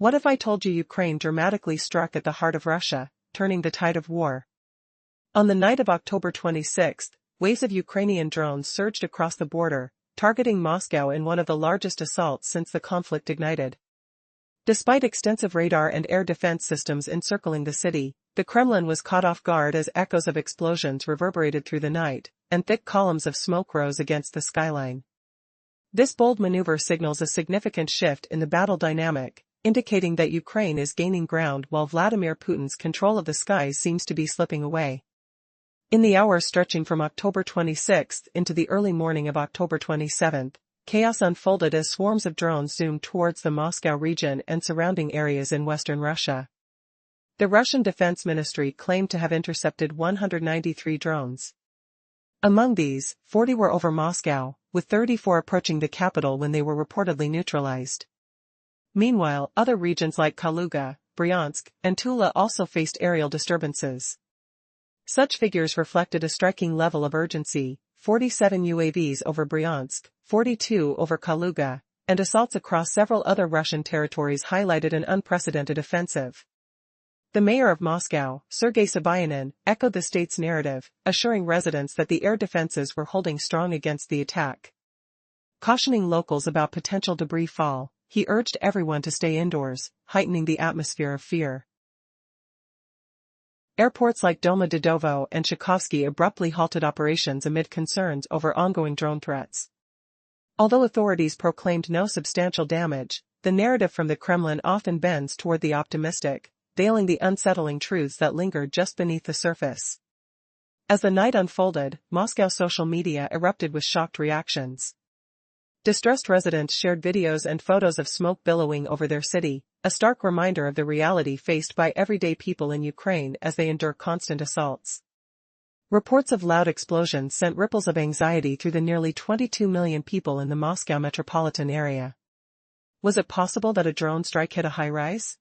What if I told you Ukraine dramatically struck at the heart of Russia, turning the tide of war? On the night of October 26, waves of Ukrainian drones surged across the border, targeting Moscow in one of the largest assaults since the conflict ignited. Despite extensive radar and air defense systems encircling the city, the Kremlin was caught off guard as echoes of explosions reverberated through the night, and thick columns of smoke rose against the skyline. This bold maneuver signals a significant shift in the battle dynamic, indicating that Ukraine is gaining ground while Vladimir Putin's control of the skies seems to be slipping away. In the hours stretching from October 26 into the early morning of October 27, chaos unfolded as swarms of drones zoomed towards the Moscow region and surrounding areas in western Russia. The Russian Defense Ministry claimed to have intercepted 193 drones. Among these, 40 were over Moscow, with 34 approaching the capital when they were reportedly neutralized. Meanwhile, other regions like Kaluga, Bryansk, and Tula also faced aerial disturbances. Such figures reflected a striking level of urgency: 47 UAVs over Bryansk, 42 over Kaluga, and assaults across several other Russian territories highlighted an unprecedented offensive. The mayor of Moscow, Sergei Sobyanin, echoed the state's narrative, assuring residents that the air defenses were holding strong against the attack. Cautioning locals about potential debris fall, he urged everyone to stay indoors, heightening the atmosphere of fear. Airports like Domodedovo and Tchaikovsky abruptly halted operations amid concerns over ongoing drone threats. Although authorities proclaimed no substantial damage, the narrative from the Kremlin often bends toward the optimistic, veiling the unsettling truths that linger just beneath the surface. As the night unfolded, Moscow social media erupted with shocked reactions. Distressed residents shared videos and photos of smoke billowing over their city, a stark reminder of the reality faced by everyday people in Ukraine as they endure constant assaults. Reports of loud explosions sent ripples of anxiety through the nearly 22 million people in the Moscow metropolitan area. Was it possible that a drone strike hit a high-rise?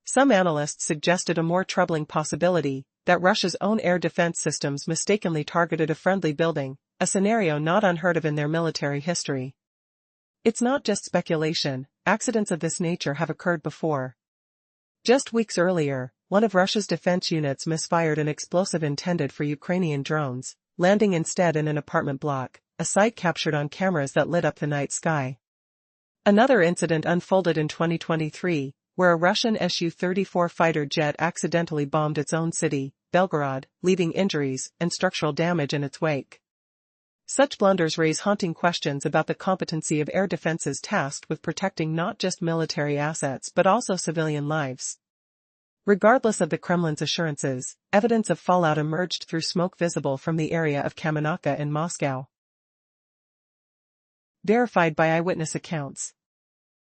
Some analysts suggested a more troubling possibility, that Russia's own air defense systems mistakenly targeted a friendly building, a scenario not unheard of in their military history. It's not just speculation, accidents of this nature have occurred before. Just weeks earlier, one of Russia's defense units misfired an explosive intended for Ukrainian drones, landing instead in an apartment block, a sight captured on cameras that lit up the night sky. Another incident unfolded in 2023, where a Russian Su-34 fighter jet accidentally bombed its own city, Belgorod, leaving injuries and structural damage in its wake. Such blunders raise haunting questions about the competency of air defenses tasked with protecting not just military assets but also civilian lives. Regardless of the Kremlin's assurances, evidence of fallout emerged through smoke visible from the area of Kamenivka in Moscow. Verified by eyewitness accounts.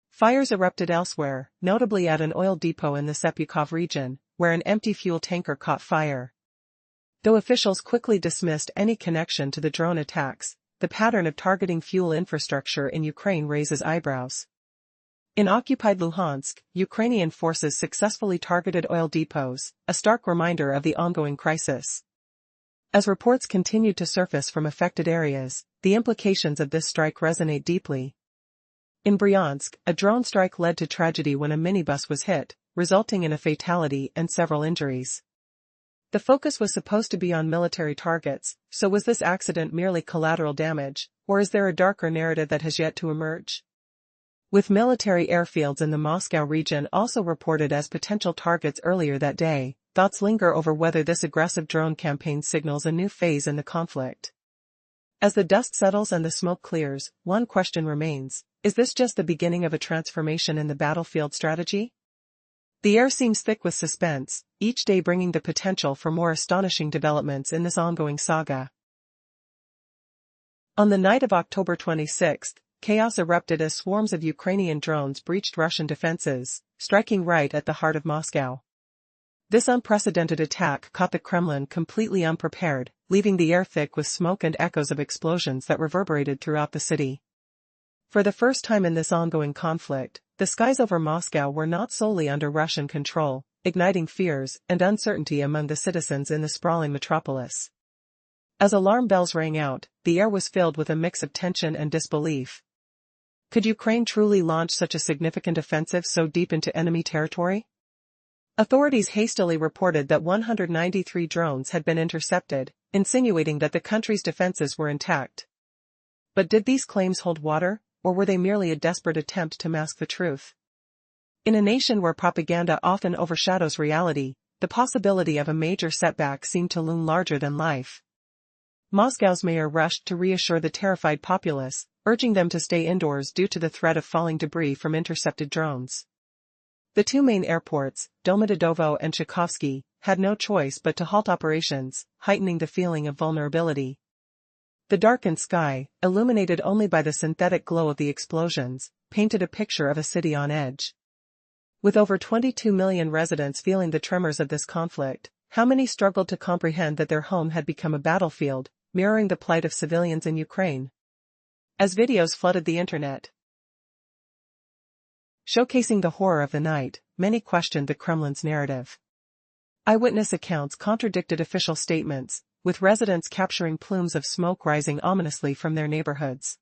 Fires erupted elsewhere, notably at an oil depot in the Sepyukov region, where an empty fuel tanker caught fire. Though officials quickly dismissed any connection to the drone attacks, the pattern of targeting fuel infrastructure in Ukraine raises eyebrows. In occupied Luhansk, Ukrainian forces successfully targeted oil depots, a stark reminder of the ongoing crisis. As reports continued to surface from affected areas, the implications of this strike resonate deeply. In Bryansk, a drone strike led to tragedy when a minibus was hit, resulting in a fatality and several injuries. The focus was supposed to be on military targets, so was this accident merely collateral damage, or is there a darker narrative that has yet to emerge? With military airfields in the Moscow region also reported as potential targets earlier that day, thoughts linger over whether this aggressive drone campaign signals a new phase in the conflict. As the dust settles and the smoke clears, one question remains: is this just the beginning of a transformation in the battlefield strategy? The air seems thick with suspense, each day bringing the potential for more astonishing developments in this ongoing saga. On the night of October 26, chaos erupted as swarms of Ukrainian drones breached Russian defenses, striking right at the heart of Moscow. This unprecedented attack caught the Kremlin completely unprepared, leaving the air thick with smoke and echoes of explosions that reverberated throughout the city. For the first time in this ongoing conflict, the skies over Moscow were not solely under Russian control, igniting fears and uncertainty among the citizens in the sprawling metropolis. As alarm bells rang out, the air was filled with a mix of tension and disbelief. Could Ukraine truly launch such a significant offensive so deep into enemy territory? Authorities hastily reported that 193 drones had been intercepted, insinuating that the country's defenses were intact. But did these claims hold water, or were they merely a desperate attempt to mask the truth? In a nation where propaganda often overshadows reality, the possibility of a major setback seemed to loom larger than life. Moscow's mayor rushed to reassure the terrified populace, urging them to stay indoors due to the threat of falling debris from intercepted drones. The two main airports, Domodedovo and Tchaikovsky, had no choice but to halt operations, heightening the feeling of vulnerability. The darkened sky, illuminated only by the synthetic glow of the explosions, painted a picture of a city on edge. With over 22 million residents feeling the tremors of this conflict, how many struggled to comprehend that their home had become a battlefield, mirroring the plight of civilians in Ukraine? As videos flooded the internet, showcasing the horror of the night, many questioned the Kremlin's narrative. Eyewitness accounts contradicted official statements, with residents capturing plumes of smoke rising ominously from their neighborhoods.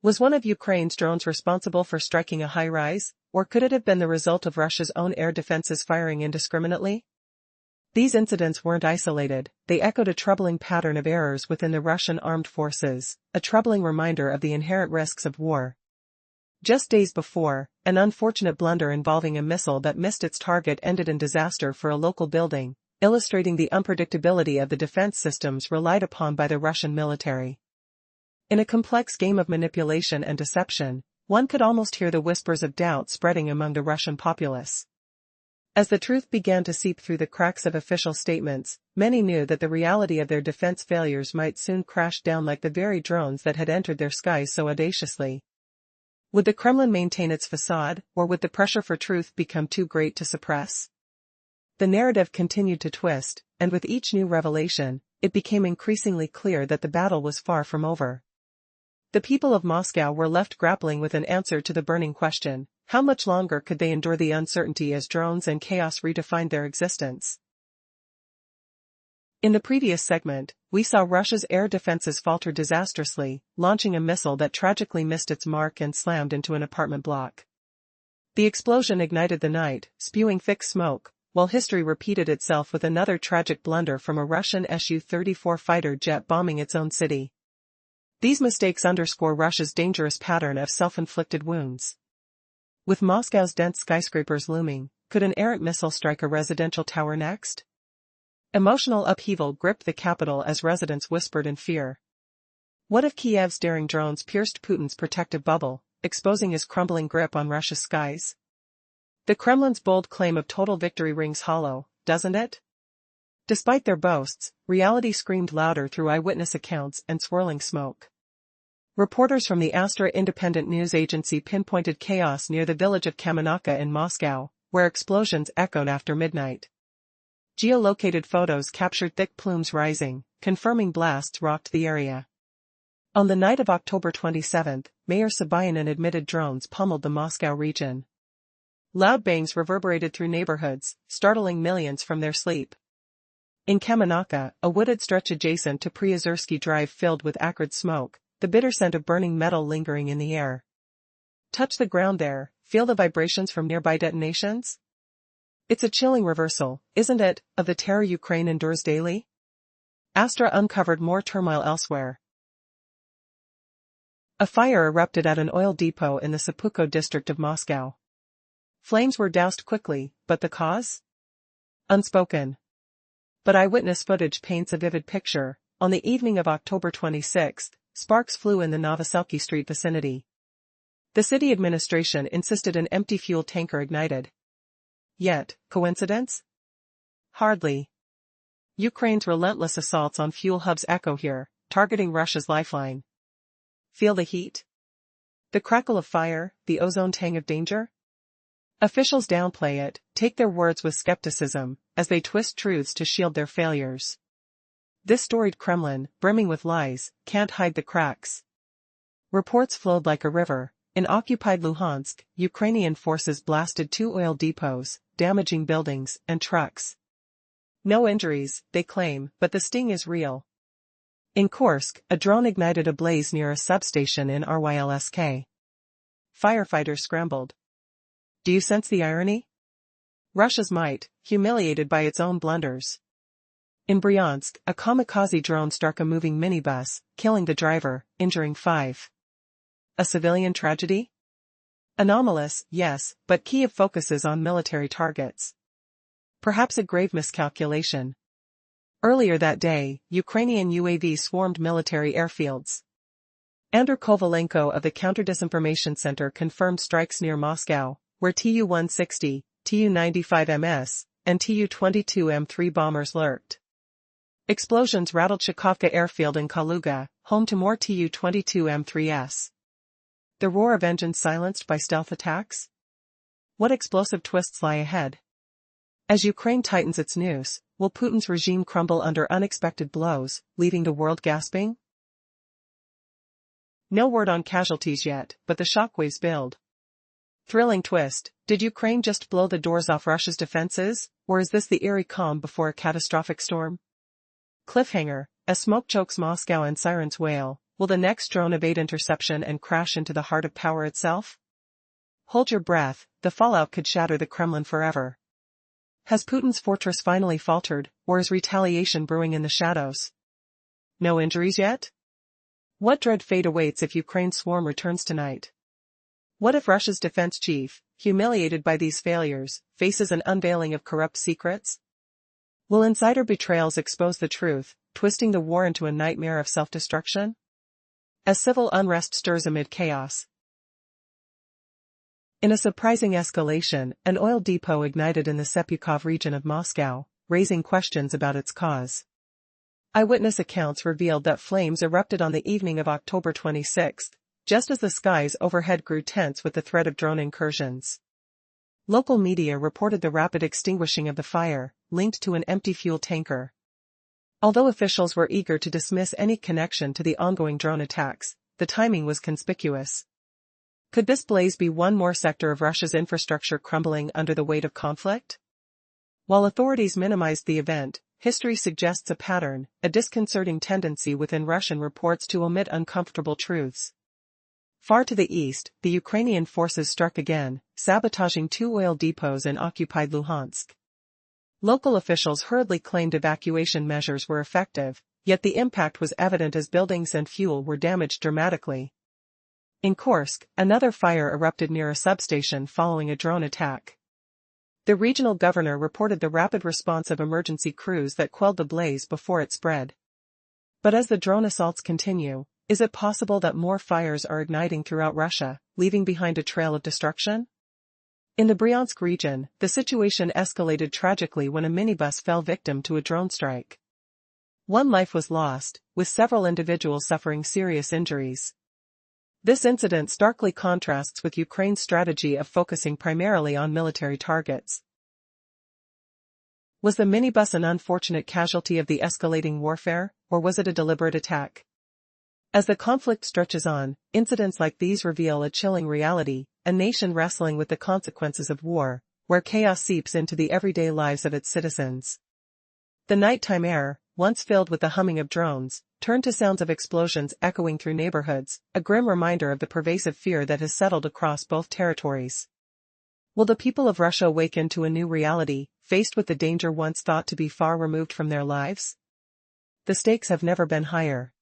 Was one of Ukraine's drones responsible for striking a high-rise, or could it have been the result of Russia's own air defenses firing indiscriminately? These incidents weren't isolated, they echoed a troubling pattern of errors within the Russian armed forces, a troubling reminder of the inherent risks of war. Just days before, an unfortunate blunder involving a missile that missed its target ended in disaster for a local building, illustrating the unpredictability of the defense systems relied upon by the Russian military. In a complex game of manipulation and deception, one could almost hear the whispers of doubt spreading among the Russian populace. As the truth began to seep through the cracks of official statements, many knew that the reality of their defense failures might soon crash down like the very drones that had entered their skies so audaciously. Would the Kremlin maintain its facade, or would the pressure for truth become too great to suppress? The narrative continued to twist, and with each new revelation, it became increasingly clear that the battle was far from over. The people of Moscow were left grappling with an answer to the burning question: how much longer could they endure the uncertainty as drones and chaos redefined their existence? In the previous segment, we saw Russia's air defenses falter disastrously, launching a missile that tragically missed its mark and slammed into an apartment block. The explosion ignited the night, spewing thick smoke, while history repeated itself with another tragic blunder from a Russian Su-34 fighter jet bombing its own city. These mistakes underscore Russia's dangerous pattern of self-inflicted wounds. With Moscow's dense skyscrapers looming, could an errant missile strike a residential tower next? Emotional upheaval gripped the capital as residents whispered in fear. What if Kiev's daring drones pierced Putin's protective bubble, exposing his crumbling grip on Russia's skies? The Kremlin's bold claim of total victory rings hollow, doesn't it? Despite their boasts, reality screamed louder through eyewitness accounts and swirling smoke. Reporters from the Astra independent news agency pinpointed chaos near the village of Kamenivka in Moscow, where explosions echoed after midnight. Geolocated photos captured thick plumes rising, confirming blasts rocked the area. On the night of October 27, Mayor Sobyanin admitted drones pummeled the Moscow region. Loud bangs reverberated through neighborhoods, startling millions from their sleep. In Kamenivka, a wooded stretch adjacent to Priozersky Drive filled with acrid smoke, the bitter scent of burning metal lingering in the air. Touch the ground there, feel the vibrations from nearby detonations? It's a chilling reversal, isn't it, of the terror Ukraine endures daily? Astra uncovered more turmoil elsewhere. A fire erupted at an oil depot in the Seppuku district of Moscow. Flames were doused quickly, but the cause? Unspoken. But eyewitness footage paints a vivid picture. On the evening of October 26, sparks flew in the Novoselky Street vicinity. The city administration insisted an empty fuel tanker ignited. Yet, coincidence? Hardly. Ukraine's relentless assaults on fuel hubs echo here, targeting Russia's lifeline. Feel the heat? The crackle of fire, the ozone tang of danger? Officials downplay it, take their words with skepticism, as they twist truths to shield their failures. This storied Kremlin, brimming with lies, can't hide the cracks. Reports flowed like a river. In occupied Luhansk, Ukrainian forces blasted 2 oil depots, damaging buildings and trucks. No injuries, they claim, but the sting is real. In Kursk, a drone ignited a blaze near a substation in Rylsk. firefighters scrambled. Do you sense the irony? Russia's might, humiliated by its own blunders. In Bryansk, a kamikaze drone struck a moving minibus, killing the driver, injuring 5. A civilian tragedy? Anomalous, yes, but Kyiv focuses on military targets. Perhaps a grave miscalculation. Earlier that day, Ukrainian UAVs swarmed military airfields. Andrew Kovalenko of the Counter-Disinformation Center confirmed strikes near Moscow, where Tu-160, Tu-95MS, and Tu-22M3 bombers lurked. Explosions rattled Shakhovka airfield in Kaluga, home to more Tu-22M3s. The roar of engines silenced by stealth attacks? What explosive twists lie ahead? As Ukraine tightens its noose, will Putin's regime crumble under unexpected blows, leaving the world gasping? No word on casualties yet, but the shockwaves build. Thrilling twist, did Ukraine just blow the doors off Russia's defenses, or is this the eerie calm before a catastrophic storm? Cliffhanger, as smoke chokes Moscow and sirens wail, will the next drone evade interception and crash into the heart of power itself? Hold your breath, the fallout could shatter the Kremlin forever. Has Putin's fortress finally faltered, or is retaliation brewing in the shadows? No injuries yet? What dread fate awaits if Ukraine's swarm returns tonight? What if Russia's defense chief, humiliated by these failures, faces an unveiling of corrupt secrets? Will insider betrayals expose the truth, twisting the war into a nightmare of self-destruction? As civil unrest stirs amid chaos. In a surprising escalation, an oil depot ignited in the Sepukov region of Moscow, raising questions about its cause. Eyewitness accounts revealed that flames erupted on the evening of October 26, just as the skies overhead grew tense with the threat of drone incursions. Local media reported the rapid extinguishing of the fire, linked to an empty fuel tanker. Although officials were eager to dismiss any connection to the ongoing drone attacks, the timing was conspicuous. Could this blaze be one more sector of Russia's infrastructure crumbling under the weight of conflict? While authorities minimized the event, history suggests a pattern, a disconcerting tendency within Russian reports to omit uncomfortable truths. Far to the east, the Ukrainian forces struck again, sabotaging 2 oil depots in occupied Luhansk. Local officials hurriedly claimed evacuation measures were effective, yet the impact was evident as buildings and fuel were damaged dramatically. In Kursk, another fire erupted near a substation following a drone attack. The regional governor reported the rapid response of emergency crews that quelled the blaze before it spread. But as the drone assaults continue, is it possible that more fires are igniting throughout Russia, leaving behind a trail of destruction? In the Bryansk region, the situation escalated tragically when a minibus fell victim to a drone strike. 1 life was lost, with several individuals suffering serious injuries. This incident starkly contrasts with Ukraine's strategy of focusing primarily on military targets. Was the minibus an unfortunate casualty of the escalating warfare, or was it a deliberate attack? As the conflict stretches on, incidents like these reveal a chilling reality, a nation wrestling with the consequences of war, where chaos seeps into the everyday lives of its citizens. The nighttime air, once filled with the humming of drones, turned to sounds of explosions echoing through neighborhoods, a grim reminder of the pervasive fear that has settled across both territories. Will the people of Russia awaken to a new reality, faced with the danger once thought to be far removed from their lives? The stakes have never been higher.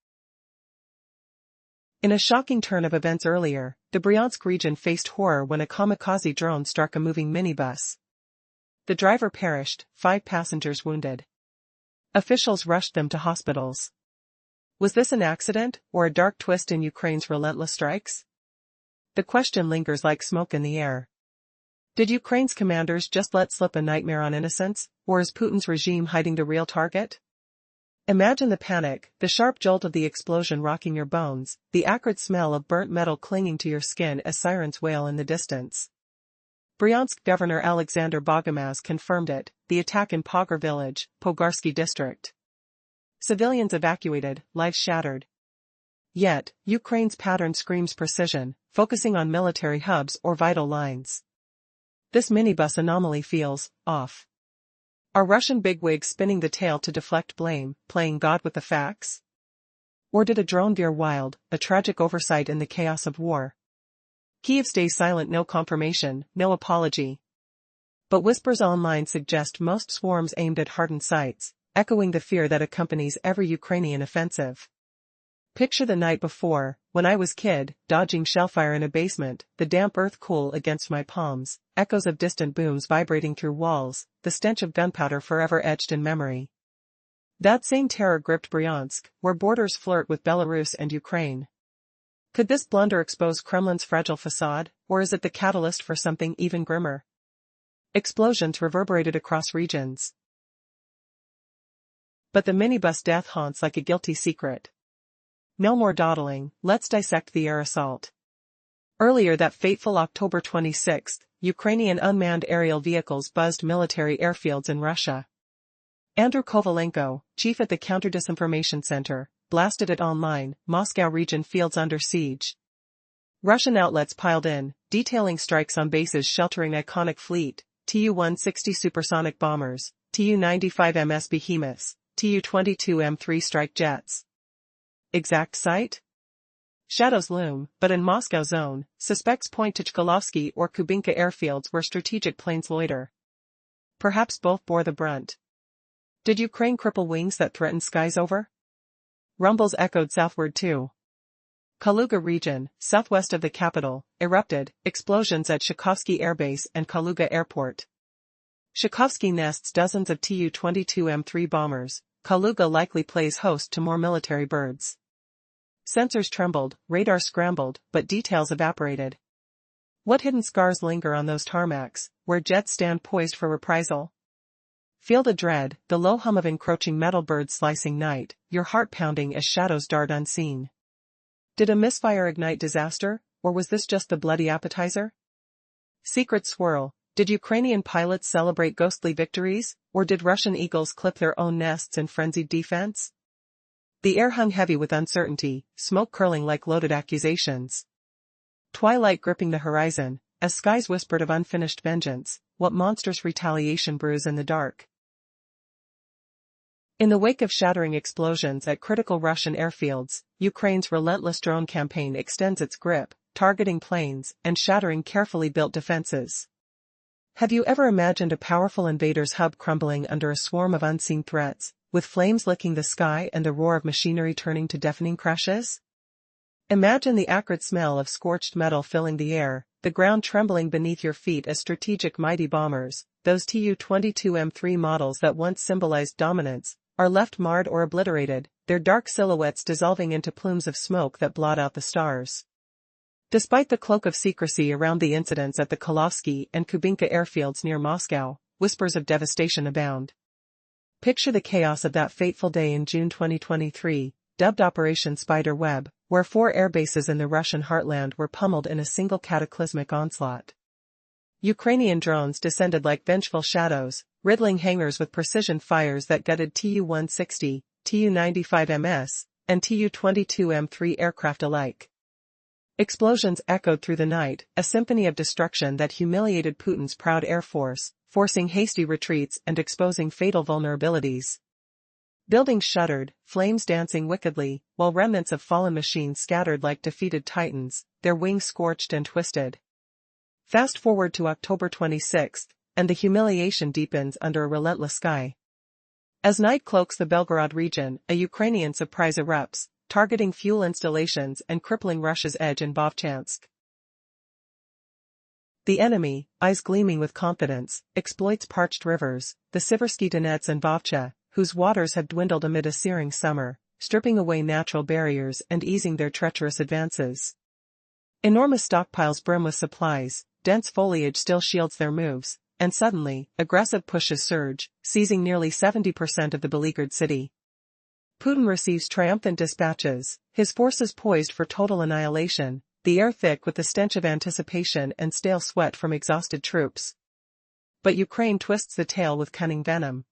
In a shocking turn of events earlier, the Bryansk region faced horror when a kamikaze drone struck a moving minibus. The driver perished, 5 passengers wounded. Officials rushed them to hospitals. Was this an accident, or a dark twist in Ukraine's relentless strikes? The question lingers like smoke in the air. Did Ukraine's commanders just let slip a nightmare on innocents, or is Putin's regime hiding the real target? Imagine the panic, the sharp jolt of the explosion rocking your bones, the acrid smell of burnt metal clinging to your skin as sirens wail in the distance. Bryansk Governor Alexander Bogomaz confirmed it, the attack in Pogor village, Pogarsky district. Civilians evacuated, lives shattered. Yet, Ukraine's pattern screams precision, focusing on military hubs or vital lines. This minibus anomaly feels off. Are Russian bigwigs spinning the tale to deflect blame, playing God with the facts? Or did a drone veer wild, a tragic oversight in the chaos of war? Kyiv stays silent, no confirmation, no apology. But whispers online suggest most swarms aimed at hardened sites, echoing the fear that accompanies every Ukrainian offensive. Picture the night before, when I was kid, dodging shellfire in a basement, the damp earth cool against my palms, echoes of distant booms vibrating through walls, the stench of gunpowder forever etched in memory. That same terror gripped Bryansk, where borders flirt with Belarus and Ukraine. Could this blunder expose Kremlin's fragile facade, or is it the catalyst for something even grimmer? Explosions reverberated across regions. But the minibus death haunts like a guilty secret. No more dawdling, let's dissect the air assault. Earlier that fateful October 26th, Ukrainian unmanned aerial vehicles buzzed military airfields in Russia. Andrew Kovalenko, chief at the Counter-Disinformation Center, blasted it online, Moscow region fields under siege. Russian outlets piled in, detailing strikes on bases sheltering iconic fleet, Tu-160 supersonic bombers, Tu-95 behemoths, Tu-22M3 strike jets. Exact site? Shadows loom, but in Moscow zone, suspects point to Chkalovsky or Kubinka airfields where strategic planes loiter. Perhaps both bore the brunt. Did Ukraine cripple wings that threatened skies over? Rumbles echoed southward too. Kaluga region, southwest of the capital, erupted, explosions at Shakovsky Air Base and Kaluga Airport. Shakovsky nests dozens of Tu-22M3 bombers, Kaluga likely plays host to more military birds. Sensors trembled, radar scrambled, but details evaporated. What hidden scars linger on those tarmacs, where jets stand poised for reprisal? Feel the dread, the low hum of encroaching metal birds slicing night, your heart pounding as shadows dart unseen. Did a misfire ignite disaster, or was this just the bloody appetizer? Secret swirl, did Ukrainian pilots celebrate ghostly victories, or did Russian eagles clip their own nests in frenzied defense? The air hung heavy with uncertainty, smoke curling like loaded accusations. Twilight gripping the horizon, as skies whispered of unfinished vengeance, what monstrous retaliation brews in the dark. In the wake of shattering explosions at critical Russian airfields, Ukraine's relentless drone campaign extends its grip, targeting planes and shattering carefully built defenses. Have you ever imagined a powerful invader's hub crumbling under a swarm of unseen threats, with flames licking the sky and the roar of machinery turning to deafening crashes? Imagine the acrid smell of scorched metal filling the air, the ground trembling beneath your feet as strategic mighty bombers, those Tu-22M3 models that once symbolized dominance, are left marred or obliterated, their dark silhouettes dissolving into plumes of smoke that blot out the stars. Despite the cloak of secrecy around the incidents at the Kalovsky and Kubinka airfields near Moscow, whispers of devastation abound. Picture the chaos of that fateful day in June 2023, dubbed Operation Spider Web, where 4 airbases in the Russian heartland were pummeled in a single cataclysmic onslaught. Ukrainian drones descended like vengeful shadows, riddling hangars with precision fires that gutted Tu-160, Tu-95 and Tu-22M3 aircraft alike. Explosions echoed through the night, a symphony of destruction that humiliated Putin's proud air force, forcing hasty retreats and exposing fatal vulnerabilities. Buildings shuddered, flames dancing wickedly, while remnants of fallen machines scattered like defeated titans, their wings scorched and twisted. Fast forward to October 26th, and the humiliation deepens under a relentless sky. As night cloaks the Belgorod region, a Ukrainian surprise erupts, targeting fuel installations and crippling Russia's edge in Vovchansk. The enemy, eyes gleaming with confidence, exploits parched rivers, the Siversky Donets and Vovcha, whose waters have dwindled amid a searing summer, stripping away natural barriers and easing their treacherous advances. Enormous stockpiles brim with supplies, dense foliage still shields their moves, and suddenly, aggressive pushes surge, seizing nearly 70% of the beleaguered city. Putin receives triumphant dispatches, his forces poised for total annihilation, the air thick with the stench of anticipation and stale sweat from exhausted troops. But Ukraine twists the tale with cunning venom.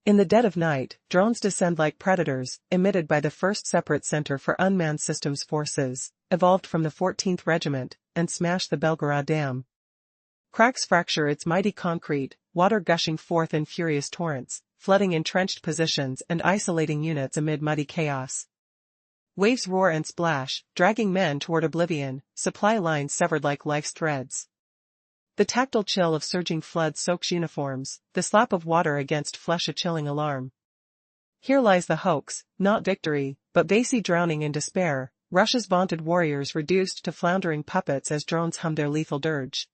In the dead of night, drones descend like predators, emitted by the 1st Separate Center for Unmanned Systems Forces, evolved from the 14th Regiment, and smash the Belgorod Dam. Cracks fracture its mighty concrete, water gushing forth in furious torrents, flooding entrenched positions and isolating units amid muddy chaos. Waves roar and splash, dragging men toward oblivion, supply lines severed like life's threads. The tactile chill of surging flood soaks uniforms, the slap of water against flesh a chilling alarm. Here lies the hoax, not victory, but Vasey drowning in despair, Russia's vaunted warriors reduced to floundering puppets as drones hum their lethal dirge.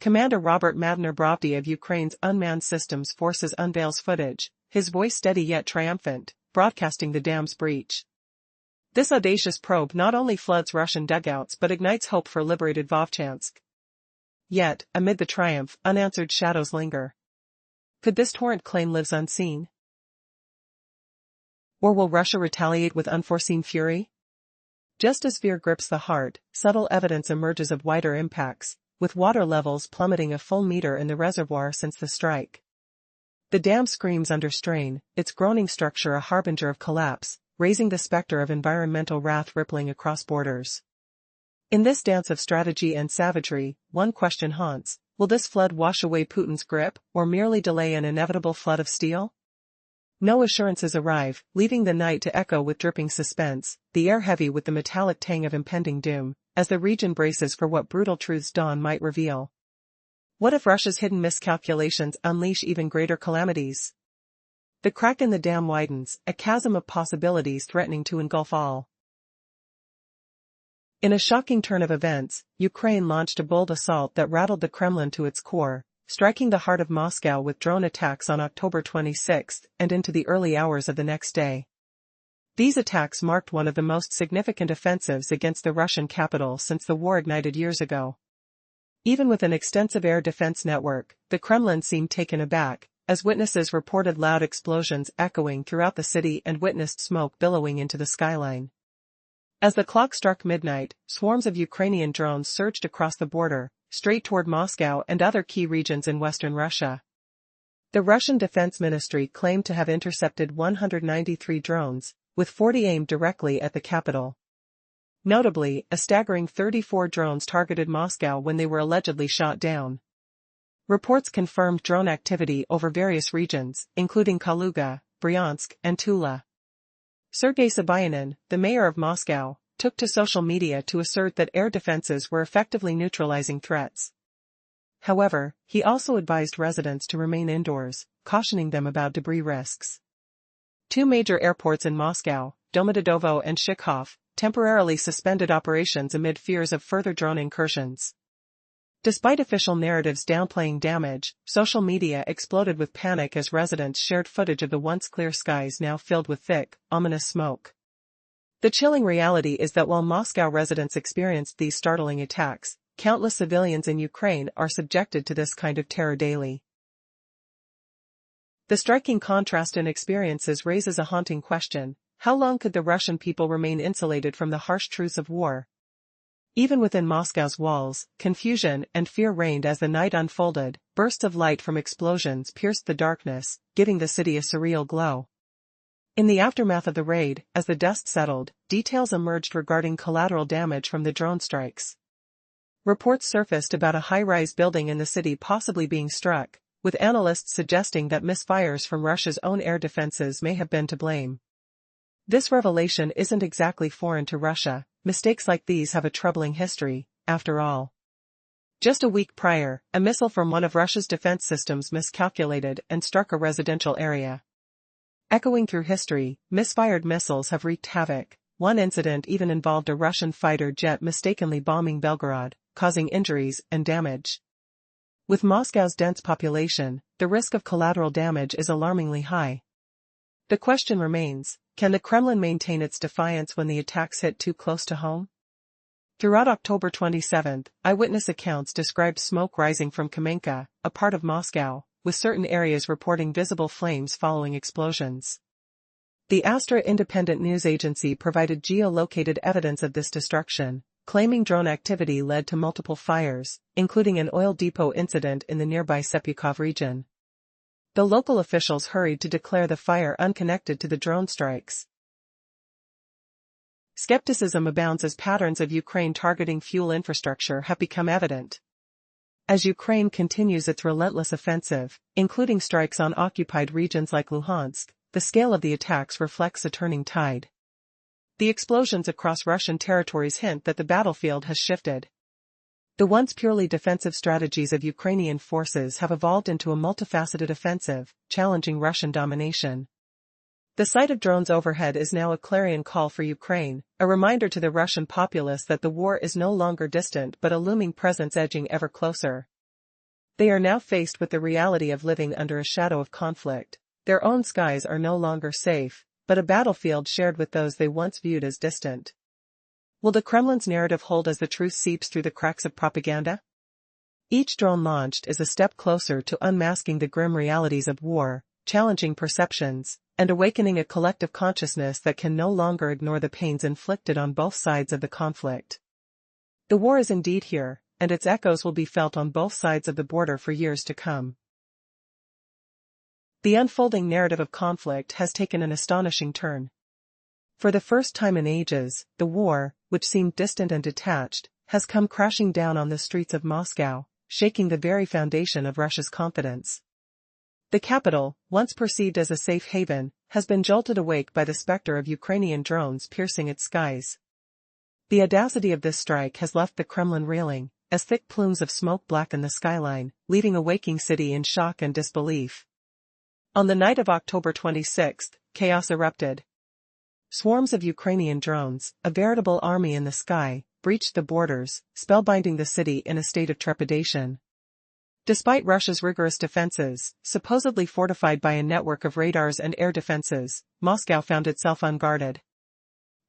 Commander Robert Madner-Brovdy of Ukraine's unmanned systems forces unveils footage, his voice steady yet triumphant, broadcasting the dam's breach. This audacious probe not only floods Russian dugouts but ignites hope for liberated Vovchansk. Yet, amid the triumph, unanswered shadows linger. Could this torrent claim lives unseen? Or will Russia retaliate with unforeseen fury? Just as fear grips the heart, subtle evidence emerges of wider impacts, with water levels plummeting a full meter in the reservoir since the strike. The dam screams under strain, its groaning structure a harbinger of collapse, raising the specter of environmental wrath rippling across borders. In this dance of strategy and savagery, one question haunts: will this flood wash away Putin's grip, or merely delay an inevitable flood of steel? No assurances arrive, leaving the night to echo with dripping suspense, the air heavy with the metallic tang of impending doom, as the region braces for what brutal truths dawn might reveal. What if Russia's hidden miscalculations unleash even greater calamities? The crack in the dam widens, a chasm of possibilities threatening to engulf all. In a shocking turn of events, Ukraine launched a bold assault that rattled the Kremlin to its core, striking the heart of Moscow with drone attacks on October 26 and into the early hours of the next day. These attacks marked one of the most significant offensives against the Russian capital since the war ignited years ago. Even with an extensive air defense network, the Kremlin seemed taken aback, as witnesses reported loud explosions echoing throughout the city and witnessed smoke billowing into the skyline. As the clock struck midnight, swarms of Ukrainian drones surged across the border, straight toward Moscow and other key regions in western Russia. The Russian Defense Ministry claimed to have intercepted 193 drones, with 40 aimed directly at the capital. Notably, a staggering 34 drones targeted Moscow when they were allegedly shot down. Reports confirmed drone activity over various regions, including Kaluga, Bryansk, and Tula. Sergei Sobyanin, the mayor of Moscow, took to social media to assert that air defenses were effectively neutralizing threats. However, he also advised residents to remain indoors, cautioning them about debris risks. Two major airports in Moscow, Domodedovo and Shikov, temporarily suspended operations amid fears of further drone incursions. Despite official narratives downplaying damage, social media exploded with panic as residents shared footage of the once clear skies now filled with thick, ominous smoke. The chilling reality is that while Moscow residents experienced these startling attacks, countless civilians in Ukraine are subjected to this kind of terror daily. The striking contrast in experiences raises a haunting question: how long could the Russian people remain insulated from the harsh truths of war? Even within Moscow's walls, confusion and fear reigned as the night unfolded. Bursts of light from explosions pierced the darkness, giving the city a surreal glow. In the aftermath of the raid, as the dust settled, details emerged regarding collateral damage from the drone strikes. Reports surfaced about a high-rise building in the city possibly being struck, with analysts suggesting that misfires from Russia's own air defenses may have been to blame. This revelation isn't exactly foreign to Russia. Mistakes like these have a troubling history, after all. Just a week prior, a missile from one of Russia's defense systems miscalculated and struck a residential area. Echoing through history, misfired missiles have wreaked havoc. One incident even involved a Russian fighter jet mistakenly bombing Belgorod, causing injuries and damage. With Moscow's dense population, the risk of collateral damage is alarmingly high. The question remains: can the Kremlin maintain its defiance when the attacks hit too close to home? Throughout October 27, eyewitness accounts described smoke rising from Kamenka, a part of Moscow, with certain areas reporting visible flames following explosions. The Astra independent news agency provided geolocated evidence of this destruction, claiming drone activity led to multiple fires, including an oil depot incident in the nearby Sepyukov region. The local officials hurried to declare the fire unconnected to the drone strikes. Skepticism abounds as patterns of Ukraine targeting fuel infrastructure have become evident. As Ukraine continues its relentless offensive, including strikes on occupied regions like Luhansk, the scale of the attacks reflects a turning tide. The explosions across Russian territories hint that the battlefield has shifted. The once purely defensive strategies of Ukrainian forces have evolved into a multifaceted offensive, challenging Russian domination. The sight of drones overhead is now a clarion call for Ukraine, a reminder to the Russian populace that the war is no longer distant but a looming presence edging ever closer. They are now faced with the reality of living under a shadow of conflict. Their own skies are no longer safe, but a battlefield shared with those they once viewed as distant. Will the Kremlin's narrative hold as the truth seeps through the cracks of propaganda? Each drone launched is a step closer to unmasking the grim realities of war, challenging perceptions, and awakening a collective consciousness that can no longer ignore the pains inflicted on both sides of the conflict. The war is indeed here, and its echoes will be felt on both sides of the border for years to come. The unfolding narrative of conflict has taken an astonishing turn. For the first time in ages, the war, which seemed distant and detached, has come crashing down on the streets of Moscow, shaking the very foundation of Russia's confidence. The capital, once perceived as a safe haven, has been jolted awake by the specter of Ukrainian drones piercing its skies. The audacity of this strike has left the Kremlin reeling, as thick plumes of smoke blacken the skyline, leaving a waking city in shock and disbelief. On the night of October 26, chaos erupted. Swarms of Ukrainian drones, a veritable army in the sky, breached the borders, spellbinding the city in a state of trepidation. Despite Russia's rigorous defenses, supposedly fortified by a network of radars and air defenses, Moscow found itself unguarded.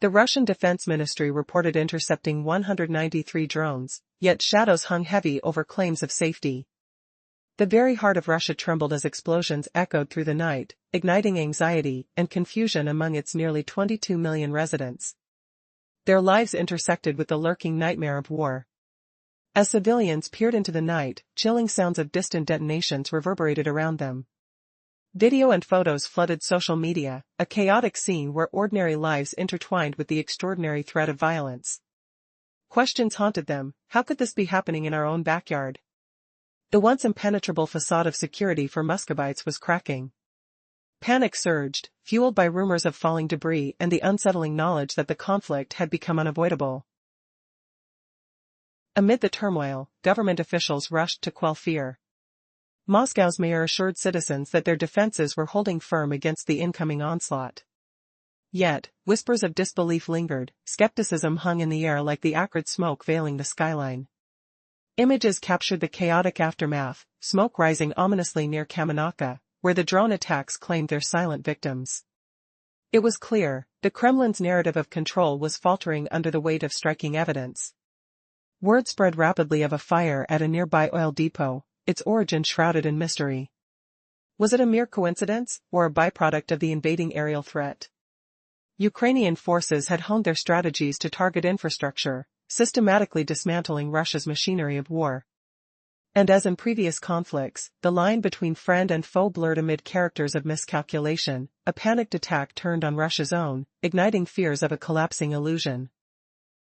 The Russian Defense Ministry reported intercepting 193 drones, yet shadows hung heavy over claims of safety. The very heart of Russia trembled as explosions echoed through the night, igniting anxiety and confusion among its nearly 22 million residents. Their lives intersected with the lurking nightmare of war. As civilians peered into the night, chilling sounds of distant detonations reverberated around them. Video and photos flooded social media, a chaotic scene where ordinary lives intertwined with the extraordinary threat of violence. Questions haunted them: how could this be happening in our own backyard? The once impenetrable facade of security for Muscovites was cracking. Panic surged, fueled by rumors of falling debris and the unsettling knowledge that the conflict had become unavoidable. Amid the turmoil, government officials rushed to quell fear. Moscow's mayor assured citizens that their defenses were holding firm against the incoming onslaught. Yet, whispers of disbelief lingered, skepticism hung in the air like the acrid smoke veiling the skyline. Images captured the chaotic aftermath, smoke rising ominously near Kamenivka, where the drone attacks claimed their silent victims. It was clear, the Kremlin's narrative of control was faltering under the weight of striking evidence. Word spread rapidly of a fire at a nearby oil depot, its origin shrouded in mystery. Was it a mere coincidence, or a byproduct of the invading aerial threat? Ukrainian forces had honed their strategies to target infrastructure, systematically dismantling Russia's machinery of war. And as in previous conflicts, the line between friend and foe blurred amid characters of miscalculation. A panicked attack turned on Russia's own, igniting fears of a collapsing illusion.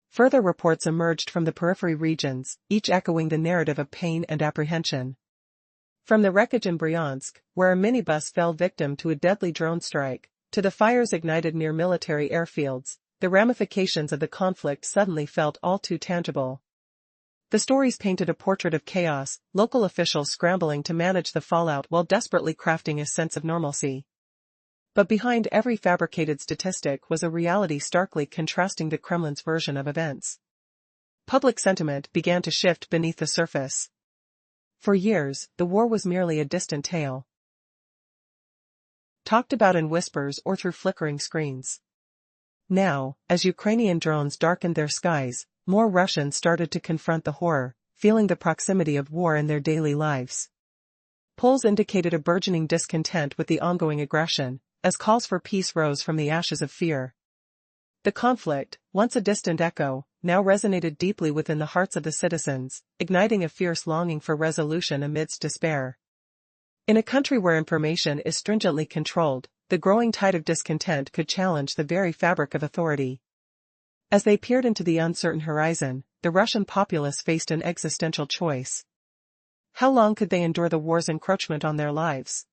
Further reports emerged from the periphery regions, each echoing the narrative of pain and apprehension. From the wreckage in Bryansk, where a minibus fell victim to a deadly drone strike, to the fires ignited near military airfields, the ramifications of the conflict suddenly felt all too tangible. The stories painted a portrait of chaos, local officials scrambling to manage the fallout while desperately crafting a sense of normalcy. But behind every fabricated statistic was a reality starkly contrasting the Kremlin's version of events. Public sentiment began to shift beneath the surface. For years, the war was merely a distant tale, talked about in whispers or through flickering screens. Now, as Ukrainian drones darkened their skies, more Russians started to confront the horror, feeling the proximity of war in their daily lives. Polls indicated a burgeoning discontent with the ongoing aggression, as calls for peace rose from the ashes of fear. The conflict, once a distant echo, now resonated deeply within the hearts of the citizens, igniting a fierce longing for resolution amidst despair. In a country where information is stringently controlled, the growing tide of discontent could challenge the very fabric of authority. As they peered into the uncertain horizon, the Russian populace faced an existential choice. How long could they endure the war's encroachment on their lives?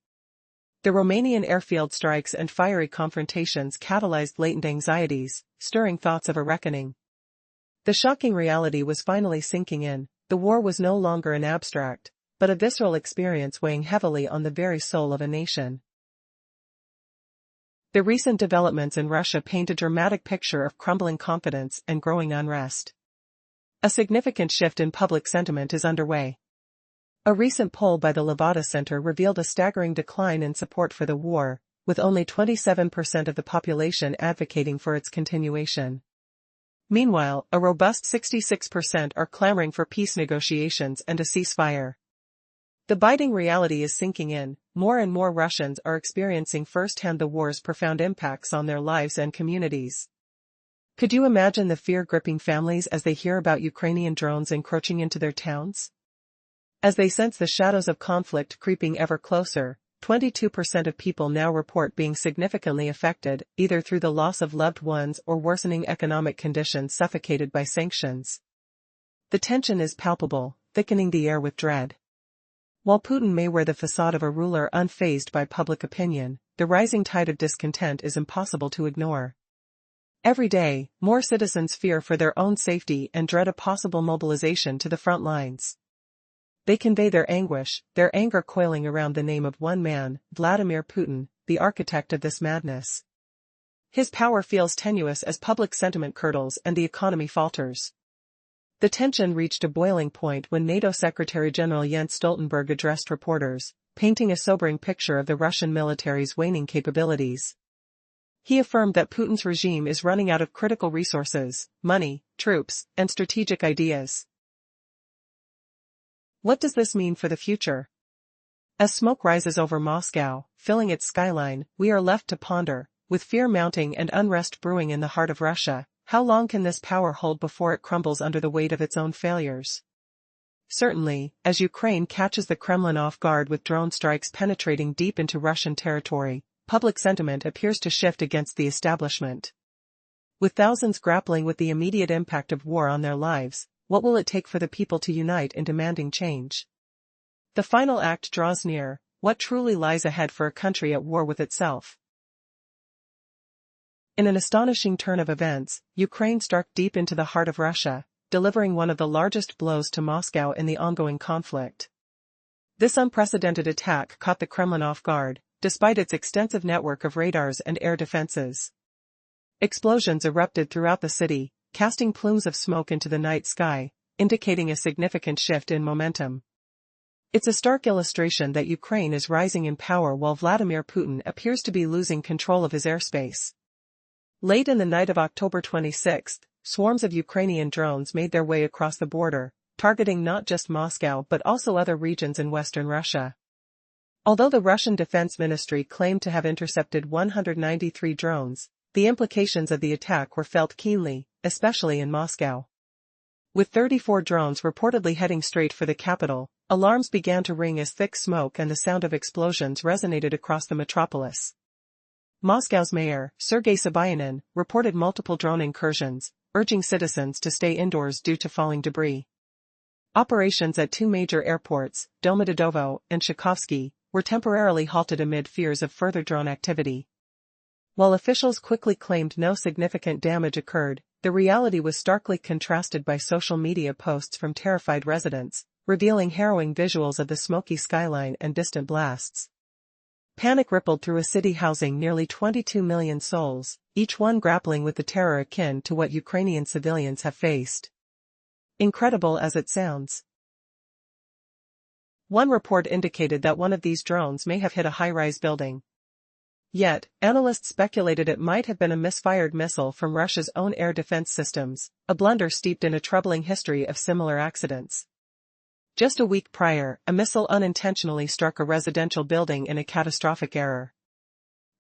The Romanian airfield strikes and fiery confrontations catalyzed latent anxieties, stirring thoughts of a reckoning. The shocking reality was finally sinking in. The war was no longer an abstract, but a visceral experience weighing heavily on the very soul of a nation. The recent developments in Russia paint a dramatic picture of crumbling confidence and growing unrest. A significant shift in public sentiment is underway. A recent poll by the Levada Center revealed a staggering decline in support for the war, with only 27% of the population advocating for its continuation. Meanwhile, a robust 66% are clamoring for peace negotiations and a ceasefire. The biting reality is sinking in. More and more Russians are experiencing firsthand the war's profound impacts on their lives and communities. Could you imagine the fear-gripping families as they hear about Ukrainian drones encroaching into their towns? As they sense the shadows of conflict creeping ever closer, 22% of people now report being significantly affected, either through the loss of loved ones or worsening economic conditions suffocated by sanctions. The tension is palpable, thickening the air with dread. While Putin may wear the facade of a ruler unfazed by public opinion, the rising tide of discontent is impossible to ignore. Every day, more citizens fear for their own safety and dread a possible mobilization to the front lines. They convey their anguish, their anger coiling around the name of one man, Vladimir Putin, the architect of this madness. His power feels tenuous as public sentiment curdles and the economy falters. The tension reached a boiling point when NATO Secretary-General Jens Stoltenberg addressed reporters, painting a sobering picture of the Russian military's waning capabilities. He affirmed that Putin's regime is running out of critical resources, money, troops, and strategic ideas. What does this mean for the future? As smoke rises over Moscow, filling its skyline, we are left to ponder, with fear mounting and unrest brewing in the heart of Russia, how long can this power hold before it crumbles under the weight of its own failures? Certainly, as Ukraine catches the Kremlin off guard with drone strikes penetrating deep into Russian territory, public sentiment appears to shift against the establishment. With thousands grappling with the immediate impact of war on their lives, what will it take for the people to unite in demanding change? The final act draws near. What truly lies ahead for a country at war with itself? In an astonishing turn of events, Ukraine struck deep into the heart of Russia, delivering one of the largest blows to Moscow in the ongoing conflict. This unprecedented attack caught the Kremlin off guard, despite its extensive network of radars and air defenses. Explosions erupted throughout the city, casting plumes of smoke into the night sky, indicating a significant shift in momentum. It's a stark illustration that Ukraine is rising in power while Vladimir Putin appears to be losing control of his airspace. Late in the night of October 26, swarms of Ukrainian drones made their way across the border, targeting not just Moscow but also other regions in western Russia. Although the Russian Defense Ministry claimed to have intercepted 193 drones, the implications of the attack were felt keenly, especially in Moscow. With 34 drones reportedly heading straight for the capital, alarms began to ring as thick smoke and the sound of explosions resonated across the metropolis. Moscow's mayor, Sergei Sobyanin, reported multiple drone incursions, urging citizens to stay indoors due to falling debris. Operations at two major airports, Domodedovo and Tchaikovsky, were temporarily halted amid fears of further drone activity. While officials quickly claimed no significant damage occurred, the reality was starkly contrasted by social media posts from terrified residents, revealing harrowing visuals of the smoky skyline and distant blasts. Panic rippled through a city housing nearly 22 million souls, each one grappling with the terror akin to what Ukrainian civilians have faced. Incredible as it sounds. One report indicated that one of these drones may have hit a high-rise building. Yet, analysts speculated it might have been a misfired missile from Russia's own air defense systems, a blunder steeped in a troubling history of similar accidents. Just a week prior, a missile unintentionally struck a residential building in a catastrophic error.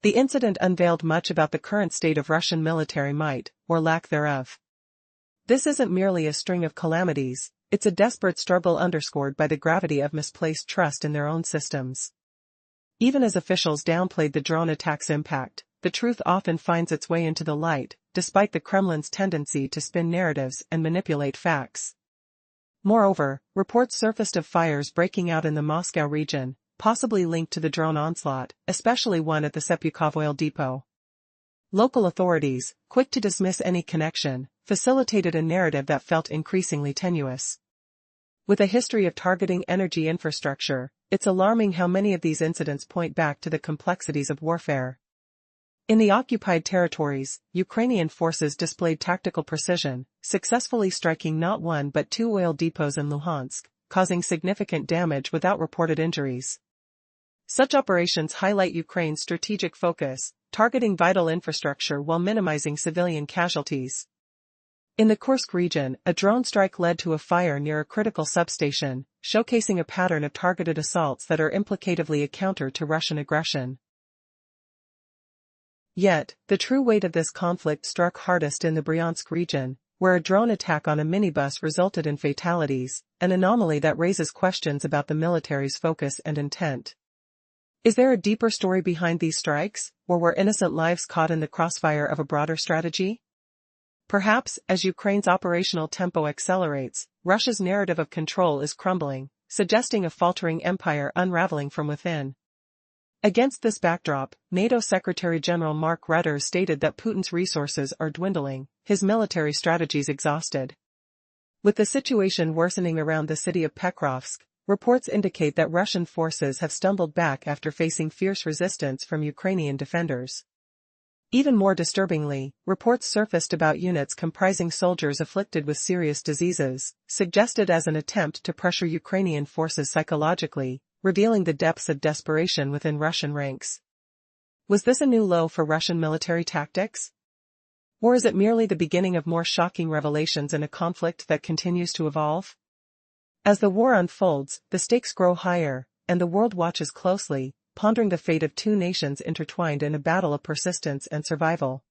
The incident unveiled much about the current state of Russian military might, or lack thereof. This isn't merely a string of calamities, it's a desperate struggle underscored by the gravity of misplaced trust in their own systems. Even as officials downplayed the drone attack's impact, the truth often finds its way into the light, despite the Kremlin's tendency to spin narratives and manipulate facts. Moreover, reports surfaced of fires breaking out in the Moscow region, possibly linked to the drone onslaught, especially one at the Sepukov oil depot. Local authorities, quick to dismiss any connection, facilitated a narrative that felt increasingly tenuous. With a history of targeting energy infrastructure, it's alarming how many of these incidents point back to the complexities of warfare. In the occupied territories, Ukrainian forces displayed tactical precision, successfully striking not one but two oil depots in Luhansk, causing significant damage without reported injuries. Such operations highlight Ukraine's strategic focus, targeting vital infrastructure while minimizing civilian casualties. In the Kursk region, a drone strike led to a fire near a critical substation, showcasing a pattern of targeted assaults that are implicatively a counter to Russian aggression. Yet, the true weight of this conflict struck hardest in the Bryansk region, where a drone attack on a minibus resulted in fatalities, an anomaly that raises questions about the military's focus and intent. Is there a deeper story behind these strikes, or were innocent lives caught in the crossfire of a broader strategy? Perhaps, as Ukraine's operational tempo accelerates, Russia's narrative of control is crumbling, suggesting a faltering empire unraveling from within. Against this backdrop, NATO Secretary-General Mark Rutte stated that Putin's resources are dwindling, his military strategies exhausted. With the situation worsening around the city of Pokrovsk, reports indicate that Russian forces have stumbled back after facing fierce resistance from Ukrainian defenders. Even more disturbingly, reports surfaced about units comprising soldiers afflicted with serious diseases, suggested as an attempt to pressure Ukrainian forces psychologically, revealing the depths of desperation within Russian ranks. Was this a new low for Russian military tactics? Or is it merely the beginning of more shocking revelations in a conflict that continues to evolve? As the war unfolds, the stakes grow higher, and the world watches closely, pondering the fate of two nations intertwined in a battle of persistence and survival.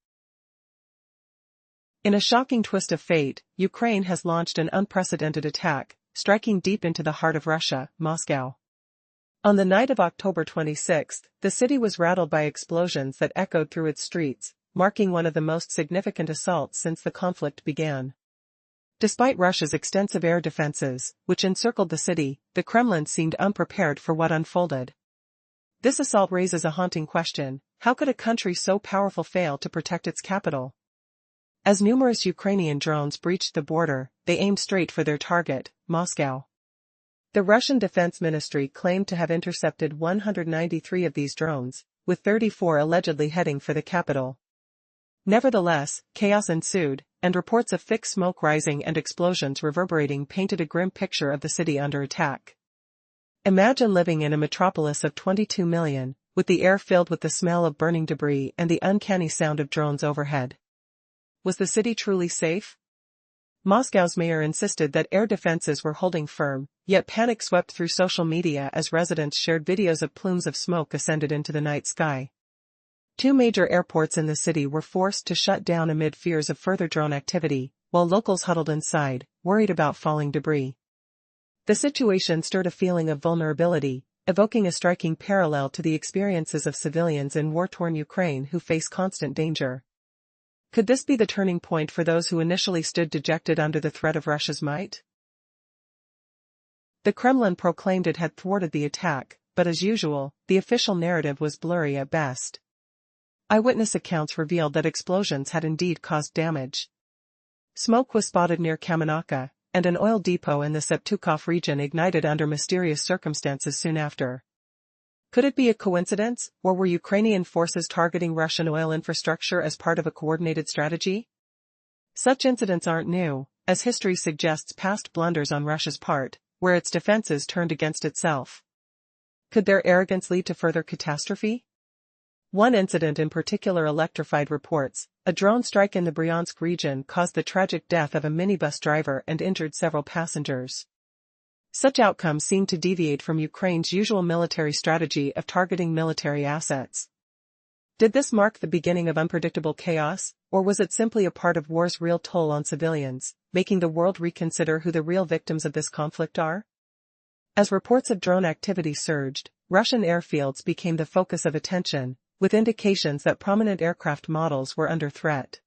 In a shocking twist of fate, Ukraine has launched an unprecedented attack, striking deep into the heart of Russia, Moscow. On the night of October 26, the city was rattled by explosions that echoed through its streets, marking one of the most significant assaults since the conflict began. Despite Russia's extensive air defenses, which encircled the city, the Kremlin seemed unprepared for what unfolded. This assault raises a haunting question: how could a country so powerful fail to protect its capital? As numerous Ukrainian drones breached the border, they aimed straight for their target, Moscow. The Russian Defense Ministry claimed to have intercepted 193 of these drones, with 34 allegedly heading for the capital. Nevertheless, chaos ensued, and reports of thick smoke rising and explosions reverberating painted a grim picture of the city under attack. Imagine living in a metropolis of 22 million, with the air filled with the smell of burning debris and the uncanny sound of drones overhead. Was the city truly safe? Moscow's mayor insisted that air defenses were holding firm, yet panic swept through social media as residents shared videos of plumes of smoke ascended into the night sky. Two major airports in the city were forced to shut down amid fears of further drone activity, while locals huddled inside, worried about falling debris. The situation stirred a feeling of vulnerability, evoking a striking parallel to the experiences of civilians in war-torn Ukraine who face constant danger. Could this be the turning point for those who initially stood dejected under the threat of Russia's might? The Kremlin proclaimed it had thwarted the attack, but as usual, the official narrative was blurry at best. Eyewitness accounts revealed that explosions had indeed caused damage. Smoke was spotted near Kamenivka, and an oil depot in the Sepukov region ignited under mysterious circumstances soon after. Could it be a coincidence, or were Ukrainian forces targeting Russian oil infrastructure as part of a coordinated strategy? Such incidents aren't new, as history suggests past blunders on Russia's part, where its defenses turned against itself. Could their arrogance lead to further catastrophe? One incident in particular electrified reports. A drone strike in the Bryansk region caused the tragic death of a minibus driver and injured several passengers. Such outcomes seem to deviate from Ukraine's usual military strategy of targeting military assets. Did this mark the beginning of unpredictable chaos, or was it simply a part of war's real toll on civilians, making the world reconsider who the real victims of this conflict are? As reports of drone activity surged, Russian airfields became the focus of attention, with indications that prominent aircraft models were under threat.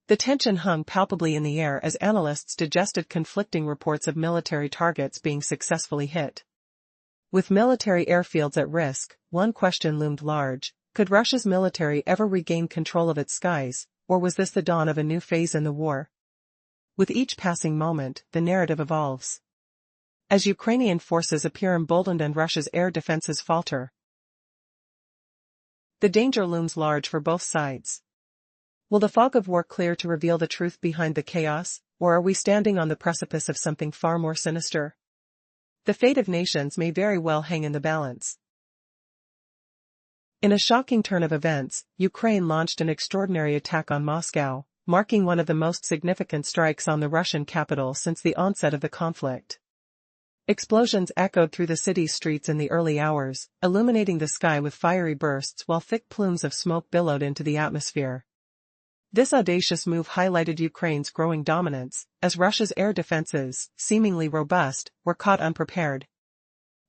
The tension hung palpably in the air as analysts digested conflicting reports of military targets being successfully hit. With military airfields at risk, one question loomed large: could Russia's military ever regain control of its skies, or was this the dawn of a new phase in the war? With each passing moment, the narrative evolves. As Ukrainian forces appear emboldened and Russia's air defenses falter, the danger looms large for both sides. Will the fog of war clear to reveal the truth behind the chaos, or are we standing on the precipice of something far more sinister? The fate of nations may very well hang in the balance. In a shocking turn of events, Ukraine launched an extraordinary attack on Moscow, marking one of the most significant strikes on the Russian capital since the onset of the conflict. Explosions echoed through the city's streets in the early hours, illuminating the sky with fiery bursts while thick plumes of smoke billowed into the atmosphere. This audacious move highlighted Ukraine's growing dominance, as Russia's air defenses, seemingly robust, were caught unprepared.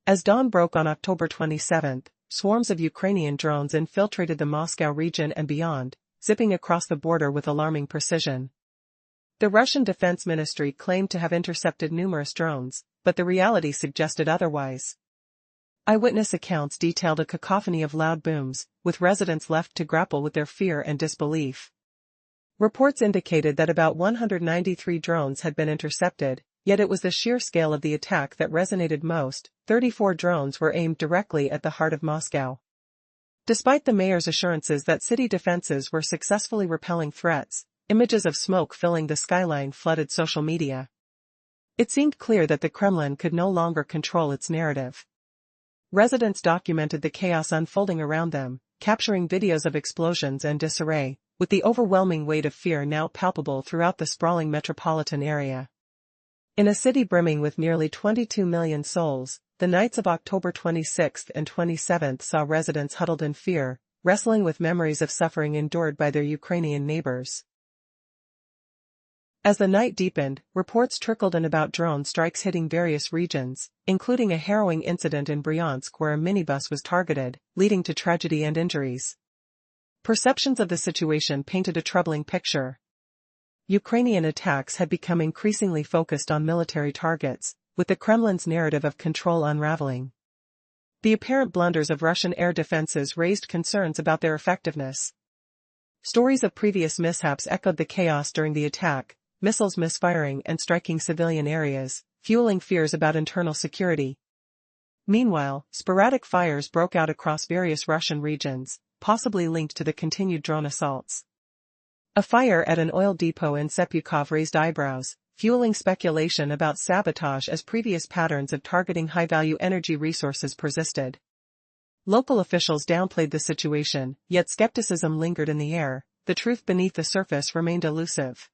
As dawn broke on October 27, swarms of Ukrainian drones infiltrated the Moscow region and beyond, zipping across the border with alarming precision. The Russian Defense Ministry claimed to have intercepted numerous drones, but the reality suggested otherwise. Eyewitness accounts detailed a cacophony of loud booms, with residents left to grapple with their fear and disbelief. Reports indicated that about 193 drones had been intercepted, yet it was the sheer scale of the attack that resonated most. 34 drones were aimed directly at the heart of Moscow. Despite the mayor's assurances that city defenses were successfully repelling threats, images of smoke filling the skyline flooded social media. It seemed clear that the Kremlin could no longer control its narrative. Residents documented the chaos unfolding around them, capturing videos of explosions and disarray, with the overwhelming weight of fear now palpable throughout the sprawling metropolitan area. In a city brimming with nearly 22 million souls, the nights of October 26 and 27 saw residents huddled in fear, wrestling with memories of suffering endured by their Ukrainian neighbors. As the night deepened, reports trickled in about drone strikes hitting various regions, including a harrowing incident in Bryansk where a minibus was targeted, leading to tragedy and injuries. Perceptions of the situation painted a troubling picture. Ukrainian attacks had become increasingly focused on military targets, with the Kremlin's narrative of control unraveling. The apparent blunders of Russian air defenses raised concerns about their effectiveness. Stories of previous mishaps echoed the chaos during the attack, missiles misfiring and striking civilian areas, fueling fears about internal security. Meanwhile, sporadic fires broke out across various Russian regions, possibly linked to the continued drone assaults. A fire at an oil depot in Sepyukov raised eyebrows, fueling speculation about sabotage as previous patterns of targeting high-value energy resources persisted. Local officials downplayed the situation, yet skepticism lingered in the air. The truth beneath the surface remained elusive.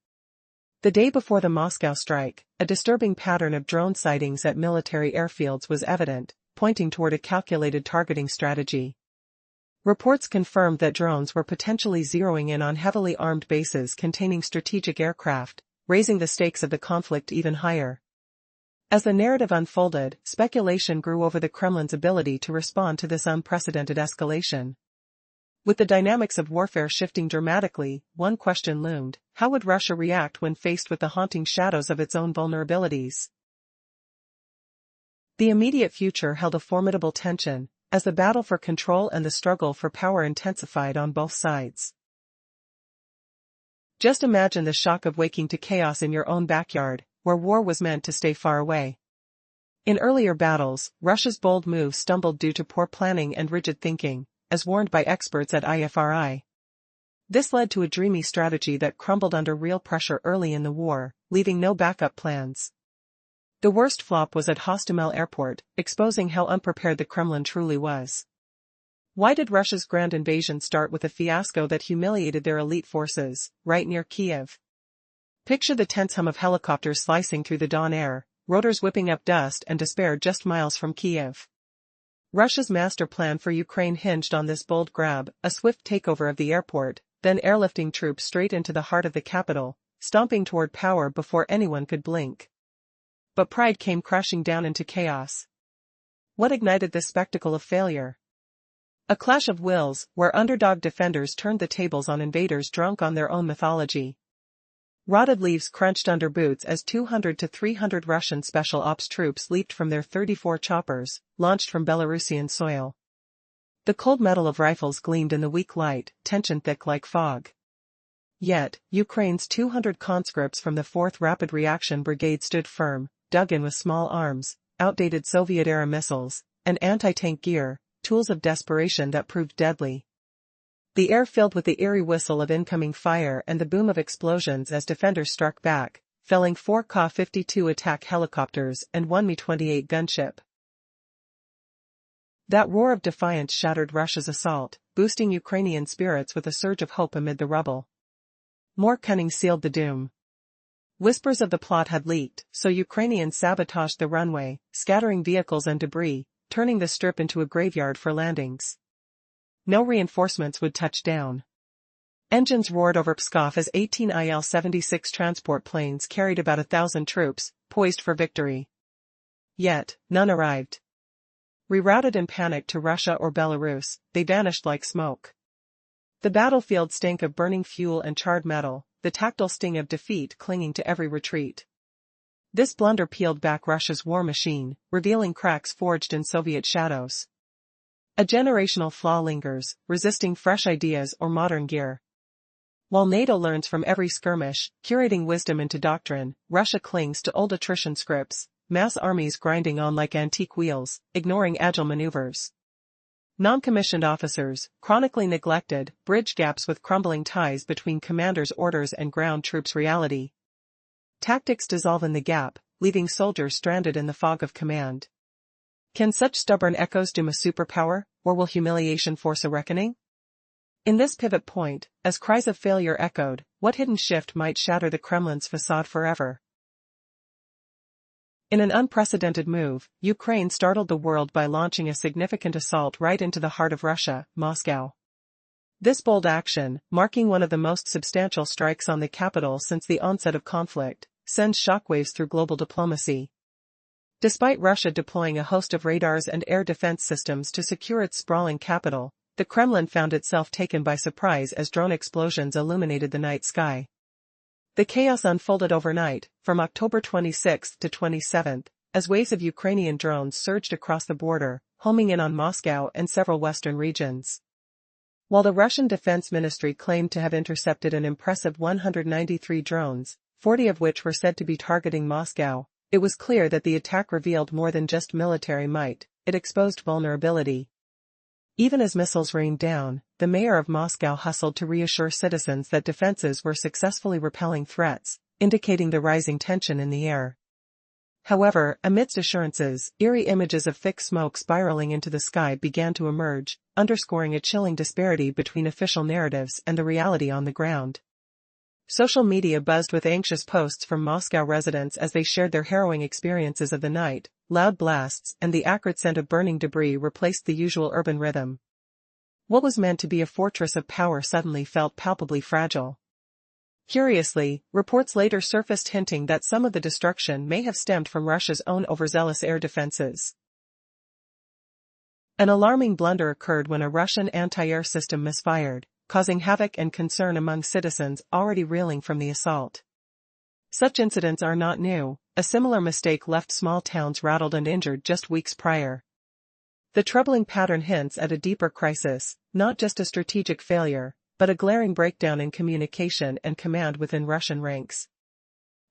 The day before the Moscow strike, a disturbing pattern of drone sightings at military airfields was evident, pointing toward a calculated targeting strategy. Reports confirmed that drones were potentially zeroing in on heavily armed bases containing strategic aircraft, raising the stakes of the conflict even higher. As the narrative unfolded, speculation grew over the Kremlin's ability to respond to this unprecedented escalation. With the dynamics of warfare shifting dramatically, one question loomed: how would Russia react when faced with the haunting shadows of its own vulnerabilities? The immediate future held a formidable tension, as the battle for control and the struggle for power intensified on both sides. Just imagine the shock of waking to chaos in your own backyard, where war was meant to stay far away. In earlier battles, Russia's bold moves stumbled due to poor planning and rigid thinking, as warned by experts at IFRI. This led to a dreamy strategy that crumbled under real pressure early in the war, leaving no backup plans. The worst flop was at Hostomel Airport, exposing how unprepared the Kremlin truly was. Why did Russia's grand invasion start with a fiasco that humiliated their elite forces, right near Kiev? Picture the tense hum of helicopters slicing through the dawn air, rotors whipping up dust and despair just miles from Kiev. Russia's master plan for Ukraine hinged on this bold grab: a swift takeover of the airport, then airlifting troops straight into the heart of the capital, stomping toward power before anyone could blink. But pride came crashing down into chaos. What ignited this spectacle of failure? A clash of wills, where underdog defenders turned the tables on invaders drunk on their own mythology. Rotted leaves crunched under boots as 200 to 300 Russian special ops troops leaped from their 34 choppers, launched from Belarusian soil. The cold metal of rifles gleamed in the weak light, tension thick like fog. Yet, Ukraine's 200 conscripts from the 4th Rapid Reaction Brigade stood firm, dug in with small arms, outdated Soviet-era missiles, and anti-tank gear, tools of desperation that proved deadly. The air filled with the eerie whistle of incoming fire and the boom of explosions as defenders struck back, felling 4 Ka-52 attack helicopters and 1 Mi-28 gunship. That roar of defiance shattered Russia's assault, boosting Ukrainian spirits with a surge of hope amid the rubble. More cunning sealed the doom. Whispers of the plot had leaked, so Ukrainians sabotaged the runway, scattering vehicles and debris, turning the strip into a graveyard for landings. No reinforcements would touch down. Engines roared over Pskov as 18 Il-76 transport planes carried about 1,000 troops, poised for victory. Yet, none arrived. Rerouted in panic to Russia or Belarus, they vanished like smoke. The battlefield stank of burning fuel and charred metal, the tactile sting of defeat clinging to every retreat. This blunder peeled back Russia's war machine, revealing cracks forged in Soviet shadows. A generational flaw lingers, resisting fresh ideas or modern gear. While NATO learns from every skirmish, curating wisdom into doctrine, Russia clings to old attrition scripts, mass armies grinding on like antique wheels, ignoring agile maneuvers. Non-commissioned officers, chronically neglected, bridge gaps with crumbling ties between commanders' orders and ground troops' reality. Tactics dissolve in the gap, leaving soldiers stranded in the fog of command. Can such stubborn echoes doom a superpower, or will humiliation force a reckoning? In this pivot point, as cries of failure echoed, what hidden shift might shatter the Kremlin's facade forever? In an unprecedented move, Ukraine startled the world by launching a significant assault right into the heart of Russia, Moscow. This bold action, marking one of the most substantial strikes on the capital since the onset of conflict, sends shockwaves through global diplomacy. Despite Russia deploying a host of radars and air defense systems to secure its sprawling capital, the Kremlin found itself taken by surprise as drone explosions illuminated the night sky. The chaos unfolded overnight, from October 26 to 27, as waves of Ukrainian drones surged across the border, homing in on Moscow and several western regions. While the Russian Defense Ministry claimed to have intercepted an impressive 193 drones, 40 of which were said to be targeting Moscow, it was clear that the attack revealed more than just military might, it exposed vulnerability. Even as missiles rained down, the mayor of Moscow hustled to reassure citizens that defenses were successfully repelling threats, indicating the rising tension in the air. However, amidst assurances, eerie images of thick smoke spiraling into the sky began to emerge, underscoring a chilling disparity between official narratives and the reality on the ground. Social media buzzed with anxious posts from Moscow residents as they shared their harrowing experiences of the night. Loud blasts and the acrid scent of burning debris replaced the usual urban rhythm. What was meant to be a fortress of power suddenly felt palpably fragile. Curiously, reports later surfaced hinting that some of the destruction may have stemmed from Russia's own overzealous air defenses. An alarming blunder occurred when a Russian anti-air system misfired, causing havoc and concern among citizens already reeling from the assault. Such incidents are not new. A similar mistake left small towns rattled and injured just weeks prior. The troubling pattern hints at a deeper crisis, not just a strategic failure, but a glaring breakdown in communication and command within Russian ranks.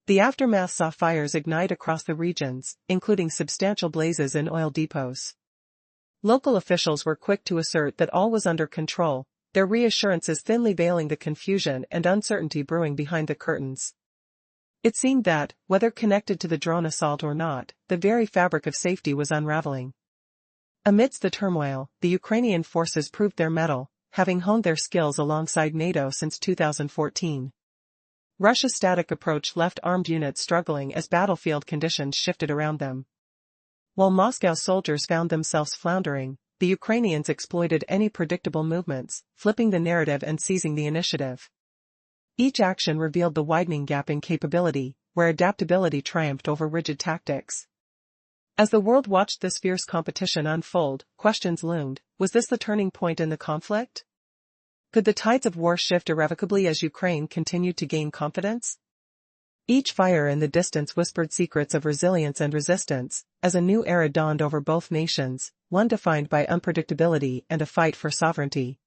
The aftermath saw fires ignite across the regions, including substantial blazes in oil depots. Local officials were quick to assert that all was under control, their reassurances thinly veiling the confusion and uncertainty brewing behind the curtains. It seemed that, whether connected to the drone assault or not, the very fabric of safety was unraveling. Amidst the turmoil, the Ukrainian forces proved their mettle, having honed their skills alongside NATO since 2014. Russia's static approach left armed units struggling as battlefield conditions shifted around them. While Moscow's soldiers found themselves floundering, the Ukrainians exploited any predictable movements, flipping the narrative and seizing the initiative. Each action revealed the widening gap in capability, where adaptability triumphed over rigid tactics. As the world watched this fierce competition unfold, questions loomed. Was this the turning point in the conflict? Could the tides of war shift irrevocably as Ukraine continued to gain confidence? Each fire in the distance whispered secrets of resilience and resistance, as a new era dawned over both nations, one defined by unpredictability and a fight for sovereignty.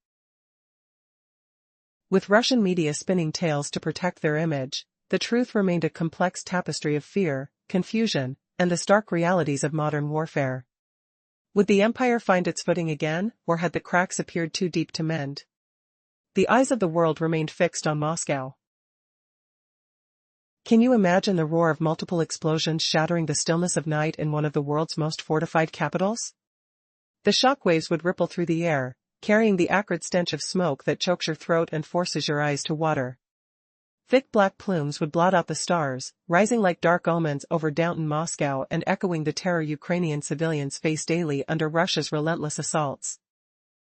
With Russian media spinning tales to protect their image, the truth remained a complex tapestry of fear, confusion, and the stark realities of modern warfare. Would the empire find its footing again, or had the cracks appeared too deep to mend? The eyes of the world remained fixed on Moscow. Can you imagine the roar of multiple explosions shattering the stillness of night in one of the world's most fortified capitals? The shockwaves would ripple through the air, carrying the acrid stench of smoke that chokes your throat and forces your eyes to water. Thick black plumes would blot out the stars, rising like dark omens over downtown Moscow and echoing the terror Ukrainian civilians face daily under Russia's relentless assaults.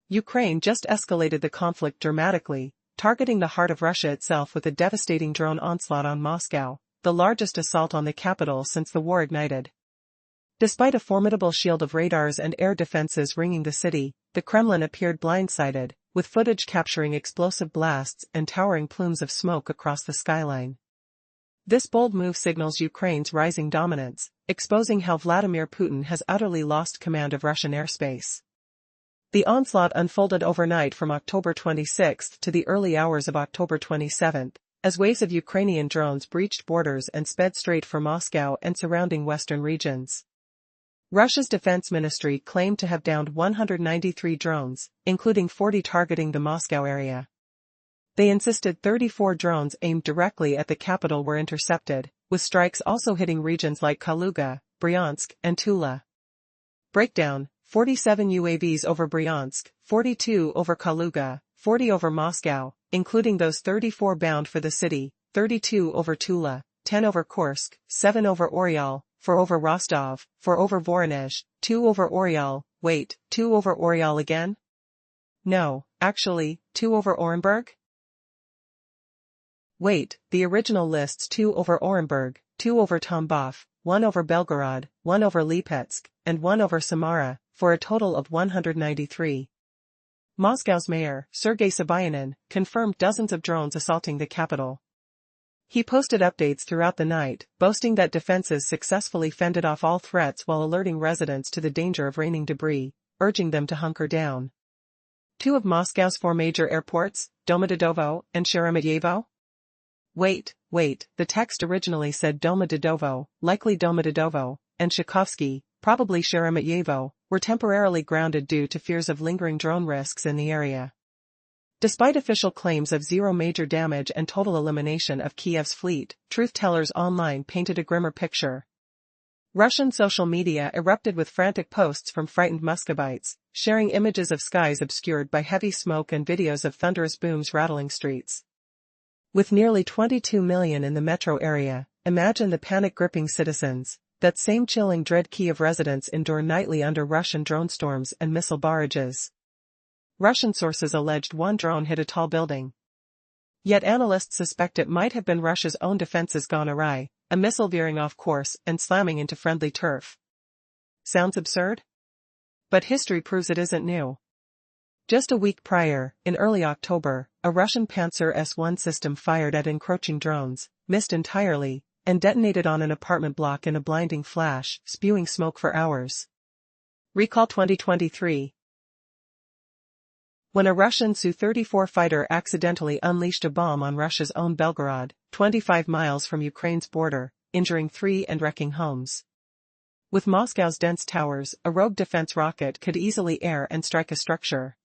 Ukraine just escalated the conflict dramatically, targeting the heart of Russia itself with a devastating drone onslaught on Moscow, the largest assault on the capital since the war ignited. Despite a formidable shield of radars and air defenses ringing the city, the Kremlin appeared blindsided, with footage capturing explosive blasts and towering plumes of smoke across the skyline. This bold move signals Ukraine's rising dominance, exposing how Vladimir Putin has utterly lost command of Russian airspace. The onslaught unfolded overnight from October 26 to the early hours of October 27, as waves of Ukrainian drones breached borders and sped straight for Moscow and surrounding western regions. Russia's defense ministry claimed to have downed 193 drones, including 40 targeting the Moscow area. They insisted 34 drones aimed directly at the capital were intercepted, with strikes also hitting regions like Kaluga, Bryansk, and Tula. Breakdown: 47 UAVs over Bryansk, 42 over Kaluga, 40 over Moscow, including those 34 bound for the city, 32 over Tula, 10 over Kursk, 7 over Oryol, 4 over Rostov, 4 over Voronezh, 2 over Oryol, wait, 2 over Oryol again? No, actually, 2 over Orenburg? Wait, the original lists 2 over Orenburg, 2 over Tambov, 1 over Belgorod, 1 over Lipetsk, and 1 over Samara, for a total of 193. Moscow's mayor, Sergei Sobyanin, confirmed dozens of drones assaulting the capital. He posted updates throughout the night, boasting that defenses successfully fended off all threats while alerting residents to the danger of raining debris, urging them to hunker down. 2 of Moscow's 4 major airports, Domodedovo and Sheremetyevo? Wait, the text originally said Domodedovo, likely Domodedovo, and Tchaikovsky, probably Sheremetyevo, were temporarily grounded due to fears of lingering drone risks in the area. Despite official claims of zero major damage and total elimination of Kiev's fleet, truth-tellers online painted a grimmer picture. Russian social media erupted with frantic posts from frightened Muscovites, sharing images of skies obscured by heavy smoke and videos of thunderous booms rattling streets. With nearly 22 million in the metro area, imagine the panic-gripping citizens. That same chilling dread Kiev residents endure nightly under Russian drone storms and missile barrages. Russian sources alleged one drone hit a tall building. Yet analysts suspect it might have been Russia's own defenses gone awry, a missile veering off course and slamming into friendly turf. Sounds absurd? But history proves it isn't new. Just a week prior, in early October, a Russian Panzer S-1 system fired at encroaching drones, missed entirely, and detonated on an apartment block in a blinding flash, spewing smoke for hours. Recall 2023. When a Russian Su-34 fighter accidentally unleashed a bomb on Russia's own Belgorod, 25 miles from Ukraine's border, injuring 3 and wrecking homes. With Moscow's dense towers, a rogue defense rocket could easily air and strike a structure.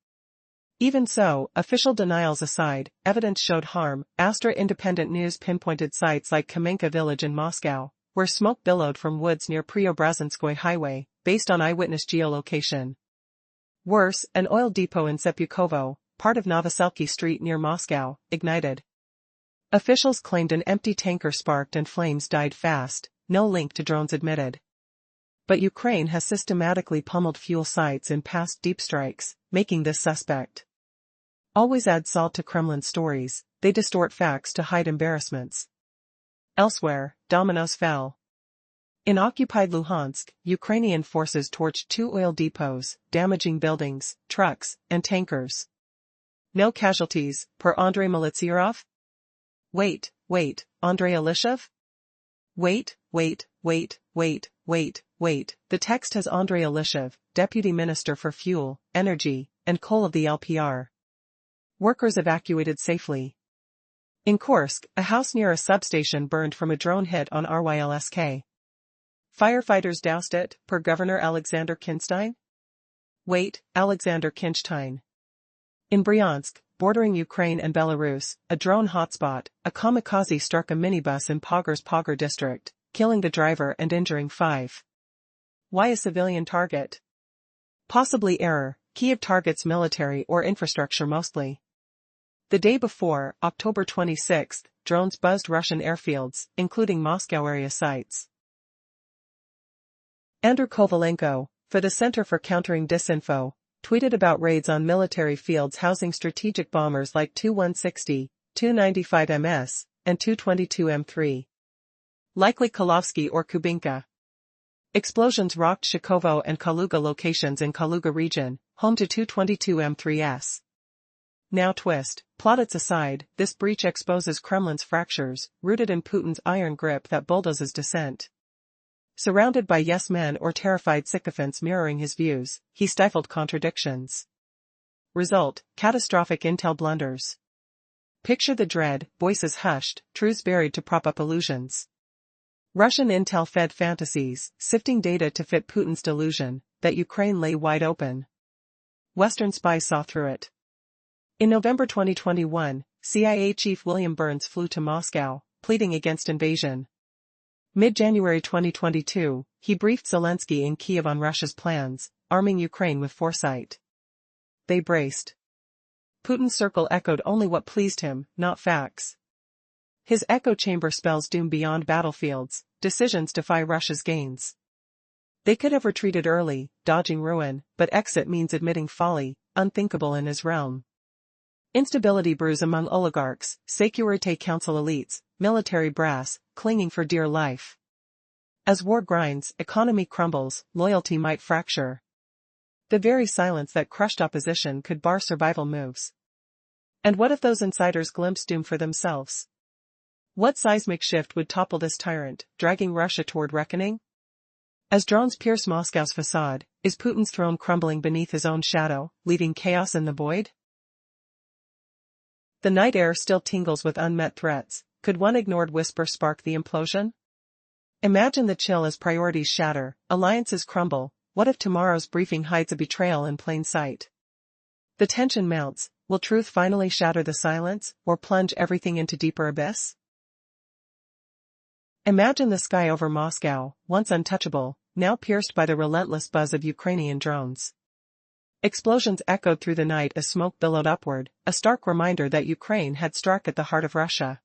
Even so, official denials aside, evidence showed harm. Astra Independent News pinpointed sites like Kamenka village in Moscow, where smoke billowed from woods near Preobrazhenskoye highway, based on eyewitness geolocation. Worse, an oil depot in Sepyukovo, part of Novoselki Street near Moscow, ignited. Officials claimed an empty tanker sparked and flames died fast, no link to drones admitted. But Ukraine has systematically pummeled fuel sites in past deep strikes, making this suspect. Always add salt to Kremlin stories, they distort facts to hide embarrassments. Elsewhere, dominoes fell. In occupied Luhansk, Ukrainian forces torched 2 oil depots, damaging buildings, trucks, and tankers. No casualties, per Andrei Militserov? Wait, Andrei Alishev? Wait. The text has Andrei Ilishev, Deputy Minister for Fuel, Energy, and Coal of the LPR. Workers evacuated safely. In Kursk, a house near a substation burned from a drone hit on Rylsk. Firefighters doused it, per Governor Alexander Kinstein? Alexander Kinstein. In Bryansk, bordering Ukraine and Belarus, a drone hotspot, a kamikaze struck a minibus in Pogorsk district, killing the driver and injuring 5. Why a civilian target? Possibly error. Kyiv targets military or infrastructure mostly. The day before, October 26, drones buzzed Russian airfields, including Moscow area sites. Andrew Kovalenko, for the Center for Countering Disinfo, tweeted about raids on military fields housing strategic bombers like Tu-160, Tu-95MS, and Tu-22M3. Likely Kalovsky or Kubinka. Explosions rocked Shikovo and Kaluga locations in Kaluga region, home to Tu-22M3s. Now twist, plaudits aside, this breach exposes Kremlin's fractures, rooted in Putin's iron grip that bulldozes dissent. Surrounded by yes-men or terrified sycophants mirroring his views, he stifled contradictions. Result, catastrophic intel blunders. Picture the dread, voices hushed, truths buried to prop up illusions. Russian intel fed fantasies, sifting data to fit Putin's delusion, that Ukraine lay wide open. Western spies saw through it. In November 2021, CIA Chief William Burns flew to Moscow, pleading against invasion. Mid-January 2022, he briefed Zelensky in Kyiv on Russia's plans, arming Ukraine with foresight. They braced. Putin's circle echoed only what pleased him, not facts. His echo chamber spells doom beyond battlefields, decisions defy Russia's gains. They could have retreated early, dodging ruin, but exit means admitting folly, unthinkable in his realm. Instability brews among oligarchs, Sécurité Council elites, military brass, clinging for dear life. As war grinds, economy crumbles, loyalty might fracture. The very silence that crushed opposition could bar survival moves. And what if those insiders glimpsed doom for themselves? What seismic shift would topple this tyrant, dragging Russia toward reckoning? As drones pierce Moscow's facade, is Putin's throne crumbling beneath his own shadow, leaving chaos in the void? The night air still tingles with unmet threats. Could one ignored whisper spark the implosion? Imagine the chill as priorities shatter, alliances crumble. What if tomorrow's briefing hides a betrayal in plain sight? The tension mounts. Will truth finally shatter the silence, or plunge everything into deeper abyss? Imagine the sky over Moscow, once untouchable, now pierced by the relentless buzz of Ukrainian drones. Explosions echoed through the night as smoke billowed upward, a stark reminder that Ukraine had struck at the heart of Russia.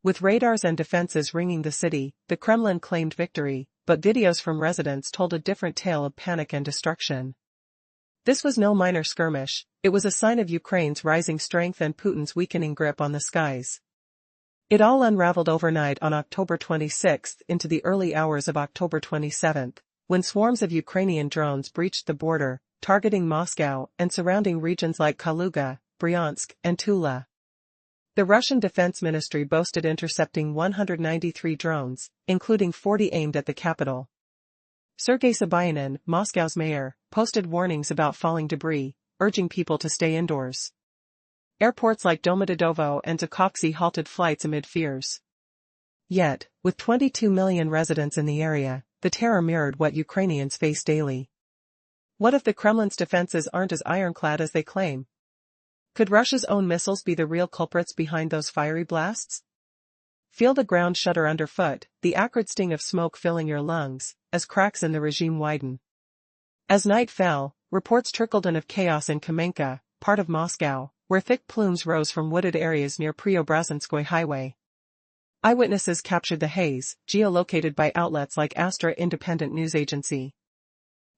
With radars and defenses ringing the city, the Kremlin claimed victory, but videos from residents told a different tale of panic and destruction. This was no minor skirmish, it was a sign of Ukraine's rising strength and Putin's weakening grip on the skies. It all unraveled overnight on October 26 into the early hours of October 27, when swarms of Ukrainian drones breached the border, targeting Moscow and surrounding regions like Kaluga, Bryansk, and Tula. The Russian Defense Ministry boasted intercepting 193 drones, including 40 aimed at the capital. Sergei Sobyanin, Moscow's mayor, posted warnings about falling debris, urging people to stay indoors. Airports like Domodedovo and Zakhoksy halted flights amid fears. Yet, with 22 million residents in the area, the terror mirrored what Ukrainians face daily. What if the Kremlin's defenses aren't as ironclad as they claim? Could Russia's own missiles be the real culprits behind those fiery blasts? Feel the ground shudder underfoot, the acrid sting of smoke filling your lungs, as cracks in the regime widen. As night fell, reports trickled in of chaos in Kamenka, part of Moscow, where thick plumes rose from wooded areas near Preobrazhenskoy Highway. Eyewitnesses captured the haze, geolocated by outlets like Astra Independent News Agency.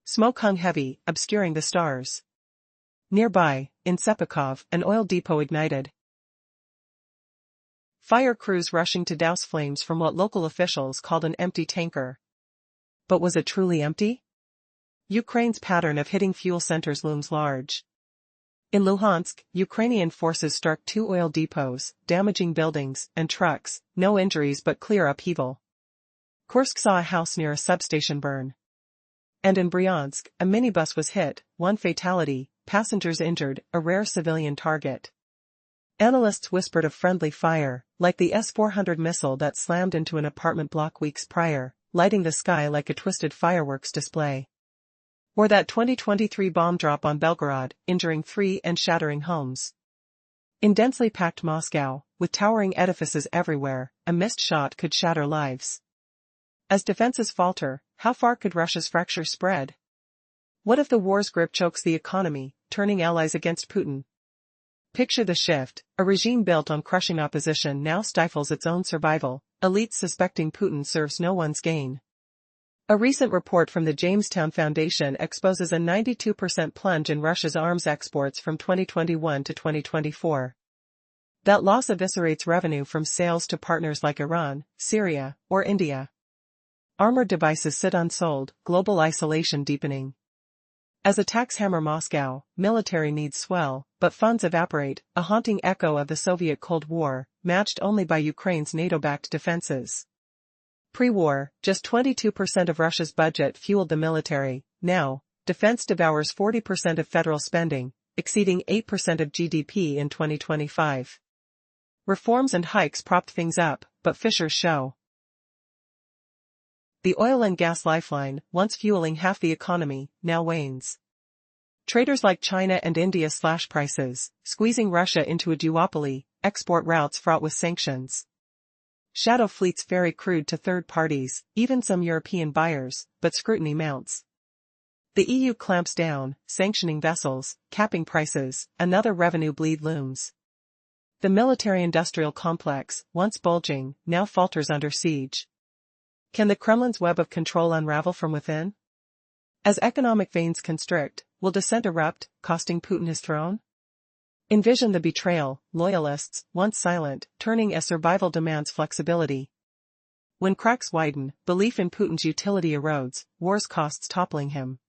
Smoke hung heavy, obscuring the stars. Nearby, in Sepikov, an oil depot ignited. Fire crews rushing to douse flames from what local officials called an empty tanker. But was it truly empty? Ukraine's pattern of hitting fuel centers looms large. In Luhansk, Ukrainian forces struck 2 oil depots, damaging buildings and trucks, no injuries but clear upheaval. Kursk saw a house near a substation burn. And in Bryansk, a minibus was hit, one fatality, passengers injured, a rare civilian target. Analysts whispered of friendly fire, like the S-400 missile that slammed into an apartment block weeks prior, lighting the sky like a twisted fireworks display. Or that 2023 bomb drop on Belgorod, injuring 3 and shattering homes. In densely packed Moscow, with towering edifices everywhere, a missed shot could shatter lives. As defenses falter, how far could Russia's fracture spread? What if the war's grip chokes the economy, turning allies against Putin? Picture the shift: a regime built on crushing opposition now stifles its own survival, elites suspecting Putin serves no one's gain. A recent report from the Jamestown Foundation exposes a 92% plunge in Russia's arms exports from 2021 to 2024. That loss eviscerates revenue from sales to partners like Iran, Syria, or India. Armored devices sit unsold, global isolation deepening. As attacks hammer Moscow, military needs swell, but funds evaporate, a haunting echo of the Soviet Cold War, matched only by Ukraine's NATO-backed defenses. Pre-war, just 22% of Russia's budget fueled the military. Now, defense devours 40% of federal spending, exceeding 8% of GDP in 2025. Reforms and hikes propped things up, but fissures show. The oil and gas lifeline, once fueling half the economy, now wanes. Traders like China and India slash prices, squeezing Russia into a duopoly, export routes fraught with sanctions. Shadow fleets ferry crude to third parties, even some European buyers, but scrutiny mounts. The EU clamps down, sanctioning vessels, capping prices, another revenue bleed looms. The military-industrial complex, once bulging, now falters under siege. Can the Kremlin's web of control unravel from within? As economic veins constrict, will dissent erupt, costing Putin his throne? Envision the betrayal: loyalists, once silent, turning as survival demands flexibility. When cracks widen, belief in Putin's utility erodes, war's costs toppling him.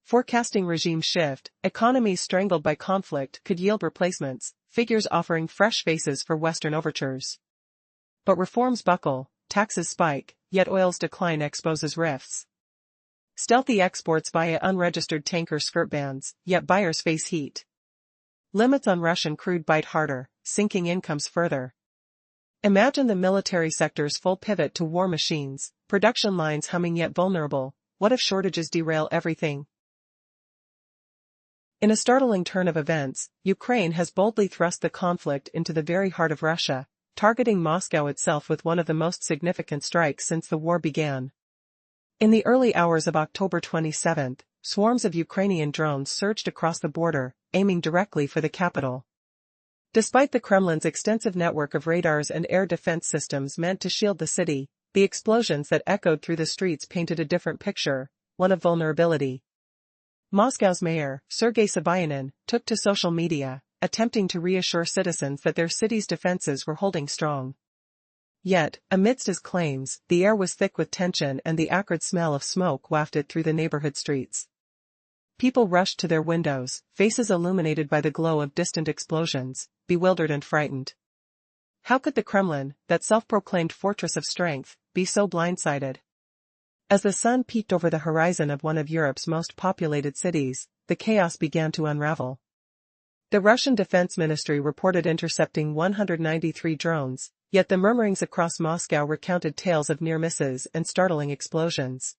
Forecasting regime shift, economies strangled by conflict could yield replacements, figures offering fresh faces for Western overtures. But reforms buckle, taxes spike, yet oil's decline exposes rifts. Stealthy exports via unregistered tanker skirt bans, yet buyers face heat. Limits on Russian crude bite harder, sinking incomes further. Imagine the military sector's full pivot to war machines, production lines humming yet vulnerable. What if shortages derail everything? In a startling turn of events, Ukraine has boldly thrust the conflict into the very heart of Russia, targeting Moscow itself with one of the most significant strikes since the war began. In the early hours of October 27, swarms of Ukrainian drones surged across the border, aiming directly for the capital. Despite the Kremlin's extensive network of radars and air defense systems meant to shield the city, the explosions that echoed through the streets painted a different picture, one of vulnerability. Moscow's mayor, Sergei Sobyanin, took to social media, attempting to reassure citizens that their city's defenses were holding strong. Yet, amidst his claims, the air was thick with tension and the acrid smell of smoke wafted through the neighborhood streets. People rushed to their windows, faces illuminated by the glow of distant explosions, bewildered and frightened. How could the Kremlin, that self-proclaimed fortress of strength, be so blindsided? As the sun peeked over the horizon of one of Europe's most populated cities, the chaos began to unravel. The Russian Defense Ministry reported intercepting 193 drones, yet the murmurings across Moscow recounted tales of near misses and startling explosions.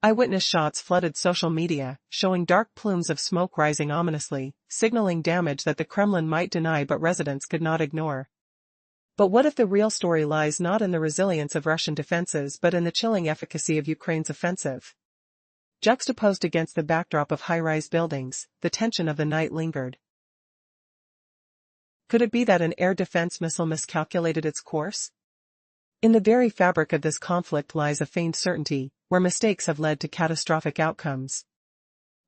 Eyewitness shots flooded social media, showing dark plumes of smoke rising ominously, signaling damage that the Kremlin might deny but residents could not ignore. But what if the real story lies not in the resilience of Russian defenses but in the chilling efficacy of Ukraine's offensive? Juxtaposed against the backdrop of high-rise buildings, the tension of the night lingered. Could it be that an air defense missile miscalculated its course? In the very fabric of this conflict lies a feigned certainty, where mistakes have led to catastrophic outcomes.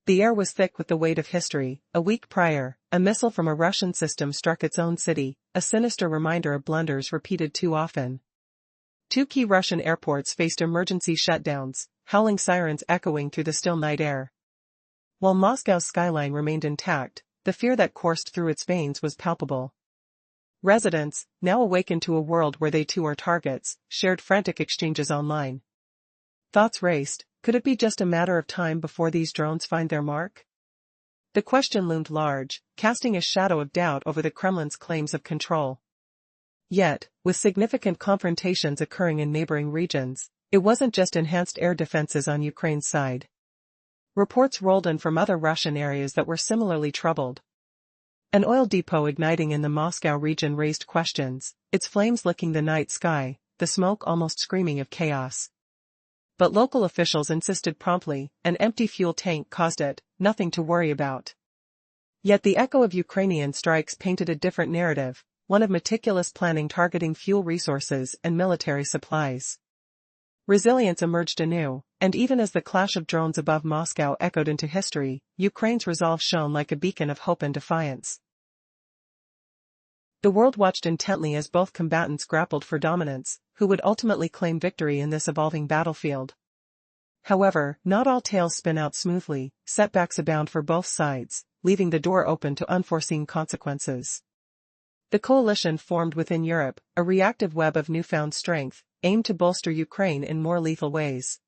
The air was thick with the weight of history. A week prior, a missile from a Russian system struck its own city, a sinister reminder of blunders repeated too often. 2 key Russian airports faced emergency shutdowns, howling sirens echoing through the still night air. While Moscow's skyline remained intact, the fear that coursed through its veins was palpable. Residents, now awakened to a world where they too are targets, shared frantic exchanges online. Thoughts raced, could it be just a matter of time before these drones find their mark? The question loomed large, casting a shadow of doubt over the Kremlin's claims of control. Yet, with significant confrontations occurring in neighboring regions, it wasn't just enhanced air defenses on Ukraine's side. Reports rolled in from other Russian areas that were similarly troubled. An oil depot igniting in the Moscow region raised questions, its flames licking the night sky, the smoke almost screaming of chaos. But local officials insisted promptly, an empty fuel tank caused it, nothing to worry about. Yet the echo of Ukrainian strikes painted a different narrative, one of meticulous planning targeting fuel resources and military supplies. Resilience emerged anew, and even as the clash of drones above Moscow echoed into history, Ukraine's resolve shone like a beacon of hope and defiance. The world watched intently as both combatants grappled for dominance, who would ultimately claim victory in this evolving battlefield. However, not all tales spin out smoothly, setbacks abound for both sides, leaving the door open to unforeseen consequences. The coalition formed within Europe, a reactive web of newfound strength, aimed to bolster Ukraine in more lethal ways.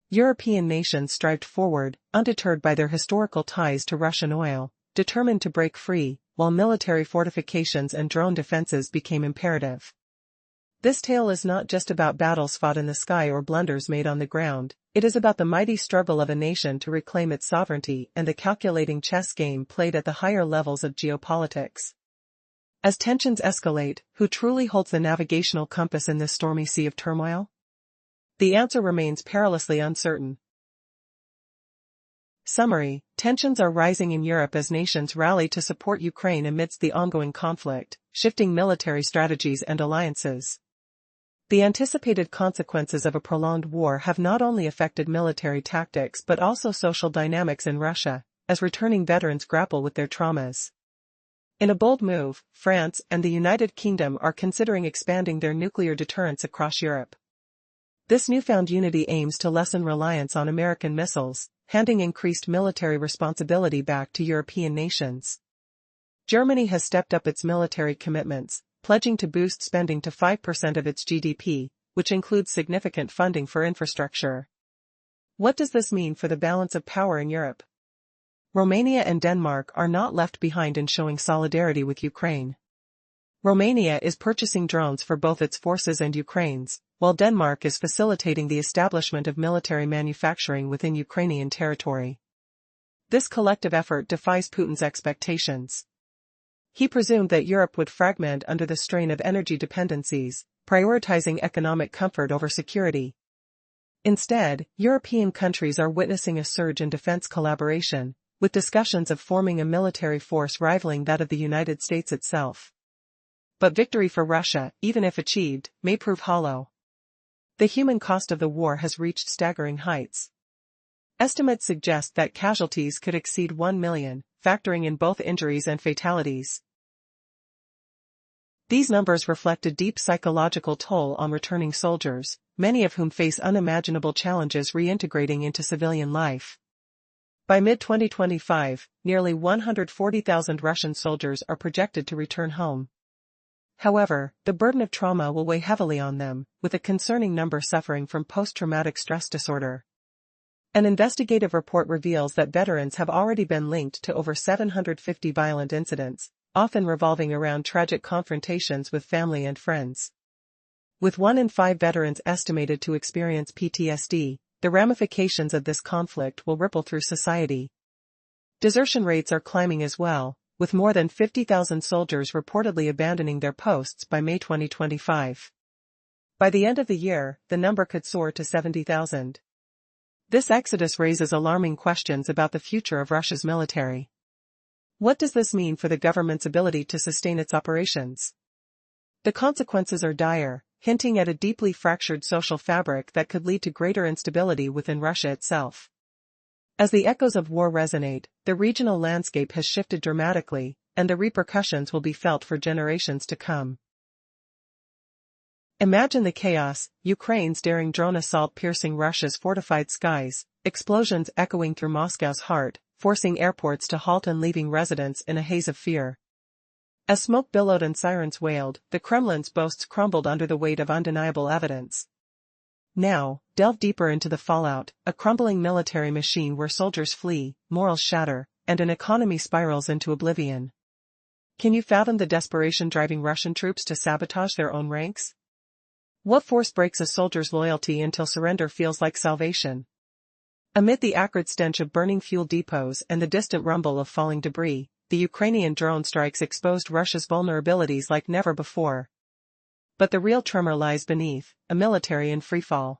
European nations strived forward, undeterred by their historical ties to Russian oil, determined to break free, while military fortifications and drone defenses became imperative. This tale is not just about battles fought in the sky or blunders made on the ground, it is about the mighty struggle of a nation to reclaim its sovereignty and the calculating chess game played at the higher levels of geopolitics. As tensions escalate, who truly holds the navigational compass in this stormy sea of turmoil? The answer remains perilously uncertain. Summary: tensions are rising in Europe as nations rally to support Ukraine amidst the ongoing conflict, shifting military strategies and alliances. The anticipated consequences of a prolonged war have not only affected military tactics but also social dynamics in Russia, as returning veterans grapple with their traumas. In a bold move, France and the United Kingdom are considering expanding their nuclear deterrence across Europe. This newfound unity aims to lessen reliance on American missiles, handing increased military responsibility back to European nations. Germany has stepped up its military commitments, pledging to boost spending to 5% of its GDP, which includes significant funding for infrastructure. What does this mean for the balance of power in Europe? Romania and Denmark are not left behind in showing solidarity with Ukraine. Romania is purchasing drones for both its forces and Ukraine's, while Denmark is facilitating the establishment of military manufacturing within Ukrainian territory. This collective effort defies Putin's expectations. He presumed that Europe would fragment under the strain of energy dependencies, prioritizing economic comfort over security. Instead, European countries are witnessing a surge in defense collaboration, with discussions of forming a military force rivaling that of the United States itself. But victory for Russia, even if achieved, may prove hollow. The human cost of the war has reached staggering heights. Estimates suggest that casualties could exceed 1 million, factoring in both injuries and fatalities. These numbers reflect a deep psychological toll on returning soldiers, many of whom face unimaginable challenges reintegrating into civilian life. By mid-2025, nearly 140,000 Russian soldiers are projected to return home. However, the burden of trauma will weigh heavily on them, with a concerning number suffering from post-traumatic stress disorder. An investigative report reveals that veterans have already been linked to over 750 violent incidents, often revolving around tragic confrontations with family and friends. With 1 in 5 veterans estimated to experience PTSD, the ramifications of this conflict will ripple through society. Desertion rates are climbing as well, with more than 50,000 soldiers reportedly abandoning their posts by May 2025. By the end of the year, the number could soar to 70,000. This exodus raises alarming questions about the future of Russia's military. What does this mean for the government's ability to sustain its operations? The consequences are dire, hinting at a deeply fractured social fabric that could lead to greater instability within Russia itself. As the echoes of war resonate, the regional landscape has shifted dramatically, and the repercussions will be felt for generations to come. Imagine the chaos: Ukraine's daring drone assault piercing Russia's fortified skies, explosions echoing through Moscow's heart, forcing airports to halt and leaving residents in a haze of fear. As smoke billowed and sirens wailed, the Kremlin's boasts crumbled under the weight of undeniable evidence. Now, delve deeper into the fallout, a crumbling military machine where soldiers flee, morals shatter, and an economy spirals into oblivion. Can you fathom the desperation driving Russian troops to sabotage their own ranks? What force breaks a soldier's loyalty until surrender feels like salvation? Amid the acrid stench of burning fuel depots and the distant rumble of falling debris, the Ukrainian drone strikes exposed Russia's vulnerabilities like never before. But the real tremor lies beneath, a military in freefall.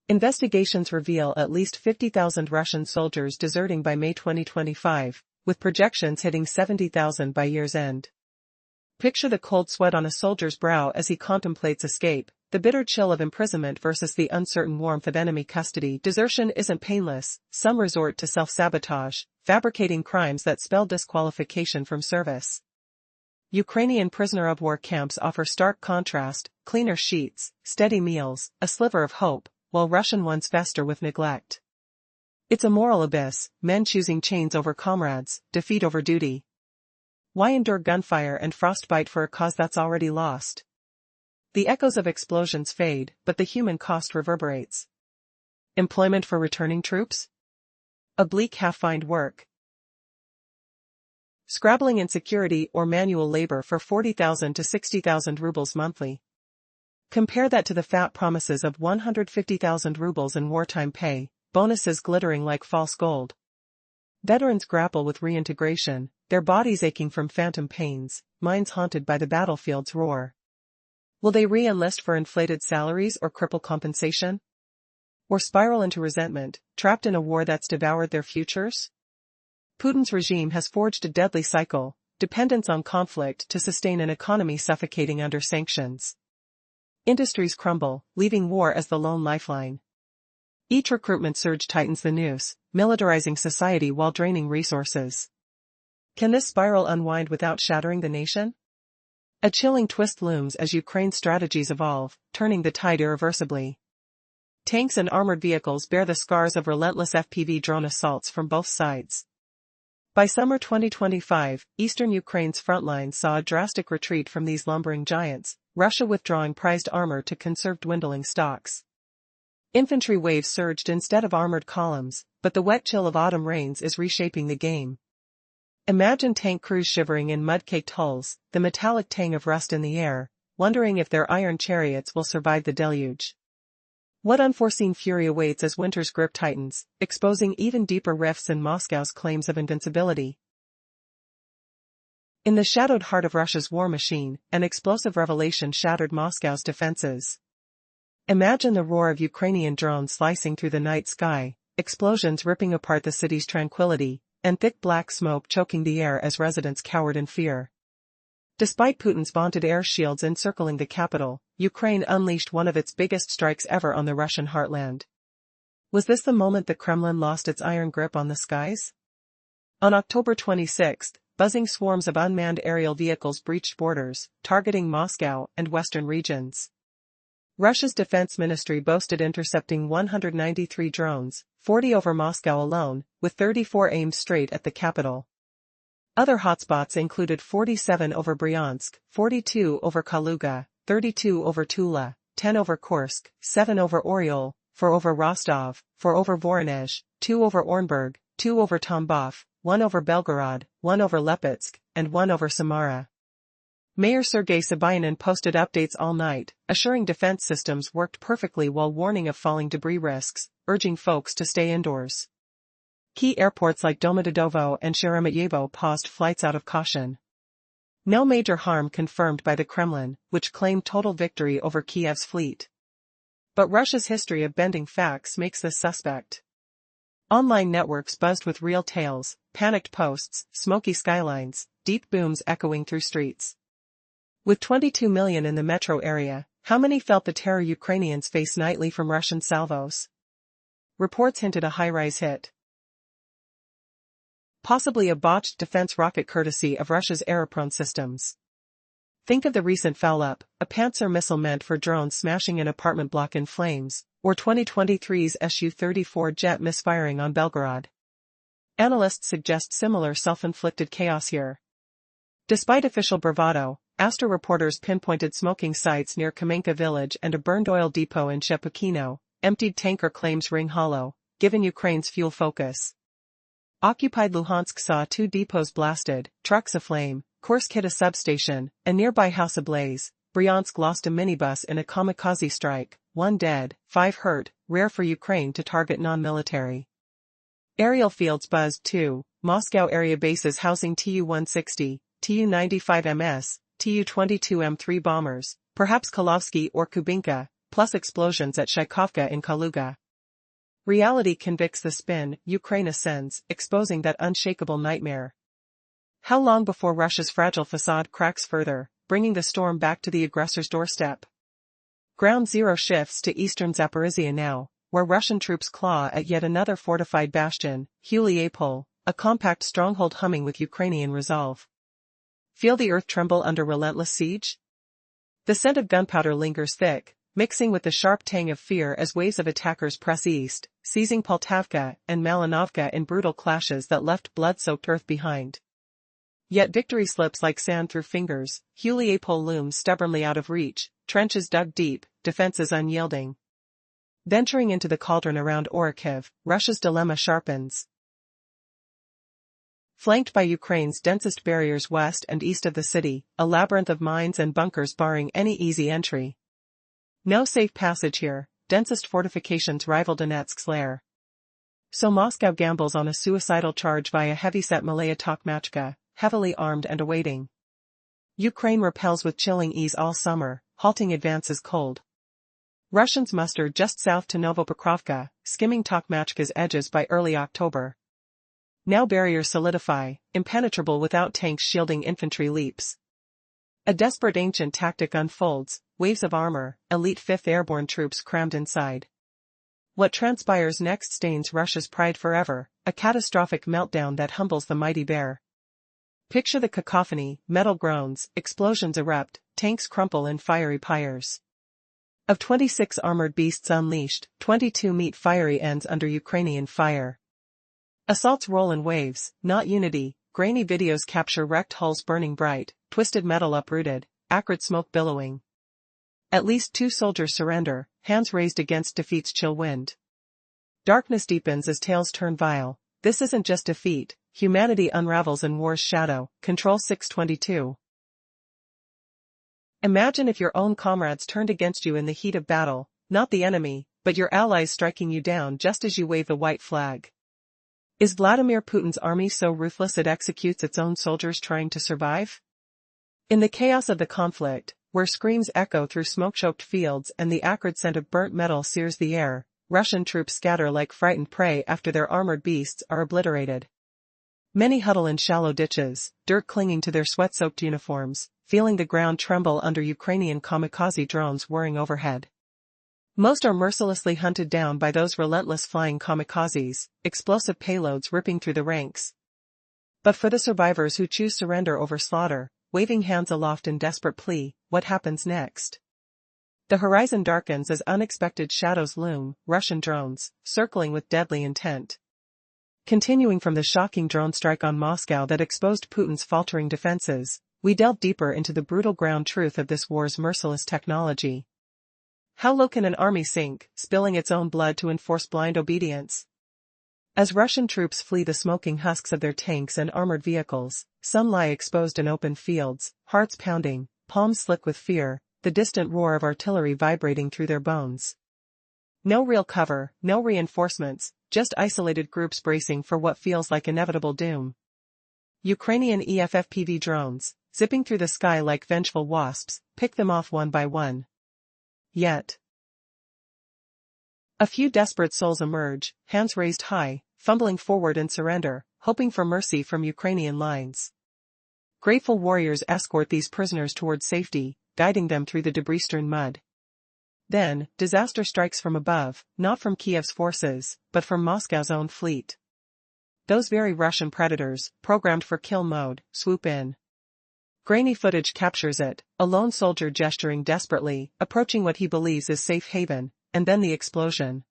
Investigations reveal at least 50,000 Russian soldiers deserting by May 2025, with projections hitting 70,000 by year's end. Picture the cold sweat on a soldier's brow as he contemplates escape, the bitter chill of imprisonment versus the uncertain warmth of enemy custody. Desertion isn't painless, some resort to self-sabotage, fabricating crimes that spell disqualification from service. Ukrainian prisoner-of-war camps offer stark contrast, cleaner sheets, steady meals, a sliver of hope, while Russian ones fester with neglect. It's a moral abyss, men choosing chains over comrades, defeat over duty. Why endure gunfire and frostbite for a cause that's already lost? The echoes of explosions fade, but the human cost reverberates. Employment for returning troops? A bleak half-find work. Scrabbling in security or manual labor for 40,000 to 60,000 rubles monthly. Compare that to the fat promises of 150,000 rubles in wartime pay, bonuses glittering like false gold. Veterans grapple with reintegration, their bodies aching from phantom pains, minds haunted by the battlefield's roar. Will they re-enlist for inflated salaries or cripple compensation? Or spiral into resentment, trapped in a war that's devoured their futures? Putin's regime has forged a deadly cycle, dependence on conflict to sustain an economy suffocating under sanctions. Industries crumble, leaving war as the lone lifeline. Each recruitment surge tightens the noose, militarizing society while draining resources. Can this spiral unwind without shattering the nation? A chilling twist looms as Ukraine's strategies evolve, turning the tide irreversibly. Tanks and armored vehicles bear the scars of relentless FPV drone assaults from both sides. By summer 2025, eastern Ukraine's front lines saw a drastic retreat from these lumbering giants, Russia withdrawing prized armor to conserve dwindling stocks. Infantry waves surged instead of armored columns, but the wet chill of autumn rains is reshaping the game. Imagine tank crews shivering in mud-caked hulls, the metallic tang of rust in the air, wondering if their iron chariots will survive the deluge. What unforeseen fury awaits as winter's grip tightens, exposing even deeper rifts in Moscow's claims of invincibility? In the shadowed heart of Russia's war machine, an explosive revelation shattered Moscow's defenses. Imagine the roar of Ukrainian drones slicing through the night sky, explosions ripping apart the city's tranquility, and thick black smoke choking the air as residents cowered in fear. Despite Putin's vaunted air shields encircling the capital, Ukraine unleashed one of its biggest strikes ever on the Russian heartland. Was this the moment the Kremlin lost its iron grip on the skies? On October 26, buzzing swarms of unmanned aerial vehicles breached borders, targeting Moscow and western regions. Russia's defense ministry boasted intercepting 193 drones, 40 over Moscow alone, with 34 aimed straight at the capital. Other hotspots included 47 over Bryansk, 42 over Kaluga, 32 over Tula, 10 over Kursk, 7 over Oryol, 4 over Rostov, 4 over Voronezh, 2 over Orenburg, 2 over Tambov, 1 over Belgorod, 1 over Lipetsk, and 1 over Samara. Mayor Sergei Sobyanin posted updates all night, assuring defense systems worked perfectly while warning of falling debris risks, urging folks to stay indoors. Key airports like Domodedovo and Sheremetyevo paused flights out of caution. No major harm confirmed by the Kremlin, which claimed total victory over Kiev's fleet. But Russia's history of bending facts makes this suspect. Online networks buzzed with real tales, panicked posts, smoky skylines, deep booms echoing through streets. With 22 million in the metro area, how many felt the terror Ukrainians face nightly from Russian salvos? Reports hinted a high-rise hit. Possibly a botched defense rocket courtesy of Russia's aeroprone systems. Think of the recent foul-up, a Panzer missile meant for drones smashing an apartment block in flames, or 2023's Su-34 jet misfiring on Belgorod. Analysts suggest similar self-inflicted chaos here. Despite official bravado, Astra reporters pinpointed smoking sites near Kamenka village and a burned oil depot in Shepukino. Emptied tanker claims ring hollow, given Ukraine's fuel focus. Occupied Luhansk saw 2 depots blasted, trucks aflame, Kursk hit a substation, a nearby house ablaze. Bryansk lost a minibus in a kamikaze strike, 1 dead, 5 hurt, rare for Ukraine to target non-military. Aerial fields buzzed too, Moscow area bases housing Tu-160, Tu-95MS, Tu-22M3 bombers, perhaps Kalovsky or Kubinka, plus explosions at Shaikovka in Kaluga. Reality convicts the spin, Ukraine ascends, exposing that unshakable nightmare. How long before Russia's fragile facade cracks further, bringing the storm back to the aggressor's doorstep? Ground zero shifts to eastern Zaporizhia now, where Russian troops claw at yet another fortified bastion, Huliapol, a compact stronghold humming with Ukrainian resolve. Feel the earth tremble under relentless siege? The scent of gunpowder lingers thick, mixing with the sharp tang of fear as waves of attackers press east, seizing Poltavka and Malinovka in brutal clashes that left blood-soaked earth behind. Yet victory slips like sand through fingers, Huliapol looms stubbornly out of reach, trenches dug deep, defenses unyielding. Venturing into the cauldron around Orikhiv, Russia's dilemma sharpens. Flanked by Ukraine's densest barriers west and east of the city, a labyrinth of mines and bunkers barring any easy entry. No safe passage here, densest fortifications rival Donetsk's lair. So Moscow gambles on a suicidal charge via heavyset Malaya Tokmachka, heavily armed and awaiting. Ukraine repels with chilling ease all summer, halting advances cold. Russians muster just south to Novopokrovka, skimming Tokmachka's edges by early October. Now barriers solidify, impenetrable without tanks shielding infantry leaps. A desperate ancient tactic unfolds, waves of armor, elite 5th Airborne troops crammed inside. What transpires next stains Russia's pride forever, a catastrophic meltdown that humbles the mighty bear. Picture the cacophony, metal groans, explosions erupt, tanks crumple in fiery pyres. Of 26 armored beasts unleashed, 22 meet fiery ends under Ukrainian fire. Assaults roll in waves, not unity, grainy videos capture wrecked hulls burning bright, twisted metal uprooted, acrid smoke billowing. At least 2 soldiers surrender, hands raised against defeat's chill wind. Darkness deepens as tales turn vile. This isn't just defeat, humanity unravels in war's shadow. Control 622. Imagine if your own comrades turned against you in the heat of battle, not the enemy, but your allies striking you down just as you wave the white flag. Is Vladimir Putin's army so ruthless it executes its own soldiers trying to survive? In the chaos of the conflict, where screams echo through smoke-choked fields and the acrid scent of burnt metal sears the air, Russian troops scatter like frightened prey after their armored beasts are obliterated. Many huddle in shallow ditches, dirt clinging to their sweat-soaked uniforms, feeling the ground tremble under Ukrainian kamikaze drones whirring overhead. Most are mercilessly hunted down by those relentless flying kamikazes, explosive payloads ripping through the ranks. But for the survivors who choose surrender over slaughter, waving hands aloft in desperate plea, what happens next? The horizon darkens as unexpected shadows loom, Russian drones, circling with deadly intent. Continuing from the shocking drone strike on Moscow that exposed Putin's faltering defenses, we delve deeper into the brutal ground truth of this war's merciless technology. How low can an army sink, spilling its own blood to enforce blind obedience? As Russian troops flee the smoking husks of their tanks and armored vehicles, some lie exposed in open fields, hearts pounding, palms slick with fear, the distant roar of artillery vibrating through their bones. No real cover, no reinforcements, just isolated groups bracing for what feels like inevitable doom. Ukrainian EFFPV drones, zipping through the sky like vengeful wasps, pick them off one by one. Yet a few desperate souls emerge, hands raised high, fumbling forward in surrender, hoping for mercy from Ukrainian lines. Grateful warriors escort these prisoners toward safety, guiding them through the debris-strewn mud. Then, disaster strikes from above, not from Kiev's forces, but from Moscow's own fleet. Those very Russian predators, programmed for kill mode, swoop in. Grainy footage captures it, a lone soldier gesturing desperately, approaching what he believes is safe haven, and then the explosion.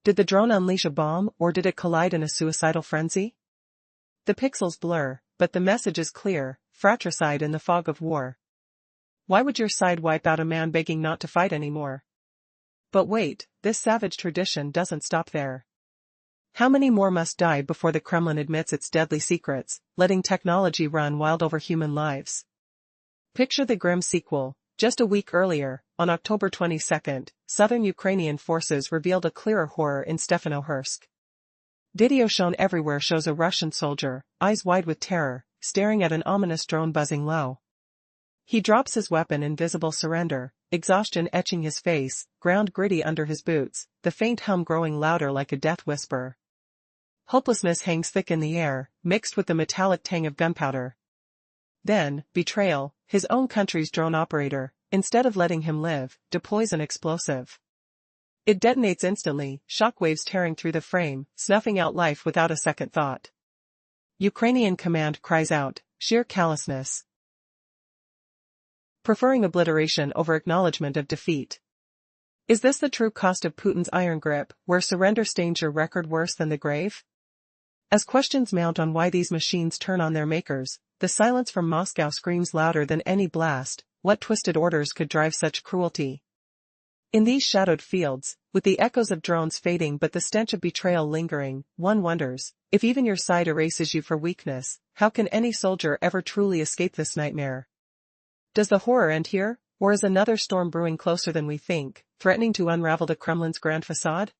Did the drone unleash a bomb, or did it collide in a suicidal frenzy? The pixels blur, but the message is clear: fratricide in the fog of war. Why would your side wipe out a man begging not to fight anymore? But wait, this savage tradition doesn't stop there. How many more must die before the Kremlin admits its deadly secrets, letting technology run wild over human lives? Picture the grim sequel. Just a week earlier, on October 22, southern Ukrainian forces revealed a clearer horror in Stepanohorsk. Video shown everywhere shows a Russian soldier, eyes wide with terror, staring at an ominous drone buzzing low. He drops his weapon in visible surrender, exhaustion etching his face, ground gritty under his boots, the faint hum growing louder like a death whisper. Hopelessness hangs thick in the air, mixed with the metallic tang of gunpowder. Then, betrayal, his own country's drone operator, instead of letting him live, deploys an explosive. It detonates instantly, shockwaves tearing through the frame, snuffing out life without a second thought. Ukrainian command cries out, sheer callousness. Preferring obliteration over acknowledgement of defeat. Is this the true cost of Putin's iron grip, where surrender stains your record worse than the grave? As questions mount on why these machines turn on their makers, the silence from Moscow screams louder than any blast. What twisted orders could drive such cruelty? In these shadowed fields, with the echoes of drones fading but the stench of betrayal lingering, one wonders, if even your side erases you for weakness, how can any soldier ever truly escape this nightmare? Does the horror end here, or is another storm brewing closer than we think, threatening to unravel the Kremlin's grand facade?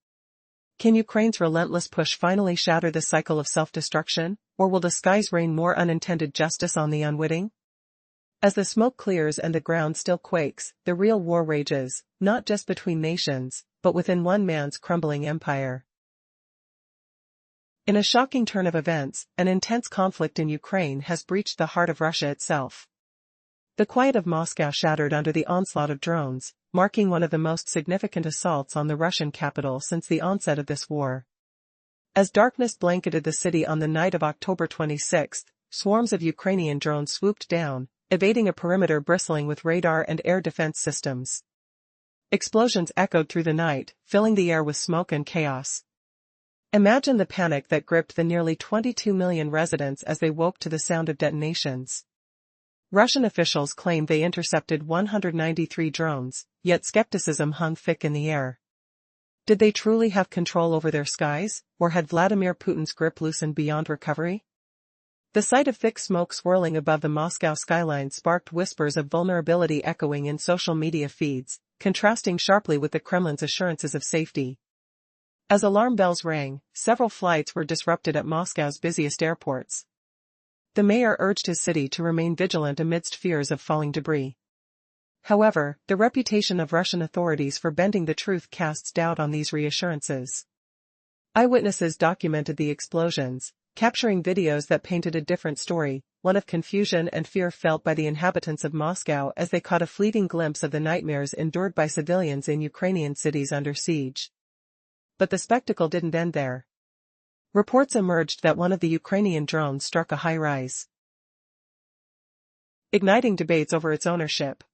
Can Ukraine's relentless push finally shatter the cycle of self-destruction, or will the skies rain more unintended justice on the unwitting? As the smoke clears and the ground still quakes, the real war rages, not just between nations, but within one man's crumbling empire. In a shocking turn of events, an intense conflict in Ukraine has breached the heart of Russia itself. The quiet of Moscow shattered under the onslaught of drones, marking one of the most significant assaults on the Russian capital since the onset of this war. As darkness blanketed the city on the night of October 26, swarms of Ukrainian drones swooped down, evading a perimeter bristling with radar and air defense systems. Explosions echoed through the night, filling the air with smoke and chaos. Imagine the panic that gripped the nearly 22 million residents as they woke to the sound of detonations. Russian officials claimed they intercepted 193 drones, yet skepticism hung thick in the air. Did they truly have control over their skies, or had Vladimir Putin's grip loosened beyond recovery? The sight of thick smoke swirling above the Moscow skyline sparked whispers of vulnerability echoing in social media feeds, contrasting sharply with the Kremlin's assurances of safety. As alarm bells rang, several flights were disrupted at Moscow's busiest airports. The mayor urged his city to remain vigilant amidst fears of falling debris. However, the reputation of Russian authorities for bending the truth casts doubt on these reassurances. Eyewitnesses documented the explosions, capturing videos that painted a different story, one of confusion and fear felt by the inhabitants of Moscow as they caught a fleeting glimpse of the nightmares endured by civilians in Ukrainian cities under siege. But the spectacle didn't end there. Reports emerged that one of the Ukrainian drones struck a high-rise, igniting debates over its ownership.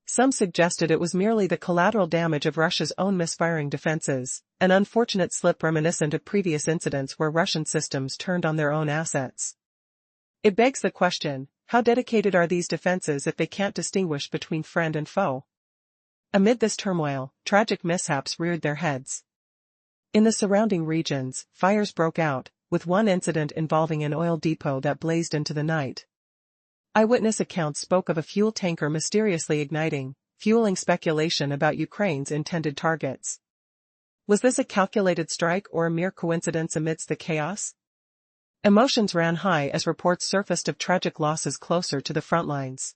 Some suggested it was merely the collateral damage of Russia's own misfiring defenses, an unfortunate slip reminiscent of previous incidents where Russian systems turned on their own assets. It begs the question, how dedicated are these defenses if they can't distinguish between friend and foe? Amid this turmoil, tragic mishaps reared their heads. In the surrounding regions, fires broke out, with one incident involving an oil depot that blazed into the night. Eyewitness accounts spoke of a fuel tanker mysteriously igniting, fueling speculation about Ukraine's intended targets. Was this a calculated strike or a mere coincidence amidst the chaos? Emotions ran high as reports surfaced of tragic losses closer to the front lines.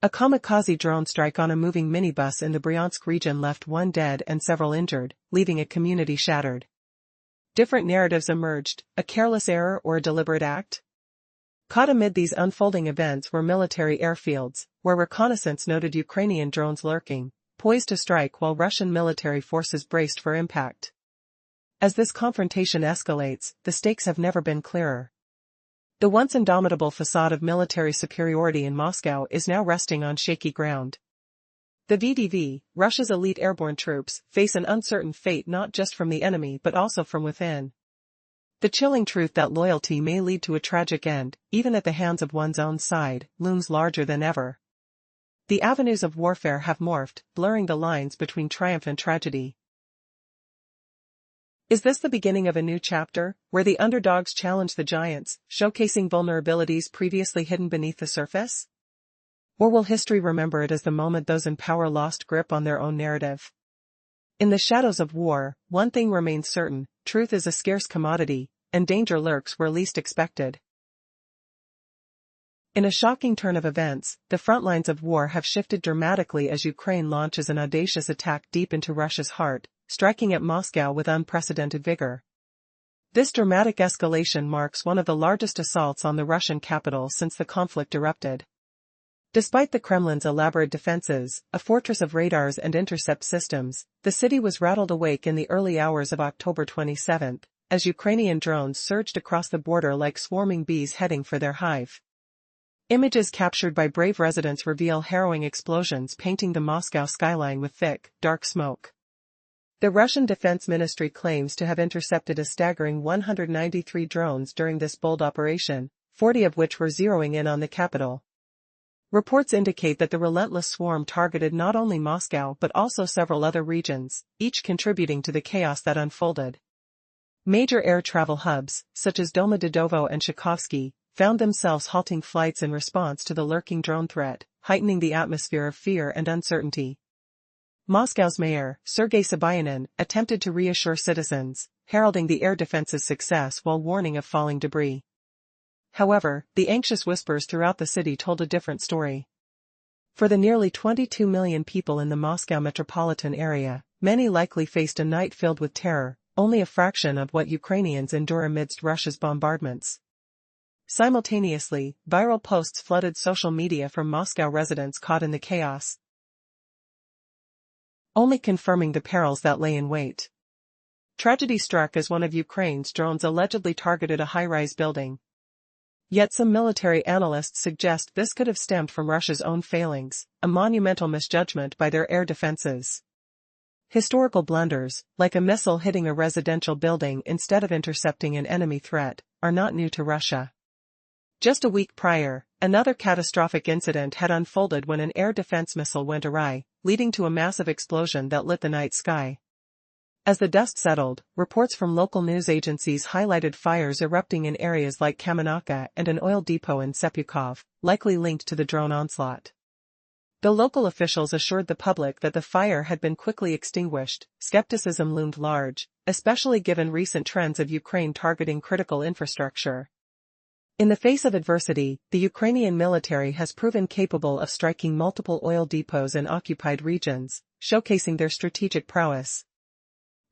A kamikaze drone strike on a moving minibus in the Bryansk region left one dead and several injured, leaving a community shattered. Different narratives emerged, a careless error or a deliberate act? Caught amid these unfolding events were military airfields, where reconnaissance noted Ukrainian drones lurking, poised to strike while Russian military forces braced for impact. As this confrontation escalates, the stakes have never been clearer. The once indomitable facade of military superiority in Moscow is now resting on shaky ground. The VDV, Russia's elite airborne troops, face an uncertain fate not just from the enemy but also from within. The chilling truth that loyalty may lead to a tragic end, even at the hands of one's own side, looms larger than ever. The avenues of warfare have morphed, blurring the lines between triumph and tragedy. Is this the beginning of a new chapter, where the underdogs challenge the giants, showcasing vulnerabilities previously hidden beneath the surface? Or will history remember it as the moment those in power lost grip on their own narrative? In the shadows of war, one thing remains certain: truth is a scarce commodity, and danger lurks where least expected. In a shocking turn of events, the front lines of war have shifted dramatically as Ukraine launches an audacious attack deep into Russia's heart, striking at Moscow with unprecedented vigor. This dramatic escalation marks one of the largest assaults on the Russian capital since the conflict erupted. Despite the Kremlin's elaborate defenses, a fortress of radars and intercept systems, the city was rattled awake in the early hours of October 27, as Ukrainian drones surged across the border like swarming bees heading for their hive. Images captured by brave residents reveal harrowing explosions painting the Moscow skyline with thick, dark smoke. The Russian Defense Ministry claims to have intercepted a staggering 193 drones during this bold operation, 40 of which were zeroing in on the capital. Reports indicate that the relentless swarm targeted not only Moscow but also several other regions, each contributing to the chaos that unfolded. Major air travel hubs, such as Domodedovo and Tchaikovsky, found themselves halting flights in response to the lurking drone threat, heightening the atmosphere of fear and uncertainty. Moscow's mayor, Sergei Sobyanin, attempted to reassure citizens, heralding the air defense's success while warning of falling debris. However, the anxious whispers throughout the city told a different story. For the nearly 22 million people in the Moscow metropolitan area, many likely faced a night filled with terror, only a fraction of what Ukrainians endure amidst Russia's bombardments. Simultaneously, viral posts flooded social media from Moscow residents caught in the chaos, only confirming the perils that lay in wait. Tragedy struck as one of Ukraine's drones allegedly targeted a high-rise building. Yet some military analysts suggest this could have stemmed from Russia's own failings, a monumental misjudgment by their air defenses. Historical blunders, like a missile hitting a residential building instead of intercepting an enemy threat, are not new to Russia. Just a week prior, another catastrophic incident had unfolded when an air defense missile went awry, leading to a massive explosion that lit the night sky. As the dust settled, reports from local news agencies highlighted fires erupting in areas like Kamenivka and an oil depot in Sepyukov, likely linked to the drone onslaught. Though local officials assured the public that the fire had been quickly extinguished, skepticism loomed large, especially given recent trends of Ukraine targeting critical infrastructure. In the face of adversity, the Ukrainian military has proven capable of striking multiple oil depots in occupied regions, showcasing their strategic prowess.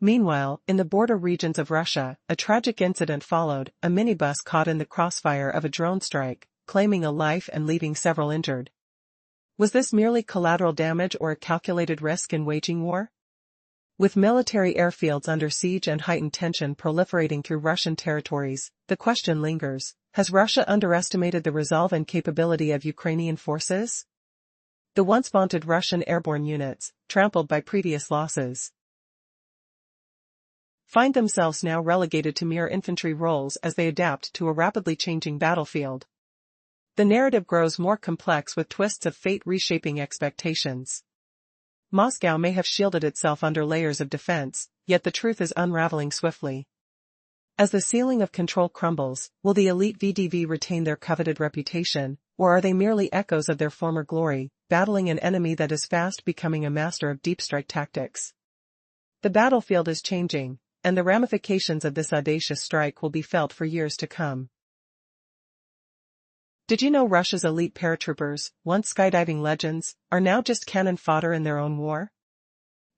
Meanwhile, in the border regions of Russia, a tragic incident followed, a minibus caught in the crossfire of a drone strike, claiming a life and leaving several injured. Was this merely collateral damage or a calculated risk in waging war? With military airfields under siege and heightened tension proliferating through Russian territories, the question lingers: has Russia underestimated the resolve and capability of Ukrainian forces? The once vaunted Russian airborne units, trampled by previous losses, find themselves now relegated to mere infantry roles as they adapt to a rapidly changing battlefield. The narrative grows more complex with twists of fate reshaping expectations. Moscow may have shielded itself under layers of defense, yet the truth is unraveling swiftly. As the ceiling of control crumbles, will the elite VDV retain their coveted reputation, or are they merely echoes of their former glory, battling an enemy that is fast becoming a master of deep strike tactics? The battlefield is changing, and the ramifications of this audacious strike will be felt for years to come. Did you know Russia's elite paratroopers, once skydiving legends, are now just cannon fodder in their own war?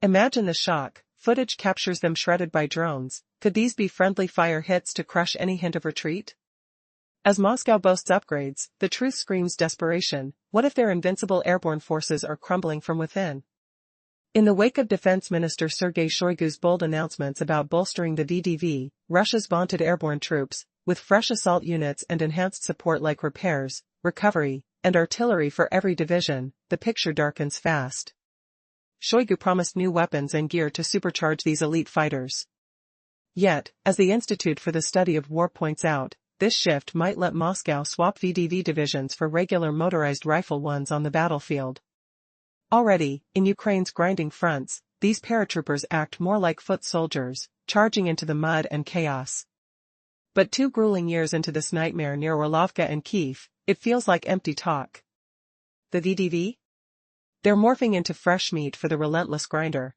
Imagine the shock. Footage captures them shredded by drones. Could these be friendly fire hits to crush any hint of retreat? As Moscow boasts upgrades, the truth screams desperation. What if their invincible airborne forces are crumbling from within? In the wake of Defense Minister Sergei Shoigu's bold announcements about bolstering the VDV, Russia's vaunted airborne troops, with fresh assault units and enhanced support like repairs, recovery, and artillery for every division, the picture darkens fast. Shoigu promised new weapons and gear to supercharge these elite fighters. Yet, as the Institute for the Study of War points out, this shift might let Moscow swap VDV divisions for regular motorized rifle ones on the battlefield. Already, in Ukraine's grinding fronts, these paratroopers act more like foot soldiers, charging into the mud and chaos. But 2 grueling years into this nightmare near Orlovka and Kyiv, it feels like empty talk. The VDV? They're morphing into fresh meat for the relentless grinder.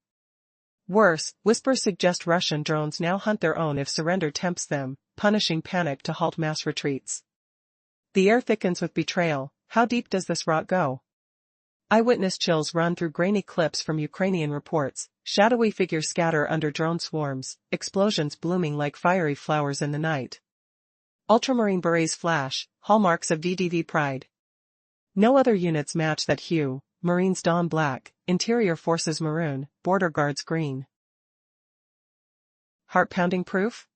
Worse, whispers suggest Russian drones now hunt their own if surrender tempts them, punishing panic to halt mass retreats. The air thickens with betrayal. How deep does this rot go? Eyewitness chills run through grainy clips from Ukrainian reports, shadowy figures scatter under drone swarms, explosions blooming like fiery flowers in the night. Ultramarine berets flash, hallmarks of VDV pride. No other units match that hue, Marines dawn black, interior forces maroon, border guards green. Heart-pounding proof?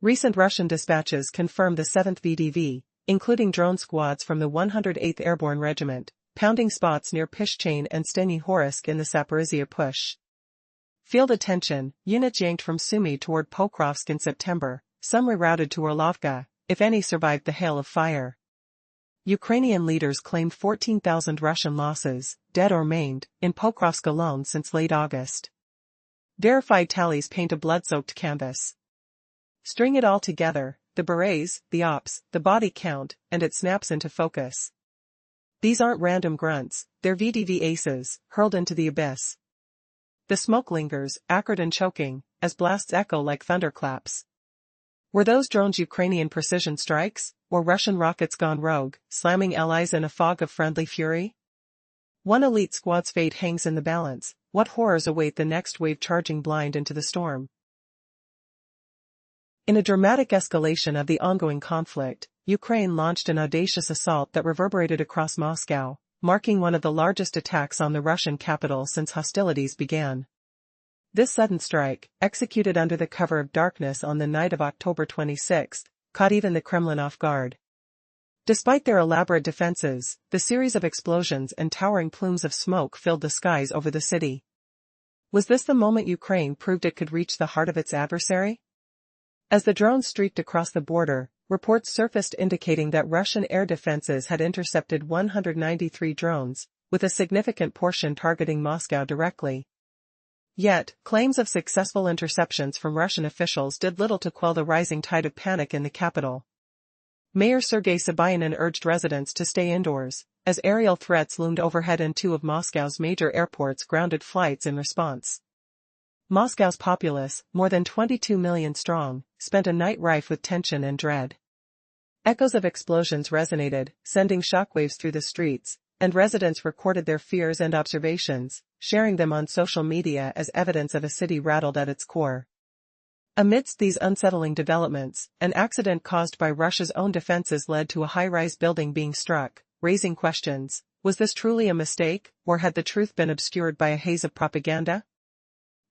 Recent Russian dispatches confirm the 7th VDV, including drone squads from the 108th Airborne Regiment, pounding spots near Pishchain and Steny Horsk in the Zaporizhia push. Field attention, units yanked from Sumy toward Pokrovsk in September, some rerouted to Orlovka, if any survived the hail of fire. Ukrainian leaders claimed 14,000 Russian losses, dead or maimed, in Pokrovsk alone since late August. Verified tallies paint a blood-soaked canvas. String it all together, the berets, the ops, the body count, and it snaps into focus. These aren't random grunts, they're VDV aces, hurled into the abyss. The smoke lingers, acrid and choking, as blasts echo like thunderclaps. Were those drones Ukrainian precision strikes, or Russian rockets gone rogue, slamming allies in a fog of friendly fury? One elite squad's fate hangs in the balance. What horrors await the next wave charging blind into the storm? In a dramatic escalation of the ongoing conflict, Ukraine launched an audacious assault that reverberated across Moscow, marking one of the largest attacks on the Russian capital since hostilities began. This sudden strike, executed under the cover of darkness on the night of October 26, caught even the Kremlin off guard. Despite their elaborate defenses, the series of explosions and towering plumes of smoke filled the skies over the city. Was this the moment Ukraine proved it could reach the heart of its adversary? As the drones streaked across the border, reports surfaced indicating that Russian air defenses had intercepted 193 drones, with a significant portion targeting Moscow directly. Yet, claims of successful interceptions from Russian officials did little to quell the rising tide of panic in the capital. Mayor Sergei Sobyanin urged residents to stay indoors, as aerial threats loomed overhead and 2 of Moscow's major airports grounded flights in response. Moscow's populace, more than 22 million strong, spent a night rife with tension and dread. Echoes of explosions resonated, sending shockwaves through the streets, and residents recorded their fears and observations, sharing them on social media as evidence of a city rattled at its core. Amidst these unsettling developments, an accident caused by Russia's own defenses led to a high-rise building being struck, raising questions. Was this truly a mistake, or had the truth been obscured by a haze of propaganda?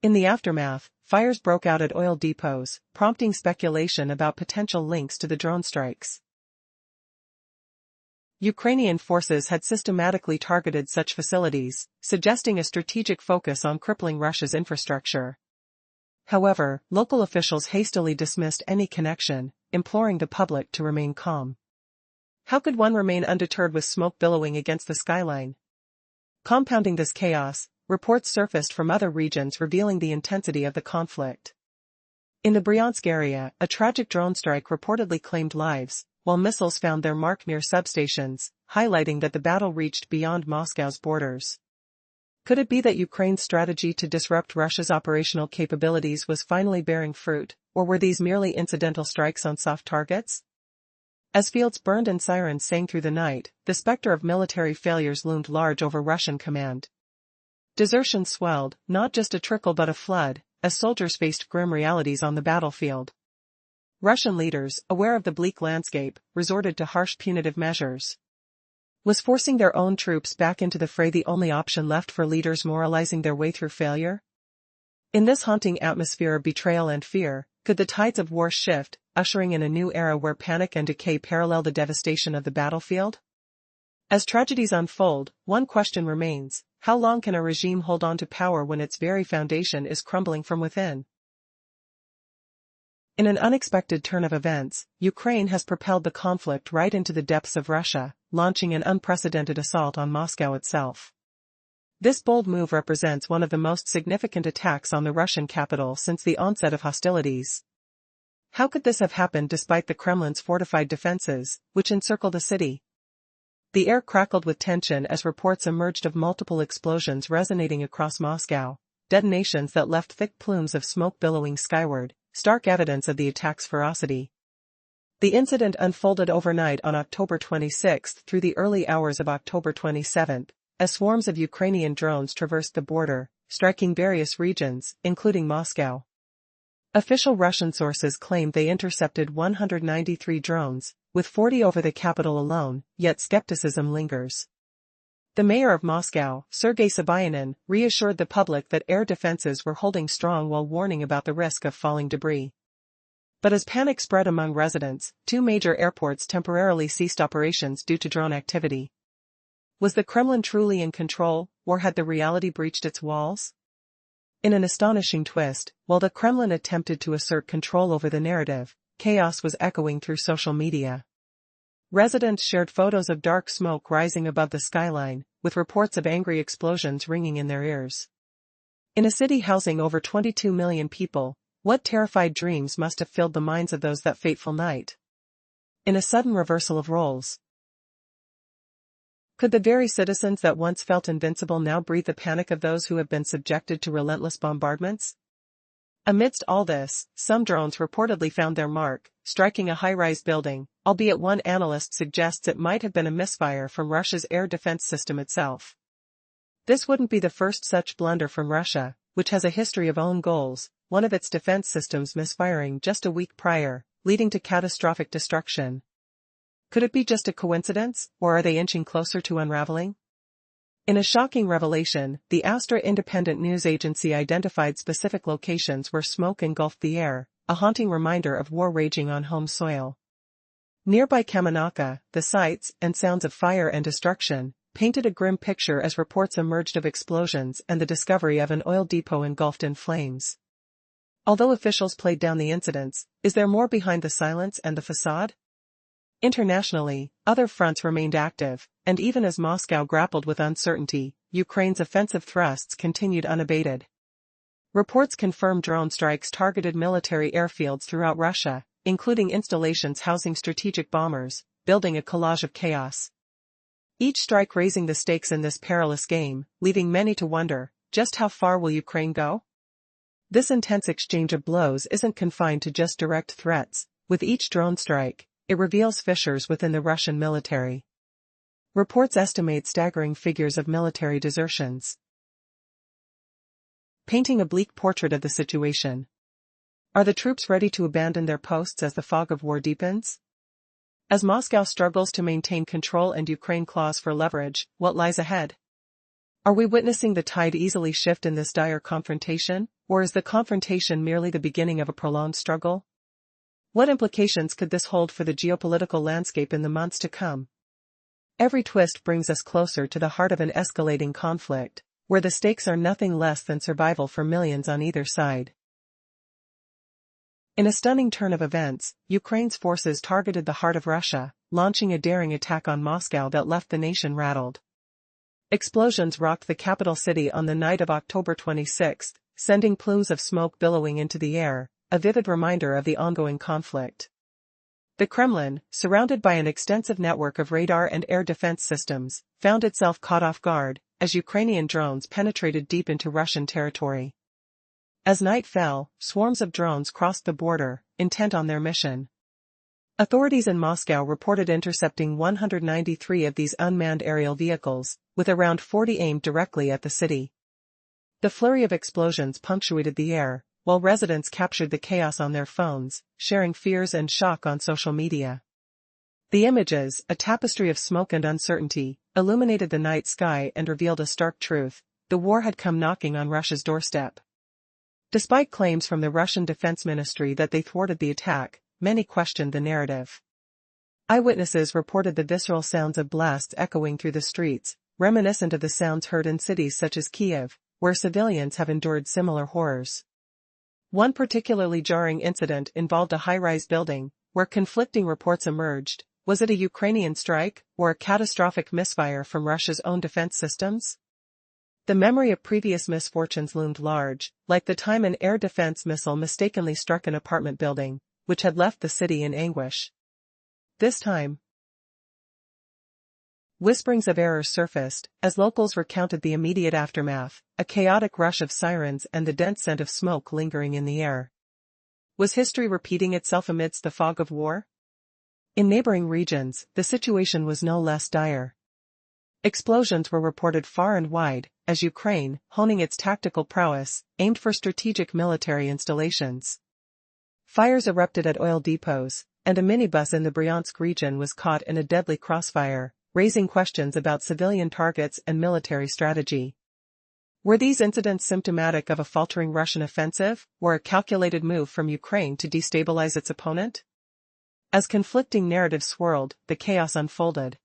In the aftermath, fires broke out at oil depots, prompting speculation about potential links to the drone strikes. Ukrainian forces had systematically targeted such facilities, suggesting a strategic focus on crippling Russia's infrastructure. However, local officials hastily dismissed any connection, imploring the public to remain calm. How could one remain undeterred with smoke billowing against the skyline? Compounding this chaos, reports surfaced from other regions revealing the intensity of the conflict. In the Bryansk area, a tragic drone strike reportedly claimed lives, while missiles found their mark near substations, highlighting that the battle reached beyond Moscow's borders. Could it be that Ukraine's strategy to disrupt Russia's operational capabilities was finally bearing fruit, or were these merely incidental strikes on soft targets? As fields burned and sirens sang through the night, the specter of military failures loomed large over Russian command. Desertion swelled, not just a trickle but a flood, as soldiers faced grim realities on the battlefield. Russian leaders, aware of the bleak landscape, resorted to harsh punitive measures. Was forcing their own troops back into the fray the only option left for leaders moralizing their way through failure? In this haunting atmosphere of betrayal and fear, could the tides of war shift, ushering in a new era where panic and decay parallel the devastation of the battlefield? As tragedies unfold, one question remains: how long can a regime hold on to power when its very foundation is crumbling from within? In an unexpected turn of events, Ukraine has propelled the conflict right into the depths of Russia, launching an unprecedented assault on Moscow itself. This bold move represents one of the most significant attacks on the Russian capital since the onset of hostilities. How could this have happened despite the Kremlin's fortified defenses, which encircle the city? The air crackled with tension as reports emerged of multiple explosions resonating across Moscow, detonations that left thick plumes of smoke billowing skyward, stark evidence of the attack's ferocity. The incident unfolded overnight on October 26 through the early hours of October 27, as swarms of Ukrainian drones traversed the border, striking various regions, including Moscow. Official Russian sources claim they intercepted 193 drones, with 40 over the capital alone, yet skepticism lingers. The mayor of Moscow, Sergei Sobyanin, reassured the public that air defenses were holding strong while warning about the risk of falling debris. But as panic spread among residents, two major airports temporarily ceased operations due to drone activity. Was the Kremlin truly in control, or had the reality breached its walls? In an astonishing twist, while the Kremlin attempted to assert control over the narrative, chaos was echoing through social media. Residents shared photos of dark smoke rising above the skyline, with reports of angry explosions ringing in their ears. In a city housing over 22 million people, what terrified dreams must have filled the minds of those that fateful night? In a sudden reversal of roles, could the very citizens that once felt invincible now breathe the panic of those who have been subjected to relentless bombardments? Amidst all this, some drones reportedly found their mark, striking a high-rise building, albeit one analyst suggests it might have been a misfire from Russia's air defense system itself. This wouldn't be the first such blunder from Russia, which has a history of own goals, one of its defense systems misfiring just a week prior, leading to catastrophic destruction. Could it be just a coincidence, or are they inching closer to unraveling? In a shocking revelation, the Astra independent news agency identified specific locations where smoke engulfed the air, a haunting reminder of war raging on home soil. Nearby Kamenivka, the sights and sounds of fire and destruction painted a grim picture as reports emerged of explosions and the discovery of an oil depot engulfed in flames. Although officials played down the incidents, is there more behind the silence and the facade? Internationally, other fronts remained active, and even as Moscow grappled with uncertainty, Ukraine's offensive thrusts continued unabated. Reports confirmed drone strikes targeted military airfields throughout Russia, including installations housing strategic bombers, building a collage of chaos. Each strike raising the stakes in this perilous game, leaving many to wonder, just how far will Ukraine go? This intense exchange of blows isn't confined to just direct threats. With each drone strike, it reveals fissures within the Russian military. Reports estimate staggering figures of military desertions, painting a bleak portrait of the situation. Are the troops ready to abandon their posts as the fog of war deepens? As Moscow struggles to maintain control and Ukraine claws for leverage, what lies ahead? Are we witnessing the tide easily shift in this dire confrontation, or is the confrontation merely the beginning of a prolonged struggle? What implications could this hold for the geopolitical landscape in the months to come? Every twist brings us closer to the heart of an escalating conflict, where the stakes are nothing less than survival for millions on either side. In a stunning turn of events, Ukraine's forces targeted the heart of Russia, launching a daring attack on Moscow that left the nation rattled. Explosions rocked the capital city on the night of October 26, sending plumes of smoke billowing into the air, a vivid reminder of the ongoing conflict. The Kremlin, surrounded by an extensive network of radar and air defense systems, found itself caught off guard, as Ukrainian drones penetrated deep into Russian territory. As night fell, swarms of drones crossed the border, intent on their mission. Authorities in Moscow reported intercepting 193 of these unmanned aerial vehicles, with around 40 aimed directly at the city. The flurry of explosions punctuated the air, while residents captured the chaos on their phones, sharing fears and shock on social media. The images, a tapestry of smoke and uncertainty, illuminated the night sky and revealed a stark truth: the war had come knocking on Russia's doorstep. Despite claims from the Russian Defense Ministry that they thwarted the attack, many questioned the narrative. Eyewitnesses reported the visceral sounds of blasts echoing through the streets, reminiscent of the sounds heard in cities such as Kiev, where civilians have endured similar horrors. One particularly jarring incident involved a high-rise building, where conflicting reports emerged. Was it a Ukrainian strike, or a catastrophic misfire from Russia's own defense systems? The memory of previous misfortunes loomed large, like the time an air defense missile mistakenly struck an apartment building, which had left the city in anguish. This time, whisperings of error surfaced, as locals recounted the immediate aftermath, a chaotic rush of sirens and the dense scent of smoke lingering in the air. Was history repeating itself amidst the fog of war? In neighboring regions, the situation was no less dire. Explosions were reported far and wide, as Ukraine, honing its tactical prowess, aimed for strategic military installations. Fires erupted at oil depots, and a minibus in the Bryansk region was caught in a deadly crossfire, raising questions about civilian targets and military strategy. Were these incidents symptomatic of a faltering Russian offensive, or a calculated move from Ukraine to destabilize its opponent? As conflicting narratives swirled, the chaos unfolded.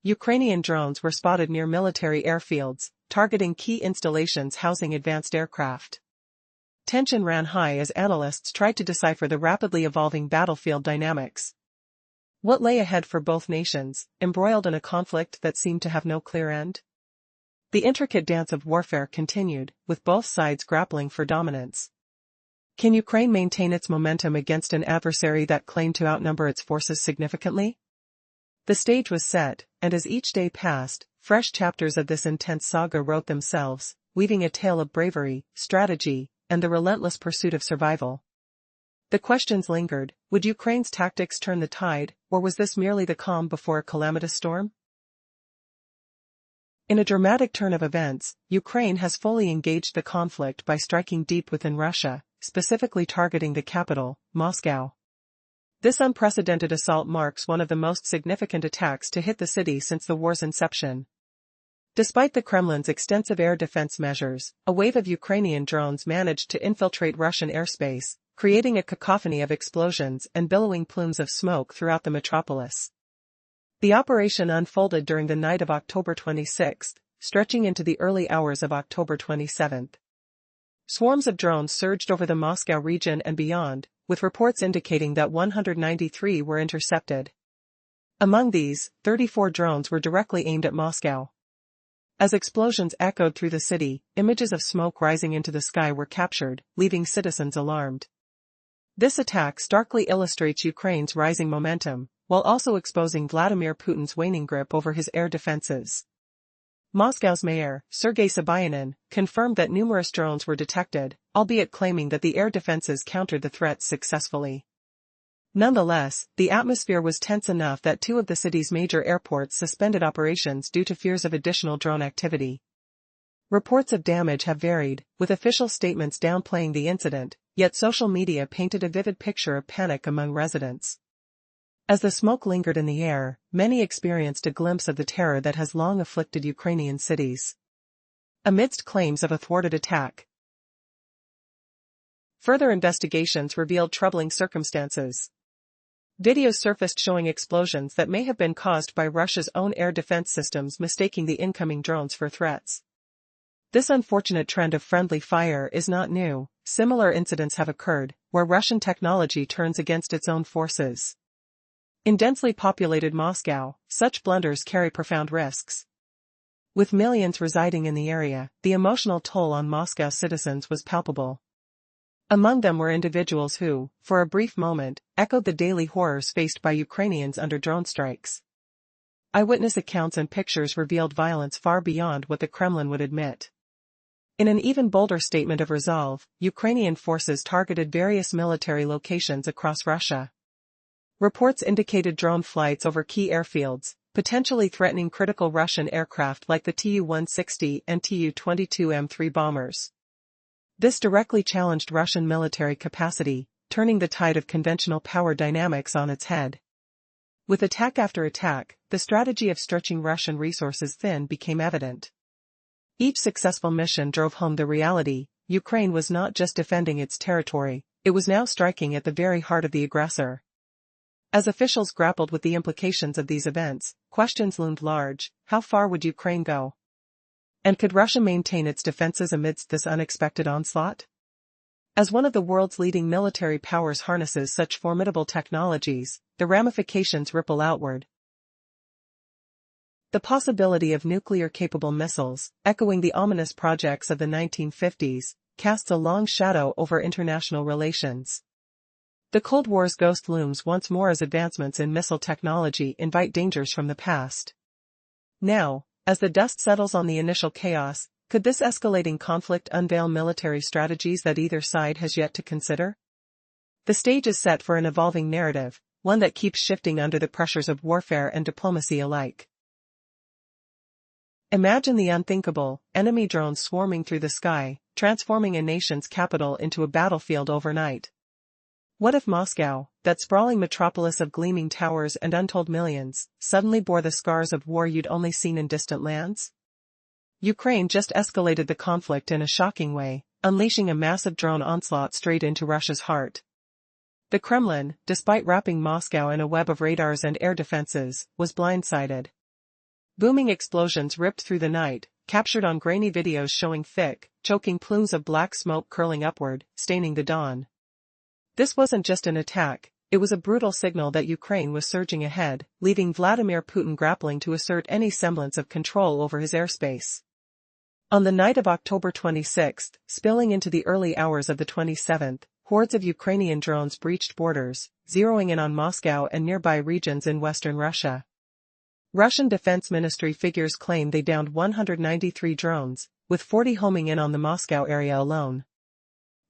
Ukrainian drones were spotted near military airfields, targeting key installations housing advanced aircraft. Tension ran high as analysts tried to decipher the rapidly evolving battlefield dynamics. What lay ahead for both nations, embroiled in a conflict that seemed to have no clear end? The intricate dance of warfare continued, with both sides grappling for dominance. Can Ukraine maintain its momentum against an adversary that claimed to outnumber its forces significantly? The stage was set, and as each day passed, fresh chapters of this intense saga wrote themselves, weaving a tale of bravery, strategy, and the relentless pursuit of survival. The questions lingered: would Ukraine's tactics turn the tide, or was this merely the calm before a calamitous storm? In a dramatic turn of events, Ukraine has fully engaged the conflict by striking deep within Russia, specifically targeting the capital, Moscow. This unprecedented assault marks one of the most significant attacks to hit the city since the war's inception. Despite the Kremlin's extensive air defense measures, a wave of Ukrainian drones managed to infiltrate Russian airspace, creating a cacophony of explosions and billowing plumes of smoke throughout the metropolis. The operation unfolded during the night of October 26, stretching into the early hours of October 27. Swarms of drones surged over the Moscow region and beyond, with reports indicating that 193 were intercepted. Among these, 34 drones were directly aimed at Moscow. As explosions echoed through the city, images of smoke rising into the sky were captured, leaving citizens alarmed. This attack starkly illustrates Ukraine's rising momentum, while also exposing Vladimir Putin's waning grip over his air defenses. Moscow's mayor, Sergei Sobyanin, confirmed that numerous drones were detected, albeit claiming that the air defenses countered the threats successfully. Nonetheless, the atmosphere was tense enough that two of the city's major airports suspended operations due to fears of additional drone activity. Reports of damage have varied, with official statements downplaying the incident, yet social media painted a vivid picture of panic among residents. As the smoke lingered in the air, many experienced a glimpse of the terror that has long afflicted Ukrainian cities. Amidst claims of a thwarted attack, further investigations revealed troubling circumstances. Videos surfaced showing explosions that may have been caused by Russia's own air defense systems mistaking the incoming drones for threats. This unfortunate trend of friendly fire is not new. Similar incidents have occurred, where Russian technology turns against its own forces. In densely populated Moscow, such blunders carry profound risks. With millions residing in the area, the emotional toll on Moscow citizens was palpable. Among them were individuals who, for a brief moment, echoed the daily horrors faced by Ukrainians under drone strikes. Eyewitness accounts and pictures revealed violence far beyond what the Kremlin would admit. In an even bolder statement of resolve, Ukrainian forces targeted various military locations across Russia. Reports indicated drone flights over key airfields, potentially threatening critical Russian aircraft like the Tu-160 and Tu-22M3 bombers. This directly challenged Russian military capacity, turning the tide of conventional power dynamics on its head. With attack after attack, the strategy of stretching Russian resources thin became evident. Each successful mission drove home the reality: Ukraine was not just defending its territory, it was now striking at the very heart of the aggressor. As officials grappled with the implications of these events, questions loomed large: how far would Ukraine go? And could Russia maintain its defenses amidst this unexpected onslaught? As one of the world's leading military powers harnesses such formidable technologies, the ramifications ripple outward. The possibility of nuclear-capable missiles, echoing the ominous projects of the 1950s, casts a long shadow over international relations. The Cold War's ghost looms once more as advancements in missile technology invite dangers from the past. Now, as the dust settles on the initial chaos, could this escalating conflict unveil military strategies that either side has yet to consider? The stage is set for an evolving narrative, one that keeps shifting under the pressures of warfare and diplomacy alike. Imagine the unthinkable, enemy drones swarming through the sky, transforming a nation's capital into a battlefield overnight. What if Moscow, that sprawling metropolis of gleaming towers and untold millions, suddenly bore the scars of war you'd only seen in distant lands? Ukraine just escalated the conflict in a shocking way, unleashing a massive drone onslaught straight into Russia's heart. The Kremlin, despite wrapping Moscow in a web of radars and air defenses, was blindsided. Booming explosions ripped through the night, captured on grainy videos showing thick, choking plumes of black smoke curling upward, staining the dawn. This wasn't just an attack, it was a brutal signal that Ukraine was surging ahead, leaving Vladimir Putin grappling to assert any semblance of control over his airspace. On the night of October 26, spilling into the early hours of the 27th, hordes of Ukrainian drones breached borders, zeroing in on Moscow and nearby regions in western Russia. Russian Defense Ministry figures claim they downed 193 drones, with 40 homing in on the Moscow area alone.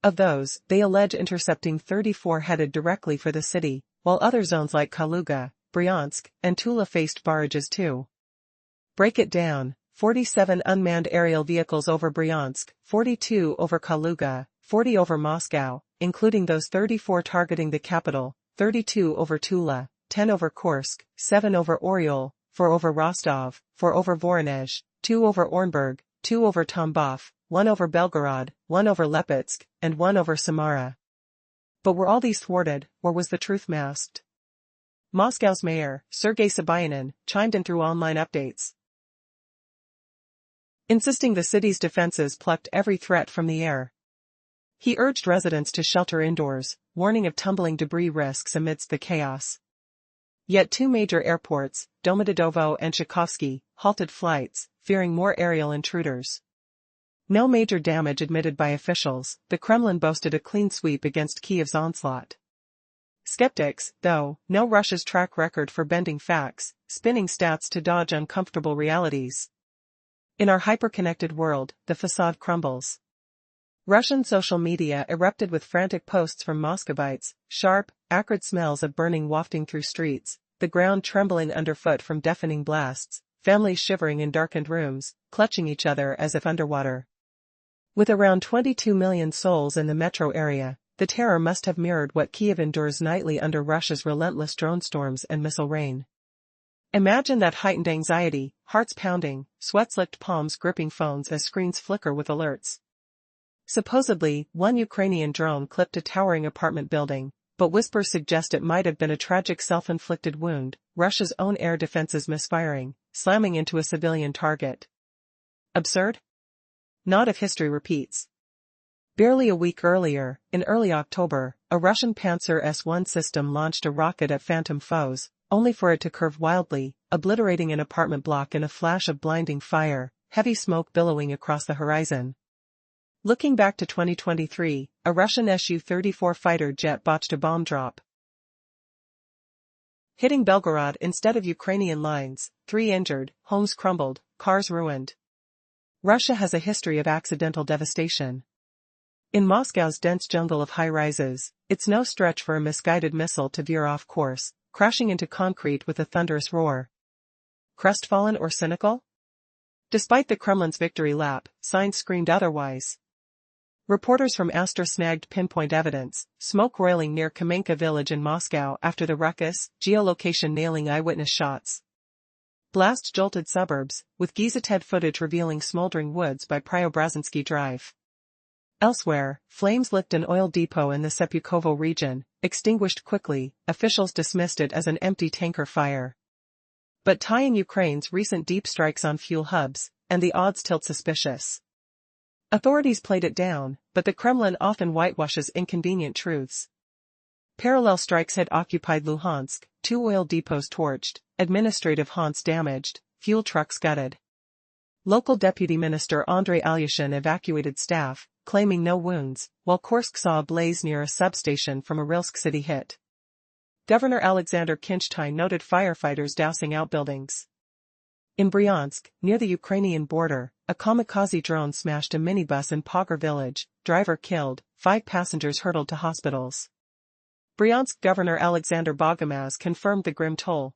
Of those, they allege intercepting 34 headed directly for the city, while other zones like Kaluga, Bryansk, and Tula faced barrages too. Break it down: 47 unmanned aerial vehicles over Bryansk, 42 over Kaluga, 40 over Moscow, including those 34 targeting the capital, 32 over Tula, 10 over Kursk, 7 over Oryol, 4 over Rostov, 4 over Voronezh, 2 over Orenburg, 2 over Tambov, 1 over Belgorod, 1 over Lipetsk, and 1 over Samara. But were all these thwarted, or was the truth masked? Moscow's mayor, Sergei Sobyanin, chimed in through online updates, insisting the city's defenses plucked every threat from the air. He urged residents to shelter indoors, warning of tumbling debris risks amidst the chaos. Yet two major airports, Domodedovo and Tchaikovsky, halted flights, fearing more aerial intruders. No major damage admitted by officials, the Kremlin boasted a clean sweep against Kyiv's onslaught. Skeptics, though, know Russia's track record for bending facts, spinning stats to dodge uncomfortable realities. In our hyper-connected world, the facade crumbles. Russian social media erupted with frantic posts from Moscovites, sharp, acrid smells of burning wafting through streets, the ground trembling underfoot from deafening blasts, families shivering in darkened rooms, clutching each other as if underwater. With around 22 million souls in the metro area, the terror must have mirrored what Kyiv endures nightly under Russia's relentless drone storms and missile rain. Imagine that heightened anxiety, hearts pounding, sweat-slicked palms gripping phones as screens flicker with alerts. Supposedly, one Ukrainian drone clipped a towering apartment building, but whispers suggest it might have been a tragic self-inflicted wound, Russia's own air defenses misfiring, slamming into a civilian target. Absurd? Not if history repeats. Barely a week earlier, in early October, a Russian Panzer S-1 system launched a rocket at phantom foes, only for it to curve wildly, obliterating an apartment block in a flash of blinding fire, heavy smoke billowing across the horizon. Looking back to 2023, a Russian Su-34 fighter jet botched a bomb drop, hitting Belgorod instead of Ukrainian lines, 3 injured, homes crumbled, cars ruined. Russia has a history of accidental devastation. In Moscow's dense jungle of high-rises, it's no stretch for a misguided missile to veer off course, crashing into concrete with a thunderous roar. Crestfallen or cynical? Despite the Kremlin's victory lap, signs screamed otherwise. Reporters from Astra snagged pinpoint evidence, smoke roiling near Kamenka village in Moscow after the ruckus, geolocation nailing eyewitness shots. Blast jolted suburbs, with Gazetted footage revealing smoldering woods by Preobrazhensky Drive. Elsewhere, flames licked an oil depot in the Sepukovo region, extinguished quickly, officials dismissed it as an empty tanker fire. But tying Ukraine's recent deep strikes on fuel hubs, and the odds tilt suspicious. Authorities played it down, but the Kremlin often whitewashes inconvenient truths. Parallel strikes had occupied Luhansk, 2 oil depots torched, administrative haunts damaged, fuel trucks gutted. Local Deputy Minister Andrei Alyoshin evacuated staff, claiming no wounds, while Kursk saw a blaze near a substation from a Rilsk city hit. Governor Alexander Kinchtine noted firefighters dousing outbuildings. In Bryansk, near the Ukrainian border, a kamikaze drone smashed a minibus in Pogor village, driver killed, 5 passengers hurtled to hospitals. Bryansk Governor Alexander Bogomaz confirmed the grim toll.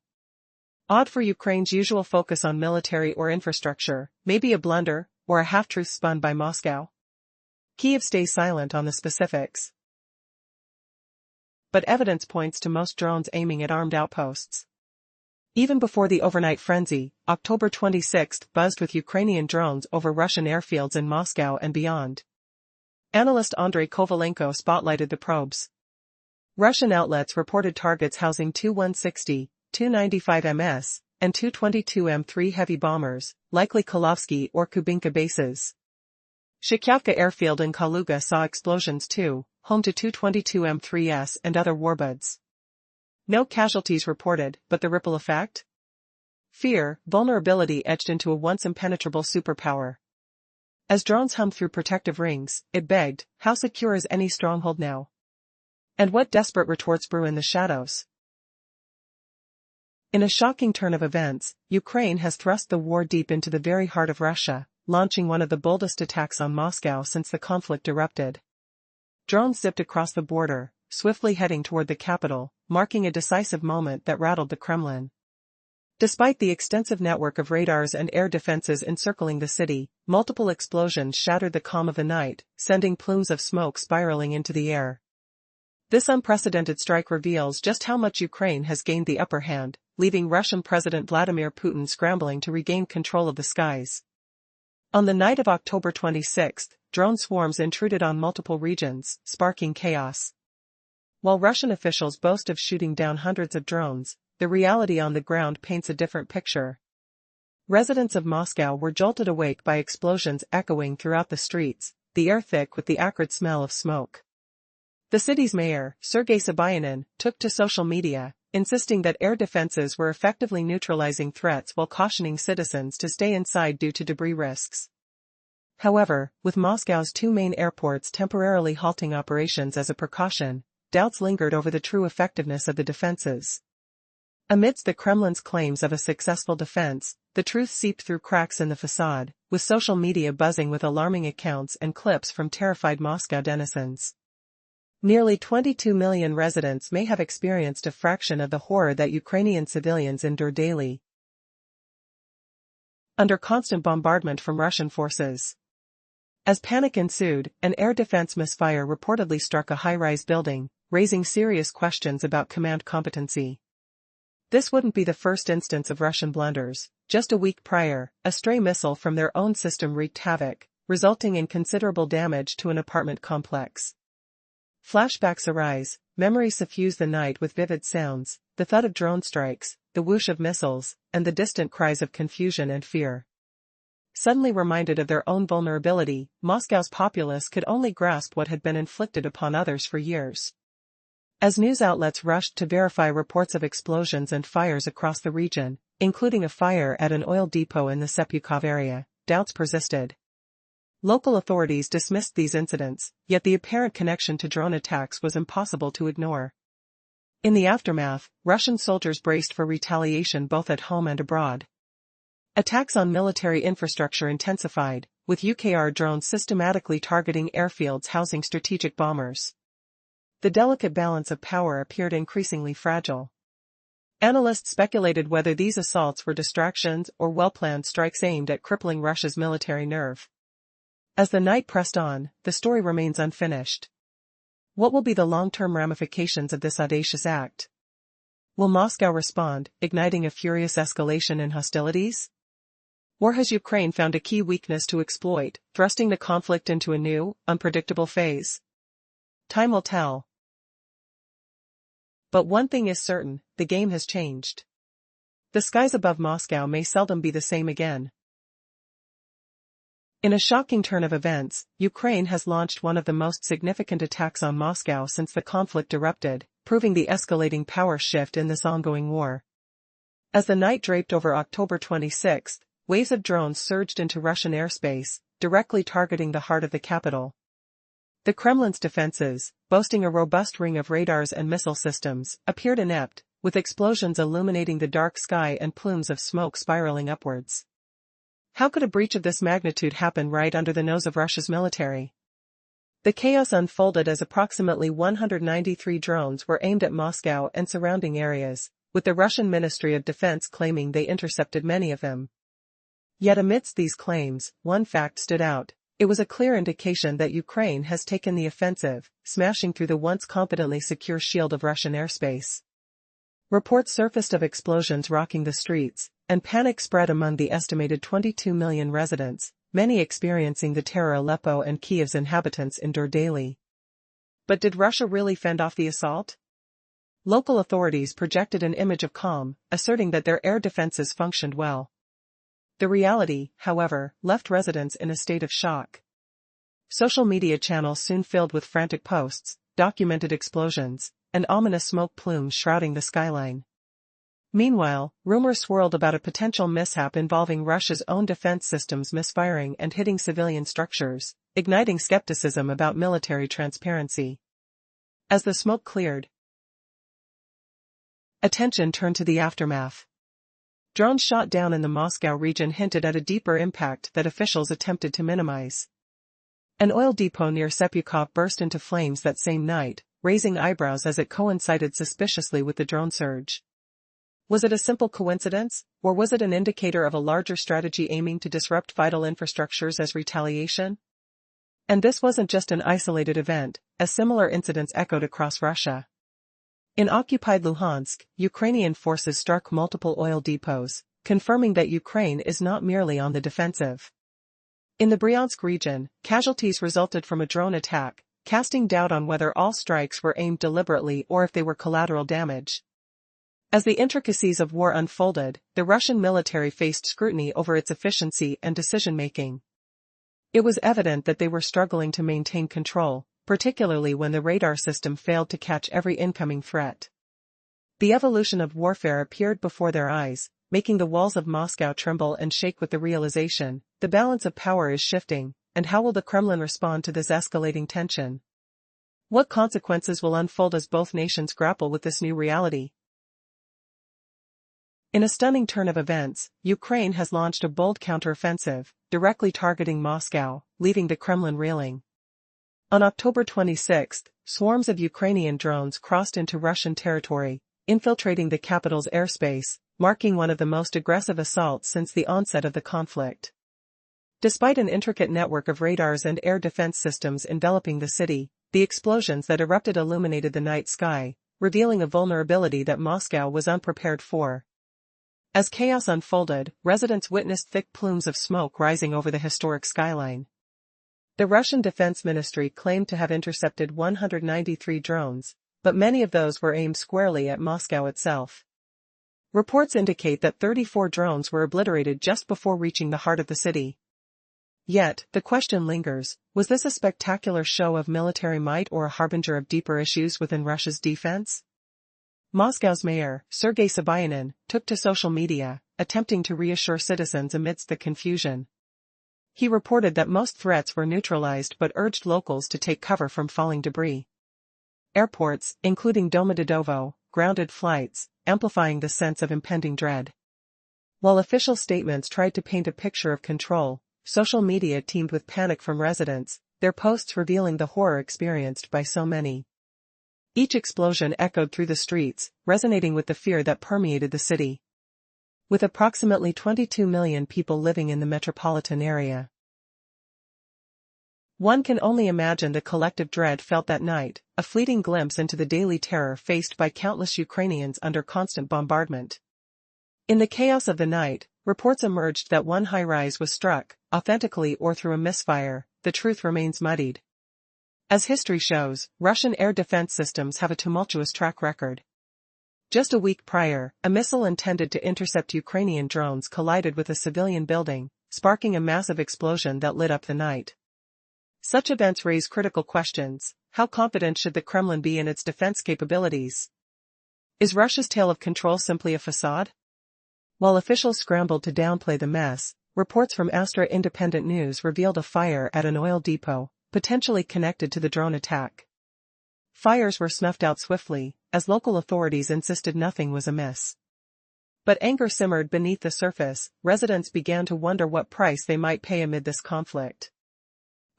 Odd for Ukraine's usual focus on military or infrastructure, maybe a blunder, or a half-truth spun by Moscow. Kyiv stays silent on the specifics. But evidence points to most drones aiming at armed outposts. Even before the overnight frenzy, October 26 buzzed with Ukrainian drones over Russian airfields in Moscow and beyond. Analyst Andrei Kovalenko spotlighted the probes. Russian outlets reported targets housing 2-160, 295 ms, and 222 M3 heavy bombers, likely Kalovsky or Kubinka bases. Shikyavka airfield in Kaluga saw explosions too, home to 222 M3s and other warbuds. No casualties reported, but the ripple effect? Fear, vulnerability etched into a once impenetrable superpower. As drones hummed through protective rings, it begged, how secure is any stronghold now? And what desperate retorts brew in the shadows? In a shocking turn of events, Ukraine has thrust the war deep into the very heart of Russia, launching one of the boldest attacks on Moscow since the conflict erupted. Drones zipped across the border, swiftly heading toward the capital, marking a decisive moment that rattled the Kremlin. Despite the extensive network of radars and air defenses encircling the city, multiple explosions shattered the calm of the night, sending plumes of smoke spiraling into the air. This unprecedented strike reveals just how much Ukraine has gained the upper hand, leaving Russian President Vladimir Putin scrambling to regain control of the skies. On the night of October 26, drone swarms intruded on multiple regions, sparking chaos. While Russian officials boast of shooting down hundreds of drones, the reality on the ground paints a different picture. Residents of Moscow were jolted awake by explosions echoing throughout the streets, the air thick with the acrid smell of smoke. The city's mayor, Sergei Sobyanin, took to social media, insisting that air defenses were effectively neutralizing threats while cautioning citizens to stay inside due to debris risks. However, with Moscow's 2 main airports temporarily halting operations as a precaution, doubts lingered over the true effectiveness of the defenses. Amidst the Kremlin's claims of a successful defense, the truth seeped through cracks in the facade, with social media buzzing with alarming accounts and clips from terrified Moscow denizens. Nearly 22 million residents may have experienced a fraction of the horror that Ukrainian civilians endure daily under constant bombardment from Russian forces. As panic ensued, an air defense misfire reportedly struck a high-rise building, raising serious questions about command competency. This wouldn't be the first instance of Russian blunders. Just a week prior, a stray missile from their own system wreaked havoc, resulting in considerable damage to an apartment complex. Flashbacks arise, memories suffuse the night with vivid sounds, the thud of drone strikes, the whoosh of missiles, and the distant cries of confusion and fear. Suddenly reminded of their own vulnerability, Moscow's populace could only grasp what had been inflicted upon others for years. As news outlets rushed to verify reports of explosions and fires across the region, including a fire at an oil depot in the Sepukov area, doubts persisted. Local authorities dismissed these incidents, yet the apparent connection to drone attacks was impossible to ignore. In the aftermath, Russian soldiers braced for retaliation both at home and abroad. Attacks on military infrastructure intensified, with UKR drones systematically targeting airfields housing strategic bombers. The delicate balance of power appeared increasingly fragile. Analysts speculated whether these assaults were distractions or well-planned strikes aimed at crippling Russia's military nerve. As the night pressed on, the story remains unfinished. What will be the long-term ramifications of this audacious act? Will Moscow respond, igniting a furious escalation in hostilities? Or has Ukraine found a key weakness to exploit, thrusting the conflict into a new, unpredictable phase? Time will tell. But one thing is certain, the game has changed. The skies above Moscow may seldom be the same again. In a shocking turn of events, Ukraine has launched one of the most significant attacks on Moscow since the conflict erupted, proving the escalating power shift in this ongoing war. As the night draped over October 26, waves of drones surged into Russian airspace, directly targeting the heart of the capital. The Kremlin's defenses, boasting a robust ring of radars and missile systems, appeared inept, with explosions illuminating the dark sky and plumes of smoke spiraling upwards. How could a breach of this magnitude happen right under the nose of Russia's military? The chaos unfolded as approximately 193 drones were aimed at Moscow and surrounding areas, with the Russian Ministry of Defense claiming they intercepted many of them. Yet amidst these claims, one fact stood out. It was a clear indication that Ukraine has taken the offensive, smashing through the once competently secure shield of Russian airspace. Reports surfaced of explosions rocking the streets, and panic spread among the estimated 22 million residents, many experiencing the terror Aleppo and Kyiv's inhabitants endure daily. But did Russia really fend off the assault? Local authorities projected an image of calm, asserting that their air defenses functioned well. The reality, however, left residents in a state of shock. Social media channels soon filled with frantic posts, documented explosions, and ominous smoke plumes shrouding the skyline. Meanwhile, rumors swirled about a potential mishap involving Russia's own defense systems misfiring and hitting civilian structures, igniting skepticism about military transparency. As the smoke cleared, attention turned to the aftermath. Drones shot down in the Moscow region hinted at a deeper impact that officials attempted to minimize. An oil depot near Sepyukov burst into flames that same night, raising eyebrows as it coincided suspiciously with the drone surge. Was it a simple coincidence, or was it an indicator of a larger strategy aiming to disrupt vital infrastructures as retaliation? And this wasn't just an isolated event, as similar incidents echoed across Russia. In occupied Luhansk, Ukrainian forces struck multiple oil depots, confirming that Ukraine is not merely on the defensive. In the Bryansk region, casualties resulted from a drone attack, casting doubt on whether all strikes were aimed deliberately or if they were collateral damage. As the intricacies of war unfolded, the Russian military faced scrutiny over its efficiency and decision-making. It was evident that they were struggling to maintain control, particularly when the radar system failed to catch every incoming threat. The evolution of warfare appeared before their eyes, making the walls of Moscow tremble and shake with the realization, the balance of power is shifting, and how will the Kremlin respond to this escalating tension? What consequences will unfold as both nations grapple with this new reality? In a stunning turn of events, Ukraine has launched a bold counteroffensive, directly targeting Moscow, leaving the Kremlin reeling. On October 26, swarms of Ukrainian drones crossed into Russian territory, infiltrating the capital's airspace, marking one of the most aggressive assaults since the onset of the conflict. Despite an intricate network of radars and air defense systems enveloping the city, the explosions that erupted illuminated the night sky, revealing a vulnerability that Moscow was unprepared for. As chaos unfolded, residents witnessed thick plumes of smoke rising over the historic skyline. The Russian Defense Ministry claimed to have intercepted 193 drones, but many of those were aimed squarely at Moscow itself. Reports indicate that 34 drones were obliterated just before reaching the heart of the city. Yet, the question lingers, was this a spectacular show of military might or a harbinger of deeper issues within Russia's defense? Moscow's mayor, Sergei Sobyanin, took to social media, attempting to reassure citizens amidst the confusion. He reported that most threats were neutralized but urged locals to take cover from falling debris. Airports, including Domodedovo, grounded flights, amplifying the sense of impending dread. While official statements tried to paint a picture of control, social media teemed with panic from residents, their posts revealing the horror experienced by so many. Each explosion echoed through the streets, resonating with the fear that permeated the city. With approximately 22 million people living in the metropolitan area, one can only imagine the collective dread felt that night, a fleeting glimpse into the daily terror faced by countless Ukrainians under constant bombardment. In the chaos of the night, reports emerged that one high-rise was struck, authentically or through a misfire. The truth remains muddied. As history shows, Russian air defense systems have a tumultuous track record. Just a week prior, a missile intended to intercept Ukrainian drones collided with a civilian building, sparking a massive explosion that lit up the night. Such events raise critical questions. How confident should the Kremlin be in its defense capabilities? Is Russia's tale of control simply a facade? While officials scrambled to downplay the mess, reports from Astra Independent News revealed a fire at an oil depot, potentially connected to the drone attack. Fires were snuffed out swiftly, as local authorities insisted nothing was amiss. But anger simmered beneath the surface. Residents began to wonder what price they might pay amid this conflict.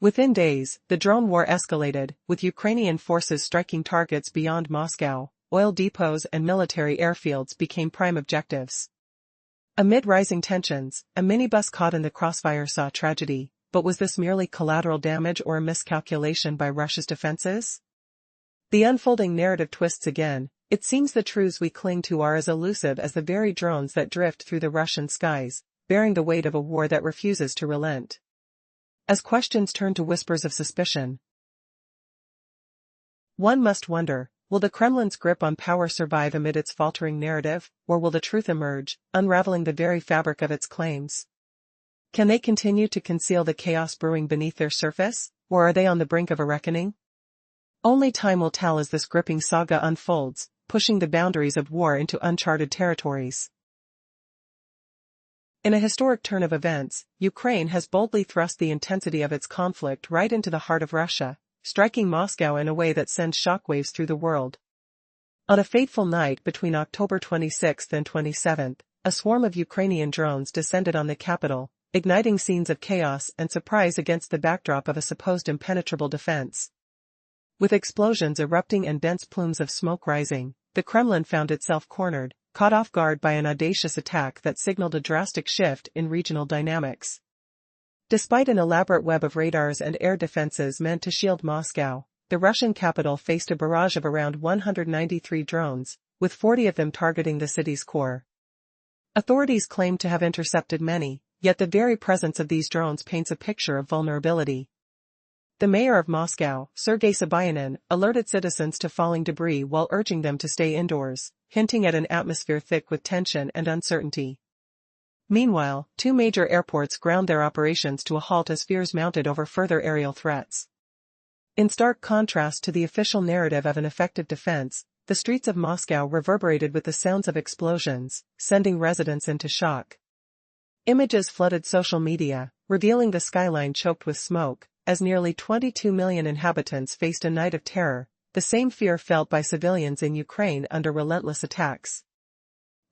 Within days, the drone war escalated, with Ukrainian forces striking targets beyond Moscow. Oil depots and military airfields became prime objectives. Amid rising tensions, a minibus caught in the crossfire saw tragedy, but was this merely collateral damage or a miscalculation by Russia's defenses? The unfolding narrative twists again. It seems the truths we cling to are as elusive as the very drones that drift through the Russian skies, bearing the weight of a war that refuses to relent. As questions turn to whispers of suspicion, one must wonder, will the Kremlin's grip on power survive amid its faltering narrative, or will the truth emerge, unraveling the very fabric of its claims? Can they continue to conceal the chaos brewing beneath their surface, or are they on the brink of a reckoning? Only time will tell as this gripping saga unfolds, pushing the boundaries of war into uncharted territories. In a historic turn of events, Ukraine has boldly thrust the intensity of its conflict right into the heart of Russia, striking Moscow in a way that sends shockwaves through the world. On a fateful night between October 26 and 27, a swarm of Ukrainian drones descended on the capital, igniting scenes of chaos and surprise against the backdrop of a supposed impenetrable defense. With explosions erupting and dense plumes of smoke rising, the Kremlin found itself cornered, caught off guard by an audacious attack that signaled a drastic shift in regional dynamics. Despite an elaborate web of radars and air defenses meant to shield Moscow, the Russian capital faced a barrage of around 193 drones, with 40 of them targeting the city's core. Authorities claimed to have intercepted many, yet the very presence of these drones paints a picture of vulnerability. The mayor of Moscow, Sergei Sobyanin, alerted citizens to falling debris while urging them to stay indoors, hinting at an atmosphere thick with tension and uncertainty. Meanwhile, two major airports ground their operations to a halt as fears mounted over further aerial threats. In stark contrast to the official narrative of an effective defense, the streets of Moscow reverberated with the sounds of explosions, sending residents into shock. Images flooded social media, revealing the skyline choked with smoke, as nearly 22 million inhabitants faced a night of terror, the same fear felt by civilians in Ukraine under relentless attacks.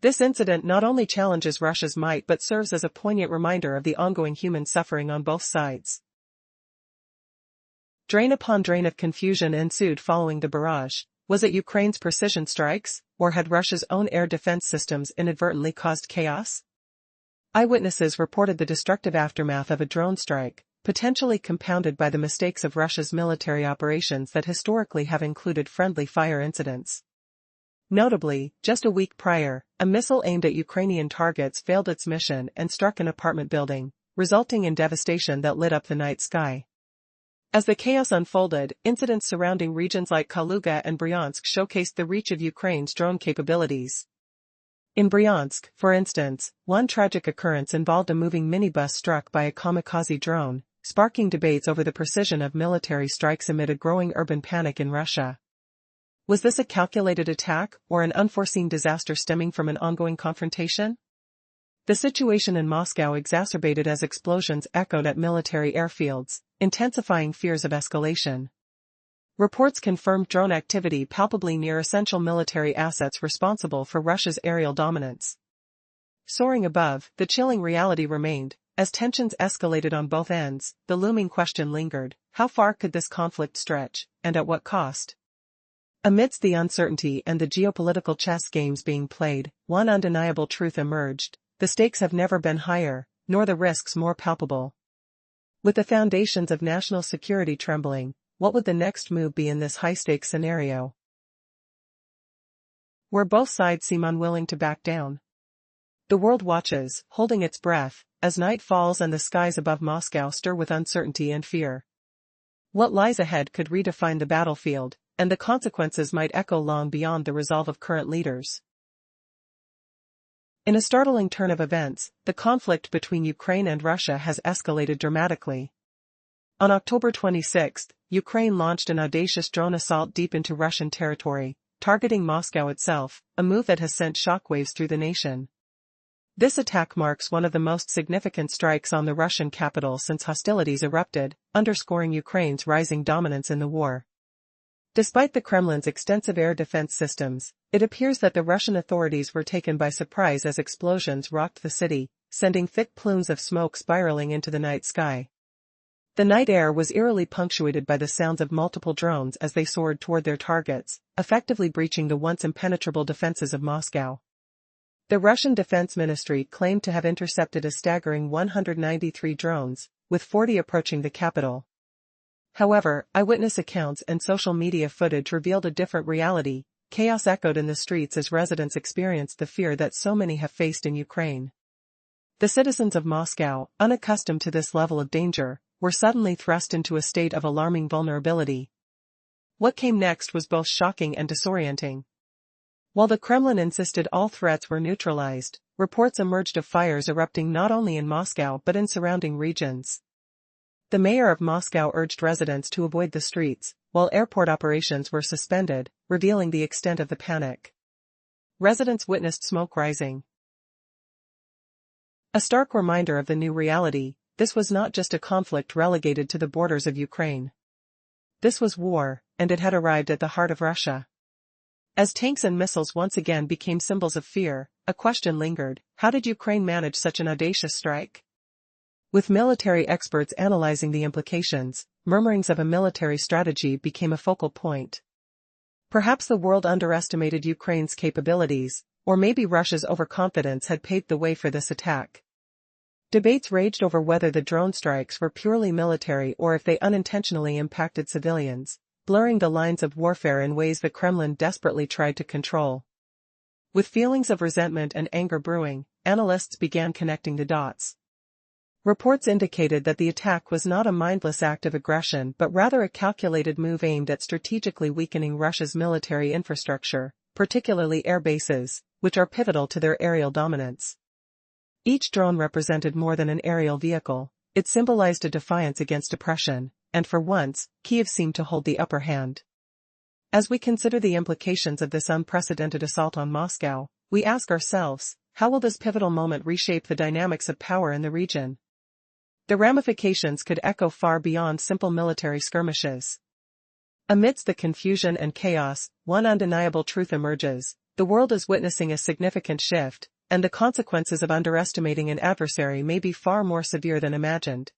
This incident not only challenges Russia's might but serves as a poignant reminder of the ongoing human suffering on both sides. Drain upon drain of confusion ensued following the barrage. Was it Ukraine's precision strikes, or had Russia's own air defense systems inadvertently caused chaos? Eyewitnesses reported the destructive aftermath of a drone strike, potentially compounded by the mistakes of Russia's military operations that historically have included friendly fire incidents. Notably, just a week prior, a missile aimed at Ukrainian targets failed its mission and struck an apartment building, resulting in devastation that lit up the night sky. As the chaos unfolded, incidents surrounding regions like Kaluga and Bryansk showcased the reach of Ukraine's drone capabilities. In Bryansk, for instance, one tragic occurrence involved a moving minibus struck by a kamikaze drone, sparking debates over the precision of military strikes amid a growing urban panic in Russia. Was this a calculated attack, or an unforeseen disaster stemming from an ongoing confrontation? The situation in Moscow exacerbated as explosions echoed at military airfields, intensifying fears of escalation. Reports confirmed drone activity palpably near essential military assets responsible for Russia's aerial dominance. Soaring above, the chilling reality remained. As tensions escalated on both ends, the looming question lingered: how far could this conflict stretch, and at what cost? Amidst the uncertainty and the geopolitical chess games being played, one undeniable truth emerged: the stakes have never been higher, nor the risks more palpable. With the foundations of national security trembling, what would the next move be in this high-stakes scenario, where both sides seem unwilling to back down? The world watches, holding its breath, as night falls and the skies above Moscow stir with uncertainty and fear. What lies ahead could redefine the battlefield, and the consequences might echo long beyond the resolve of current leaders. In a startling turn of events, the conflict between Ukraine and Russia has escalated dramatically. On October 26, Ukraine launched an audacious drone assault deep into Russian territory, targeting Moscow itself, a move that has sent shockwaves through the nation. This attack marks one of the most significant strikes on the Russian capital since hostilities erupted, underscoring Ukraine's rising dominance in the war. Despite the Kremlin's extensive air defense systems, it appears that the Russian authorities were taken by surprise as explosions rocked the city, sending thick plumes of smoke spiraling into the night sky. The night air was eerily punctuated by the sounds of multiple drones as they soared toward their targets, effectively breaching the once impenetrable defenses of Moscow. The Russian Defense Ministry claimed to have intercepted a staggering 193 drones, with 40 approaching the capital. However, eyewitness accounts and social media footage revealed a different reality. Chaos echoed in the streets as residents experienced the fear that so many have faced in Ukraine. The citizens of Moscow, unaccustomed to this level of danger, were suddenly thrust into a state of alarming vulnerability. What came next was both shocking and disorienting. While the Kremlin insisted all threats were neutralized, reports emerged of fires erupting not only in Moscow but in surrounding regions. The mayor of Moscow urged residents to avoid the streets, while airport operations were suspended, revealing the extent of the panic. Residents witnessed smoke rising. A stark reminder of the new reality, this was not just a conflict relegated to the borders of Ukraine. This was war, and it had arrived at the heart of Russia. As tanks and missiles once again became symbols of fear, a question lingered: how did Ukraine manage such an audacious strike? With military experts analyzing the implications, murmurings of a military strategy became a focal point. Perhaps the world underestimated Ukraine's capabilities, or maybe Russia's overconfidence had paved the way for this attack. Debates raged over whether the drone strikes were purely military or if they unintentionally impacted civilians, blurring the lines of warfare in ways the Kremlin desperately tried to control. With feelings of resentment and anger brewing, analysts began connecting the dots. Reports indicated that the attack was not a mindless act of aggression but rather a calculated move aimed at strategically weakening Russia's military infrastructure, particularly air bases, which are pivotal to their aerial dominance. Each drone represented more than an aerial vehicle, it symbolized a defiance against oppression, and for once, Kyiv seemed to hold the upper hand. As we consider the implications of this unprecedented assault on Moscow, we ask ourselves, how will this pivotal moment reshape the dynamics of power in the region? The ramifications could echo far beyond simple military skirmishes. Amidst the confusion and chaos, one undeniable truth emerges: the world is witnessing a significant shift, and the consequences of underestimating an adversary may be far more severe than imagined.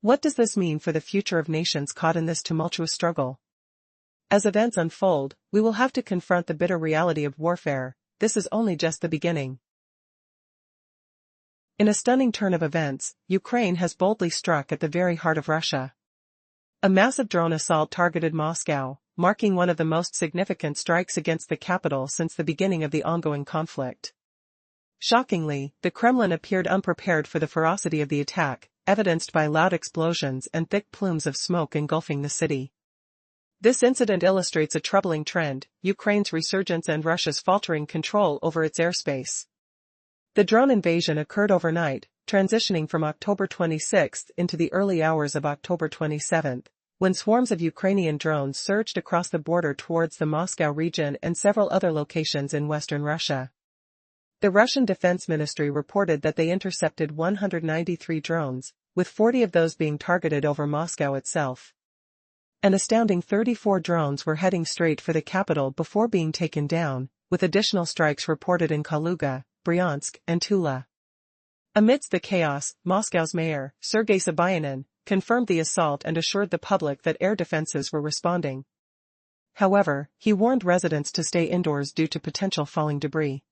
What does this mean for the future of nations caught in this tumultuous struggle? As events unfold, we will have to confront the bitter reality of warfare. This is only just the beginning. In a stunning turn of events, Ukraine has boldly struck at the very heart of Russia. A massive drone assault targeted Moscow, marking one of the most significant strikes against the capital since the beginning of the ongoing conflict. Shockingly, the Kremlin appeared unprepared for the ferocity of the attack, evidenced by loud explosions and thick plumes of smoke engulfing the city. This incident illustrates a troubling trend: Ukraine's resurgence and Russia's faltering control over its airspace. The drone invasion occurred overnight, transitioning from October 26 into the early hours of October 27, when swarms of Ukrainian drones surged across the border towards the Moscow region and several other locations in western Russia. The Russian Defense Ministry reported that they intercepted 193 drones, with 40 of those being targeted over Moscow itself. An astounding 34 drones were heading straight for the capital before being taken down, with additional strikes reported in Kaluga, Bryansk, and Tula. Amidst the chaos, Moscow's mayor, Sergei Sobyanin, confirmed the assault and assured the public that air defenses were responding. However, he warned residents to stay indoors due to potential falling debris.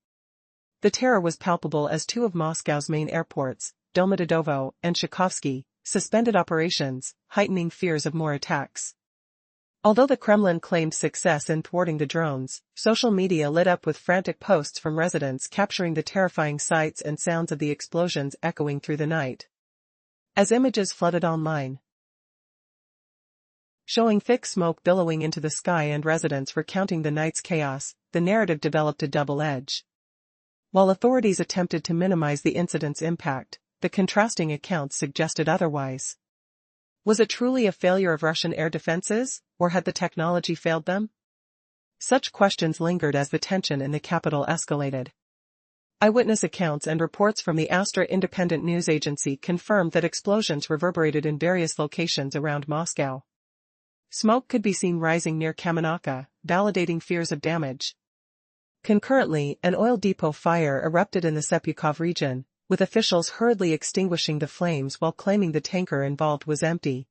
The terror was palpable as two of Moscow's main airports, Domodedovo and Tchaikovsky, suspended operations, heightening fears of more attacks. Although the Kremlin claimed success in thwarting the drones, social media lit up with frantic posts from residents capturing the terrifying sights and sounds of the explosions echoing through the night. As images flooded online, showing thick smoke billowing into the sky and residents recounting the night's chaos, the narrative developed a double edge. While authorities attempted to minimize the incident's impact, the contrasting accounts suggested otherwise. Was it truly a failure of Russian air defenses, or had the technology failed them? Such questions lingered as the tension in the capital escalated. Eyewitness accounts and reports from the Astra independent news agency confirmed that explosions reverberated in various locations around Moscow. Smoke could be seen rising near Kamenivka, validating fears of damage. Concurrently, an oil depot fire erupted in the Sepukov region, with officials hurriedly extinguishing the flames while claiming the tanker involved was empty.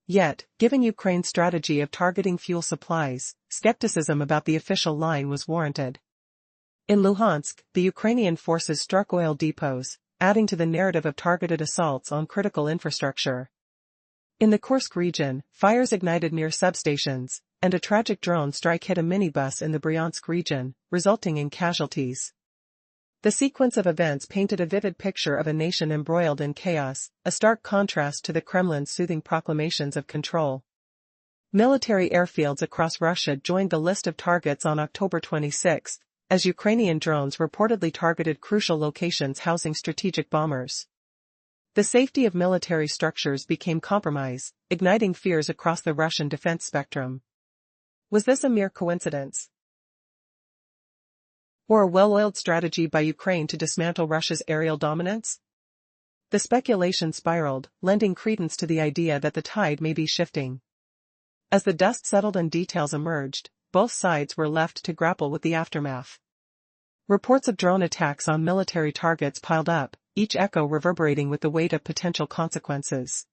Yet, given Ukraine's strategy of targeting fuel supplies, skepticism about the official line was warranted. In Luhansk, the Ukrainian forces struck oil depots, adding to the narrative of targeted assaults on critical infrastructure. In the Kursk region, fires ignited near substations, and a tragic drone strike hit a minibus in the Bryansk region, resulting in casualties. The sequence of events painted a vivid picture of a nation embroiled in chaos, a stark contrast to the Kremlin's soothing proclamations of control. Military airfields across Russia joined the list of targets on October 26, as Ukrainian drones reportedly targeted crucial locations housing strategic bombers. The safety of military structures became compromised, igniting fears across the Russian defense spectrum. Was this a mere coincidence? Or a well-oiled strategy by Ukraine to dismantle Russia's aerial dominance? The speculation spiraled, lending credence to the idea that the tide may be shifting. As the dust settled and details emerged, both sides were left to grapple with the aftermath. Reports of drone attacks on military targets piled up, each echo reverberating with the weight of potential consequences.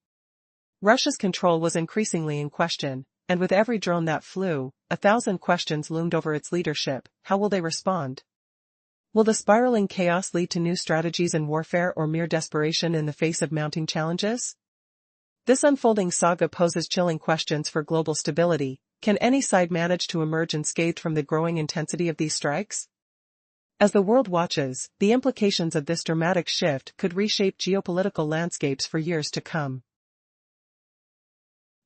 Russia's control was increasingly in question, and with every drone that flew, 1,000 questions loomed over its leadership. How will they respond? Will the spiraling chaos lead to new strategies in warfare or mere desperation in the face of mounting challenges? This unfolding saga poses chilling questions for global stability. Can any side manage to emerge unscathed from the growing intensity of these strikes? As the world watches, the implications of this dramatic shift could reshape geopolitical landscapes for years to come.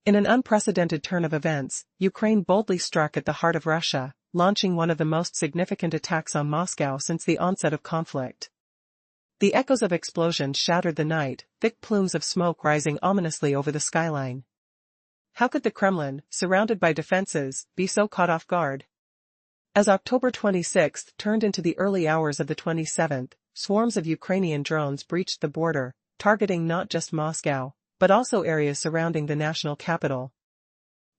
In an unprecedented turn of events, Ukraine boldly struck at the heart of Russia, launching one of the most significant attacks on Moscow since the onset of conflict. The echoes of explosions shattered the night, thick plumes of smoke rising ominously over the skyline. How could the Kremlin, surrounded by defenses, be so caught off guard? As October 26 turned into the early hours of the 27th, swarms of Ukrainian drones breached the border, targeting not just Moscow, but also areas surrounding the national capital.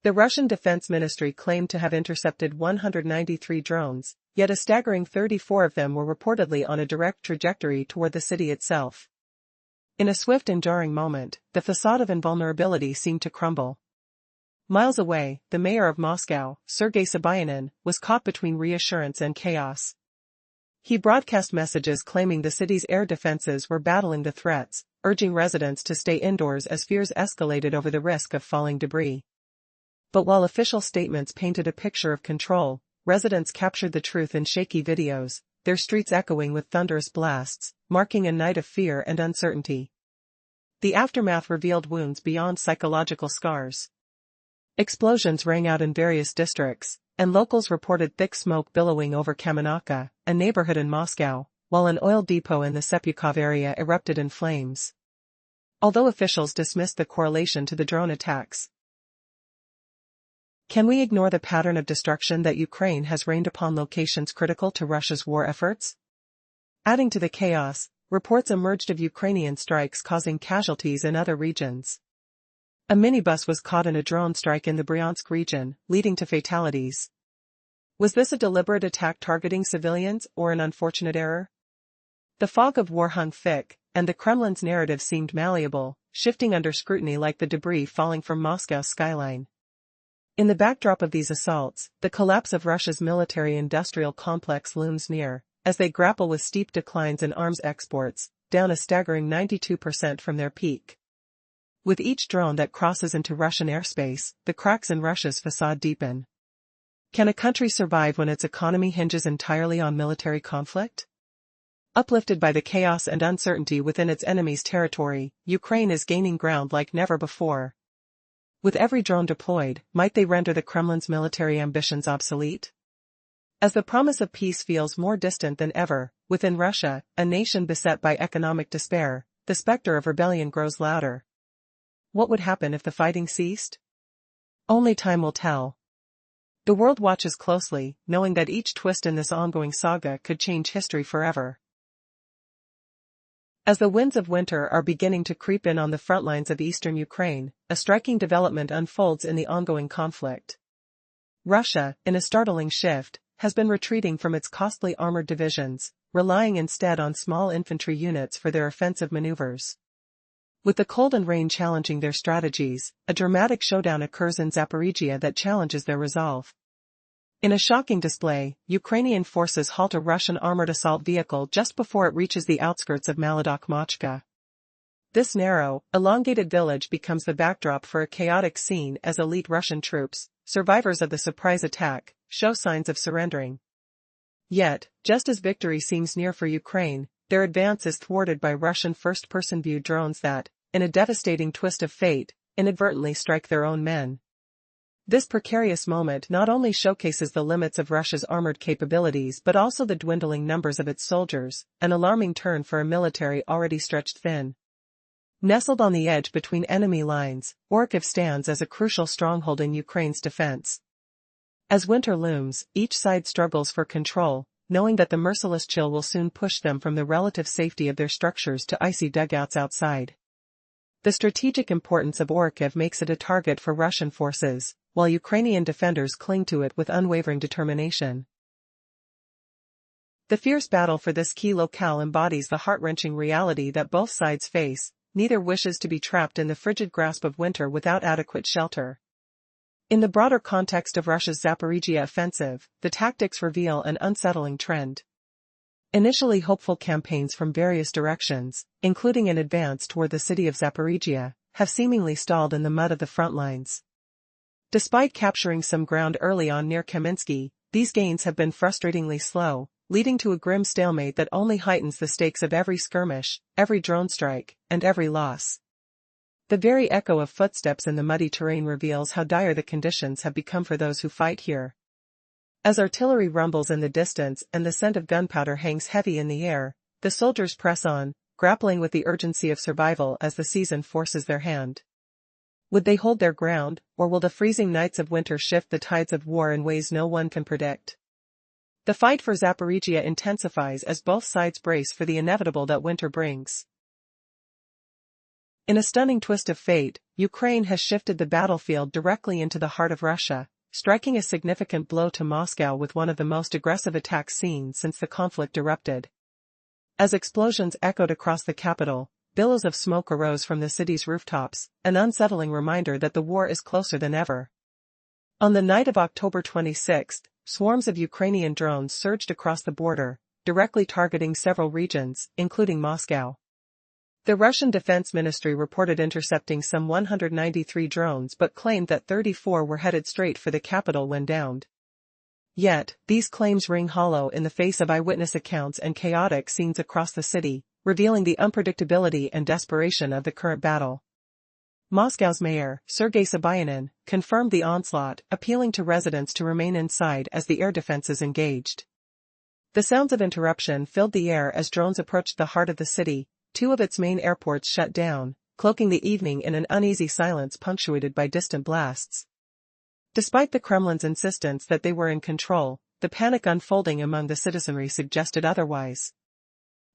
The Russian Defense Ministry claimed to have intercepted 193 drones, yet a staggering 34 of them were reportedly on a direct trajectory toward the city itself. In a swift and jarring moment, the facade of invulnerability seemed to crumble. Miles away, the mayor of Moscow, Sergei Sobyanin, was caught between reassurance and chaos. He broadcast messages claiming the city's air defenses were battling the threats, urging residents to stay indoors as fears escalated over the risk of falling debris. But while official statements painted a picture of control, residents captured the truth in shaky videos, their streets echoing with thunderous blasts, marking a night of fear and uncertainty. The aftermath revealed wounds beyond psychological scars. Explosions rang out in various districts, and locals reported thick smoke billowing over Kamenivka, a neighborhood in Moscow, while an oil depot in the Sepukov area erupted in flames. Although officials dismissed the correlation to the drone attacks, can we ignore the pattern of destruction that Ukraine has rained upon locations critical to Russia's war efforts? Adding to the chaos, reports emerged of Ukrainian strikes causing casualties in other regions. A minibus was caught in a drone strike in the Bryansk region, leading to fatalities. Was this a deliberate attack targeting civilians or an unfortunate error? The fog of war hung thick, and the Kremlin's narrative seemed malleable, shifting under scrutiny like the debris falling from Moscow's skyline. In the backdrop of these assaults, the collapse of Russia's military-industrial complex looms near, as they grapple with steep declines in arms exports, down a staggering 92% from their peak. With each drone that crosses into Russian airspace, the cracks in Russia's facade deepen. Can a country survive when its economy hinges entirely on military conflict? Uplifted by the chaos and uncertainty within its enemy's territory, Ukraine is gaining ground like never before. With every drone deployed, might they render the Kremlin's military ambitions obsolete? As the promise of peace feels more distant than ever, within Russia, a nation beset by economic despair, the specter of rebellion grows louder. What would happen if the fighting ceased? Only time will tell. The world watches closely, knowing that each twist in this ongoing saga could change history forever. As the winds of winter are beginning to creep in on the front lines of eastern Ukraine, a striking development unfolds in the ongoing conflict. Russia, in a startling shift, has been retreating from its costly armored divisions, relying instead on small infantry units for their offensive maneuvers. With the cold and rain challenging their strategies, a dramatic showdown occurs in Zaporizhia that challenges their resolve. In a shocking display, Ukrainian forces halt a Russian armored assault vehicle just before it reaches the outskirts of Malodok-Mochka. This narrow, elongated village becomes the backdrop for a chaotic scene as elite Russian troops, survivors of the surprise attack, show signs of surrendering. Yet, just as victory seems near for Ukraine, their advance is thwarted by Russian first-person view drones that, in a devastating twist of fate, inadvertently strike their own men. This precarious moment not only showcases the limits of Russia's armored capabilities but also the dwindling numbers of its soldiers, an alarming turn for a military already stretched thin. Nestled on the edge between enemy lines, Orkhiv stands as a crucial stronghold in Ukraine's defense. As winter looms, each side struggles for control, knowing that the merciless chill will soon push them from the relative safety of their structures to icy dugouts outside. The strategic importance of Orkhiv makes it a target for Russian forces, while Ukrainian defenders cling to it with unwavering determination. The fierce battle for this key locale embodies the heart-wrenching reality that both sides face. Neither wishes to be trapped in the frigid grasp of winter without adequate shelter. In the broader context of Russia's Zaporizhia offensive, the tactics reveal an unsettling trend. Initially hopeful campaigns from various directions, including an advance toward the city of Zaporizhia, have seemingly stalled in the mud of the front lines. Despite capturing some ground early on near Kaminsky, these gains have been frustratingly slow, leading to a grim stalemate that only heightens the stakes of every skirmish, every drone strike, and every loss. The very echo of footsteps in the muddy terrain reveals how dire the conditions have become for those who fight here. As artillery rumbles in the distance and the scent of gunpowder hangs heavy in the air, the soldiers press on, grappling with the urgency of survival as the season forces their hand. Would they hold their ground, or will the freezing nights of winter shift the tides of war in ways no one can predict? The fight for Zaporizhia intensifies as both sides brace for the inevitable that winter brings. In a stunning twist of fate, Ukraine has shifted the battlefield directly into the heart of Russia, striking a significant blow to Moscow with one of the most aggressive attacks seen since the conflict erupted. As explosions echoed across the capital, billows of smoke arose from the city's rooftops, an unsettling reminder that the war is closer than ever. On the night of October 26, swarms of Ukrainian drones surged across the border, directly targeting several regions, including Moscow. The Russian Defense Ministry reported intercepting some 193 drones but claimed that 34 were headed straight for the capital when downed. Yet, these claims ring hollow in the face of eyewitness accounts and chaotic scenes across the city, revealing the unpredictability and desperation of the current battle. Moscow's mayor, Sergei Sobyanin, confirmed the onslaught, appealing to residents to remain inside as the air defenses engaged. The sounds of interruption filled the air as drones approached the heart of the city, two of its main airports shut down, cloaking the evening in an uneasy silence punctuated by distant blasts. Despite the Kremlin's insistence that they were in control, the panic unfolding among the citizenry suggested otherwise.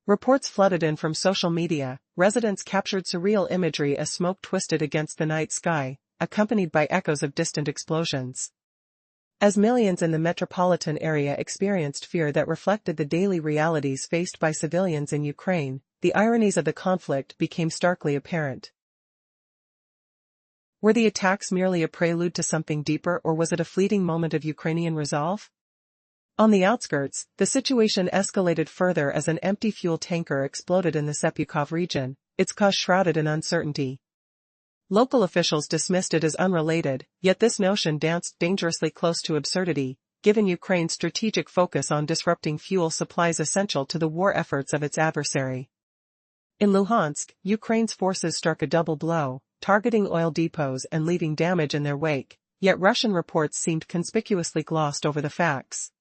Reports flooded in from social media, residents captured surreal imagery as smoke twisted against the night sky, accompanied by echoes of distant explosions. As millions in the metropolitan area experienced fear that reflected the daily realities faced by civilians in Ukraine, the ironies of the conflict became starkly apparent. Were the attacks merely a prelude to something deeper, or was it a fleeting moment of Ukrainian resolve? On the outskirts, the situation escalated further as an empty fuel tanker exploded in the Sepyukov region, its cause shrouded in uncertainty. Local officials dismissed it as unrelated, yet this notion danced dangerously close to absurdity, given Ukraine's strategic focus on disrupting fuel supplies essential to the war efforts of its adversary. In Luhansk, Ukraine's forces struck a double blow, targeting oil depots and leaving damage in their wake, yet Russian reports seemed conspicuously glossed over the facts.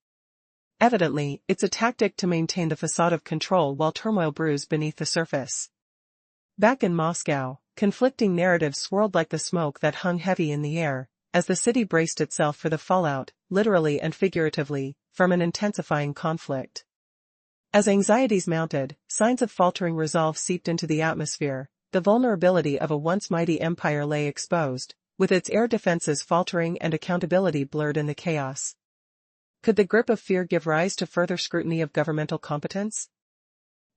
Evidently, it's a tactic to maintain the facade of control while turmoil brews beneath the surface. Back in Moscow, conflicting narratives swirled like the smoke that hung heavy in the air, as the city braced itself for the fallout, literally and figuratively, from an intensifying conflict. As anxieties mounted, signs of faltering resolve seeped into the atmosphere. The vulnerability of a once mighty empire lay exposed, with its air defenses faltering and accountability blurred in the chaos. Could the grip of fear give rise to further scrutiny of governmental competence?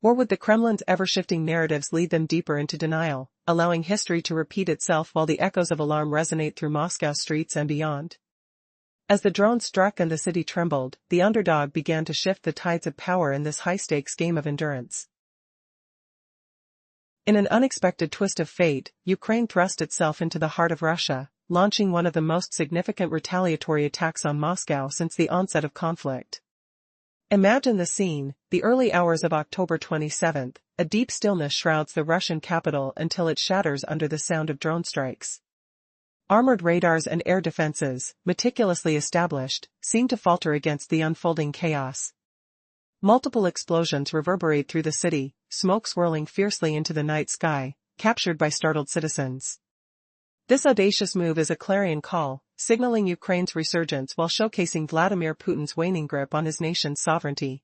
Or would the Kremlin's ever-shifting narratives lead them deeper into denial, allowing history to repeat itself while the echoes of alarm resonate through Moscow streets and beyond? As the drone struck and the city trembled, the underdog began to shift the tides of power in this high-stakes game of endurance. In an unexpected twist of fate, Ukraine thrust itself into the heart of Russia, launching one of the most significant retaliatory attacks on Moscow since the onset of conflict. Imagine the scene: the early hours of October 27, a deep stillness shrouds the Russian capital until it shatters under the sound of drone strikes. Armored radars and air defenses, meticulously established, seem to falter against the unfolding chaos. Multiple explosions reverberate through the city, smoke swirling fiercely into the night sky, captured by startled citizens. This audacious move is a clarion call, signaling Ukraine's resurgence while showcasing Vladimir Putin's waning grip on his nation's sovereignty.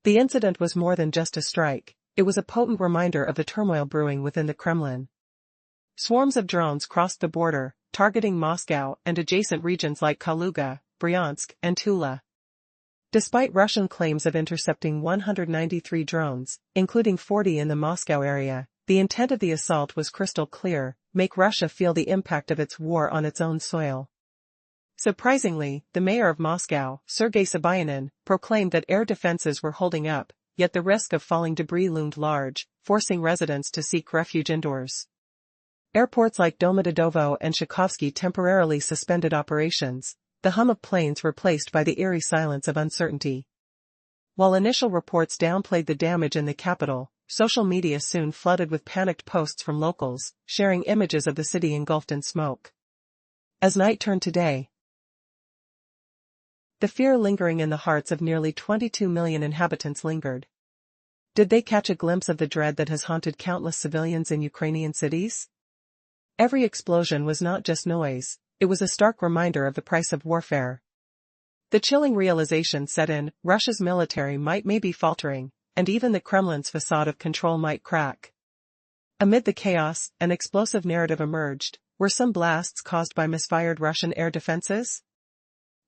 The incident was more than just a strike, it was a potent reminder of the turmoil brewing within the Kremlin. Swarms of drones crossed the border, targeting Moscow and adjacent regions like Kaluga, Bryansk, and Tula. Despite Russian claims of intercepting 193 drones, including 40 in the Moscow area, the intent of the assault was crystal clear: make Russia feel the impact of its war on its own soil. Surprisingly, the mayor of Moscow, Sergei Sobyanin, proclaimed that air defenses were holding up, yet the risk of falling debris loomed large, forcing residents to seek refuge indoors. Airports like Domodedovo and Tchaikovsky temporarily suspended operations, the hum of planes replaced by the eerie silence of uncertainty. While initial reports downplayed the damage in the capital, social media soon flooded with panicked posts from locals, sharing images of the city engulfed in smoke. As night turned to day, the fear lingering in the hearts of nearly 22 million inhabitants lingered. Did they catch a glimpse of the dread that has haunted countless civilians in Ukrainian cities? Every explosion was not just noise, it was a stark reminder of the price of warfare. The chilling realization set in: Russia's military might be faltering, and even the Kremlin's facade of control might crack. Amid the chaos, an explosive narrative emerged. Were some blasts caused by misfired Russian air defenses?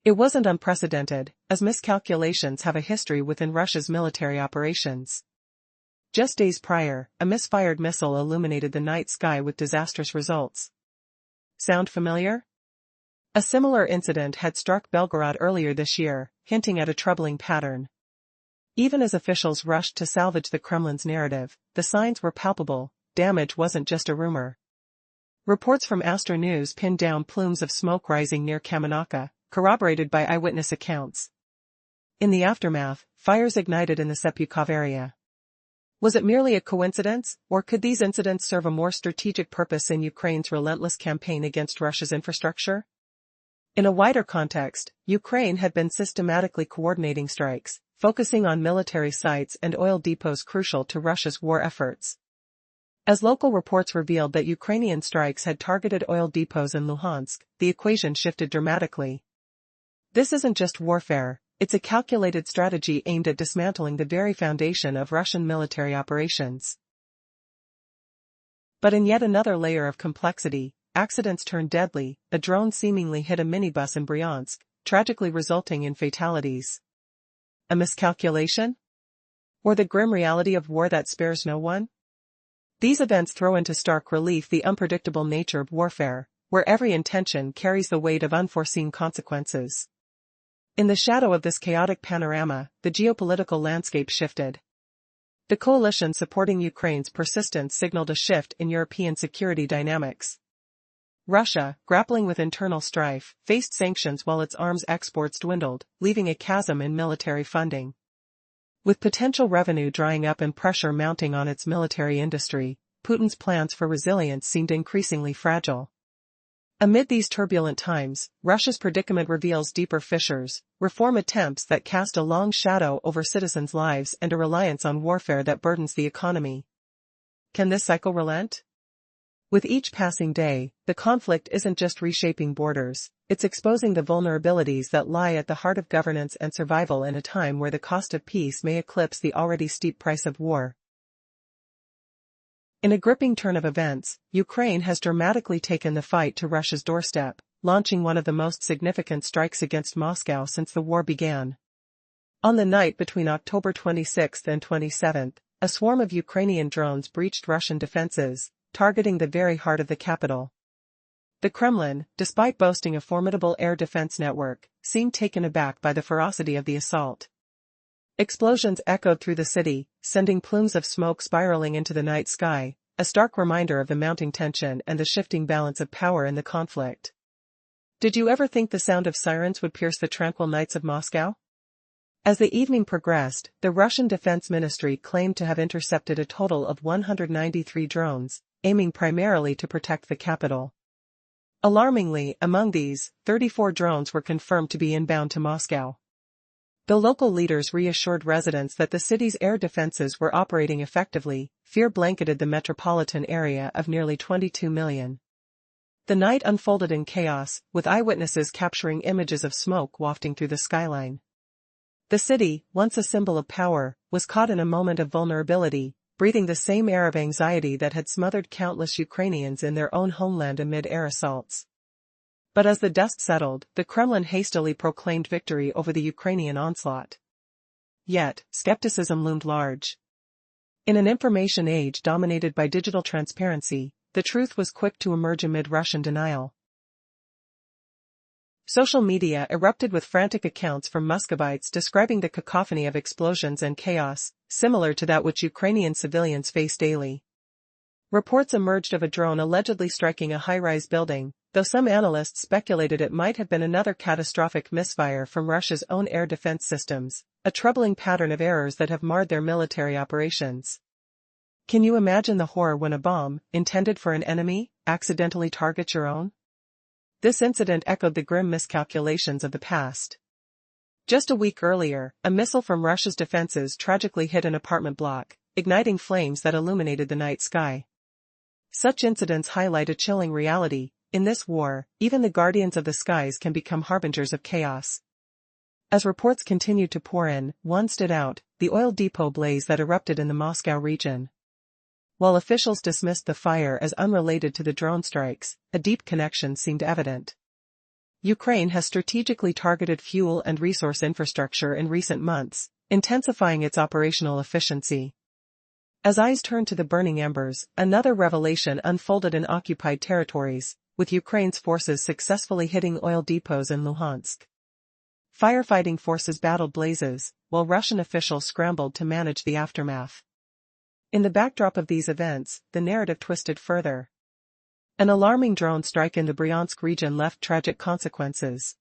It wasn't unprecedented, as miscalculations have a history within Russia's military operations. Just days prior, a misfired missile illuminated the night sky with disastrous results. Sound familiar? A similar incident had struck Belgorod earlier this year, hinting at a troubling pattern. Even as officials rushed to salvage the Kremlin's narrative, the signs were palpable: damage wasn't just a rumor. Reports from Astro News pinned down plumes of smoke rising near Kamenivka, corroborated by eyewitness accounts. In the aftermath, fires ignited in the Sepukov area. Was it merely a coincidence, or could these incidents serve a more strategic purpose in Ukraine's relentless campaign against Russia's infrastructure? In a wider context, Ukraine had been systematically coordinating strikes, focusing on military sites and oil depots crucial to Russia's war efforts. As local reports revealed that Ukrainian strikes had targeted oil depots in Luhansk, the equation shifted dramatically. This isn't just warfare, it's a calculated strategy aimed at dismantling the very foundation of Russian military operations. But in yet another layer of complexity, accidents turned deadly. A drone seemingly hit a minibus in Bryansk, tragically resulting in fatalities. A miscalculation? Or the grim reality of war that spares no one? These events throw into stark relief the unpredictable nature of warfare, where every intention carries the weight of unforeseen consequences. In the shadow of this chaotic panorama, the geopolitical landscape shifted. The coalition supporting Ukraine's persistence signaled a shift in European security dynamics. Russia, grappling with internal strife, faced sanctions while its arms exports dwindled, leaving a chasm in military funding. With potential revenue drying up and pressure mounting on its military industry, Putin's plans for resilience seemed increasingly fragile. Amid these turbulent times, Russia's predicament reveals deeper fissures, reform attempts that cast a long shadow over citizens' lives and a reliance on warfare that burdens the economy. Can this cycle relent? With each passing day, the conflict isn't just reshaping borders, it's exposing the vulnerabilities that lie at the heart of governance and survival in a time where the cost of peace may eclipse the already steep price of war. In a gripping turn of events, Ukraine has dramatically taken the fight to Russia's doorstep, launching one of the most significant strikes against Moscow since the war began. On the night between October 26 and 27, a swarm of Ukrainian drones breached Russian defenses, targeting the very heart of the capital. The Kremlin, despite boasting a formidable air defense network, seemed taken aback by the ferocity of the assault. Explosions echoed through the city, sending plumes of smoke spiraling into the night sky, a stark reminder of the mounting tension and the shifting balance of power in the conflict. Did you ever think the sound of sirens would pierce the tranquil nights of Moscow? As the evening progressed, the Russian Defense Ministry claimed to have intercepted a total of 193 drones, aiming primarily to protect the capital. Alarmingly, among these, 34 drones were confirmed to be inbound to Moscow. The local leaders reassured residents that the city's air defenses were operating effectively. Fear blanketed the metropolitan area of nearly 22 million. The night unfolded in chaos, with eyewitnesses capturing images of smoke wafting through the skyline. The city, once a symbol of power, was caught in a moment of vulnerability, breathing the same air of anxiety that had smothered countless Ukrainians in their own homeland amid air assaults. But as the dust settled, the Kremlin hastily proclaimed victory over the Ukrainian onslaught. Yet, skepticism loomed large. In an information age dominated by digital transparency, the truth was quick to emerge amid Russian denial. Social media erupted with frantic accounts from Muscovites describing the cacophony of explosions and chaos, similar to that which Ukrainian civilians face daily. Reports emerged of a drone allegedly striking a high-rise building, though some analysts speculated it might have been another catastrophic misfire from Russia's own air defense systems, a troubling pattern of errors that have marred their military operations. Can you imagine the horror when a bomb, intended for an enemy, accidentally targets your own? This incident echoed the grim miscalculations of the past. Just a week earlier, a missile from Russia's defenses tragically hit an apartment block, igniting flames that illuminated the night sky. Such incidents highlight a chilling reality. In this war, even the guardians of the skies can become harbingers of chaos. As reports continued to pour in, one stood out, the oil depot blaze that erupted in the Moscow region. While officials dismissed the fire as unrelated to the drone strikes, a deep connection seemed evident. Ukraine has strategically targeted fuel and resource infrastructure in recent months, intensifying its operational efficiency. As eyes turned to the burning embers, another revelation unfolded in occupied territories, with Ukraine's forces successfully hitting oil depots in Luhansk. Firefighting forces battled blazes, while Russian officials scrambled to manage the aftermath. In the backdrop of these events, the narrative twisted further. An alarming drone strike in the Bryansk region left tragic consequences,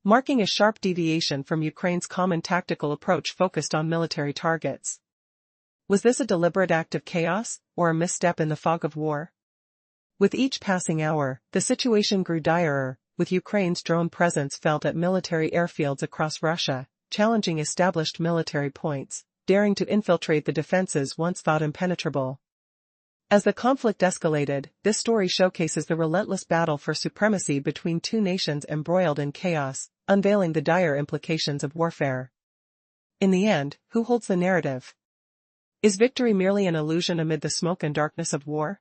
marking a sharp deviation from Ukraine's common tactical approach focused on military targets. Was this a deliberate act of chaos, or a misstep in the fog of war? With each passing hour, the situation grew direr, with Ukraine's drone presence felt at military airfields across Russia, challenging established military points, daring to infiltrate the defenses once thought impenetrable. As the conflict escalated, this story showcases the relentless battle for supremacy between two nations embroiled in chaos, unveiling the dire implications of warfare. In the end, who holds the narrative? Is victory merely an illusion amid the smoke and darkness of war?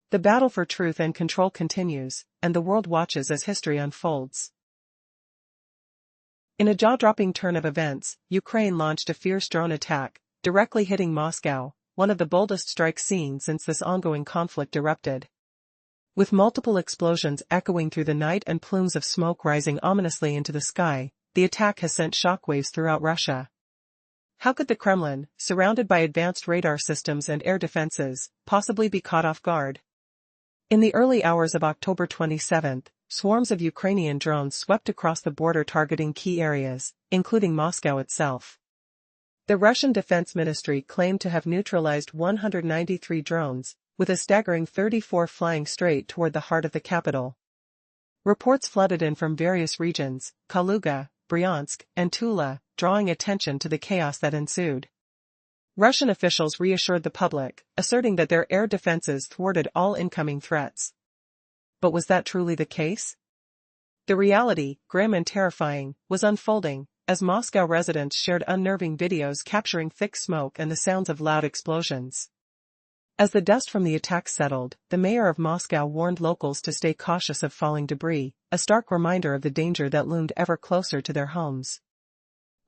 The battle for truth and control continues, and the world watches as history unfolds. In a jaw-dropping turn of events, Ukraine launched a fierce drone attack, directly hitting Moscow, one of the boldest strikes seen since this ongoing conflict erupted. With multiple explosions echoing through the night and plumes of smoke rising ominously into the sky, the attack has sent shockwaves throughout Russia. How could the Kremlin, surrounded by advanced radar systems and air defenses, possibly be caught off guard? In the early hours of October 27, swarms of Ukrainian drones swept across the border targeting key areas, including Moscow itself. The Russian Defense Ministry claimed to have neutralized 193 drones, with a staggering 34 flying straight toward the heart of the capital. Reports flooded in from various regions, Kaluga, Bryansk, and Tula, drawing attention to the chaos that ensued. Russian officials reassured the public, asserting that their air defenses thwarted all incoming threats. But was that truly the case? The reality, grim and terrifying, was unfolding, as Moscow residents shared unnerving videos capturing thick smoke and the sounds of loud explosions. As the dust from the attacks settled, the mayor of Moscow warned locals to stay cautious of falling debris, a stark reminder of the danger that loomed ever closer to their homes.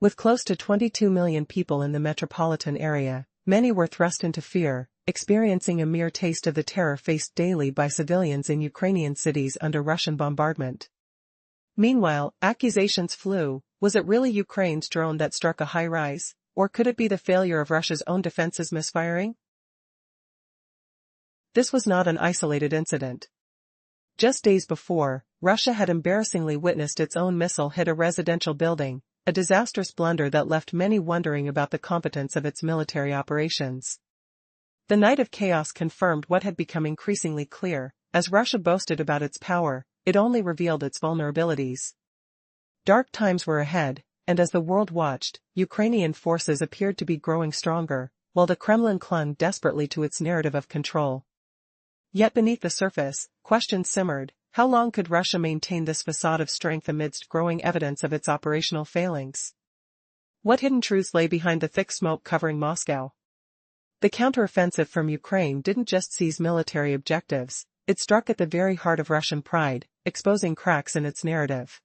With close to 22 million people in the metropolitan area, many were thrust into fear, experiencing a mere taste of the terror faced daily by civilians in Ukrainian cities under Russian bombardment. Meanwhile, accusations flew. Was it really Ukraine's drone that struck a high-rise, or could it be the failure of Russia's own defenses misfiring? This was not an isolated incident. Just days before, Russia had embarrassingly witnessed its own missile hit a residential building, a disastrous blunder that left many wondering about the competence of its military operations. The night of chaos confirmed what had become increasingly clear: as Russia boasted about its power, it only revealed its vulnerabilities. Dark times were ahead, and as the world watched, Ukrainian forces appeared to be growing stronger, while the Kremlin clung desperately to its narrative of control. Yet beneath the surface, questions simmered. How long could Russia maintain this facade of strength amidst growing evidence of its operational failings? What hidden truths lay behind the thick smoke covering Moscow? The counteroffensive from Ukraine didn't just seize military objectives, it struck at the very heart of Russian pride, exposing cracks in its narrative.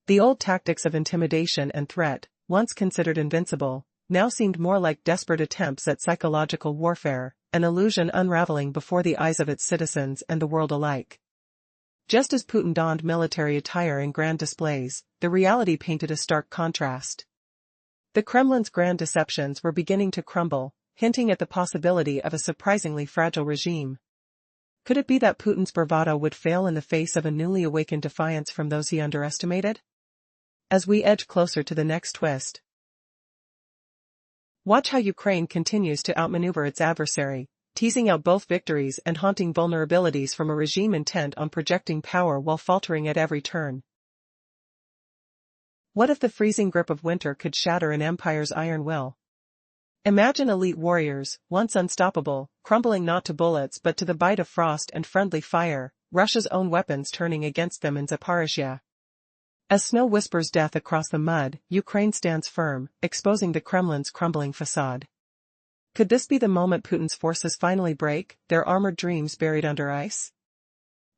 The old tactics of intimidation and threat, once considered invincible, now seemed more like desperate attempts at psychological warfare, an illusion unraveling before the eyes of its citizens and the world alike. Just as Putin donned military attire in grand displays, the reality painted a stark contrast. The Kremlin's grand deceptions were beginning to crumble, hinting at the possibility of a surprisingly fragile regime. Could it be that Putin's bravado would fail in the face of a newly awakened defiance from those he underestimated? As we edge closer to the next twist, watch how Ukraine continues to outmaneuver its adversary, teasing out both victories and haunting vulnerabilities from a regime intent on projecting power while faltering at every turn. What if the freezing grip of winter could shatter an empire's iron will? Imagine elite warriors, once unstoppable, crumbling not to bullets but to the bite of frost and friendly fire, Russia's own weapons turning against them in Zaporizhia. As snow whispers death across the mud, Ukraine stands firm, exposing the Kremlin's crumbling facade. Could this be the moment Putin's forces finally break, their armored dreams buried under ice?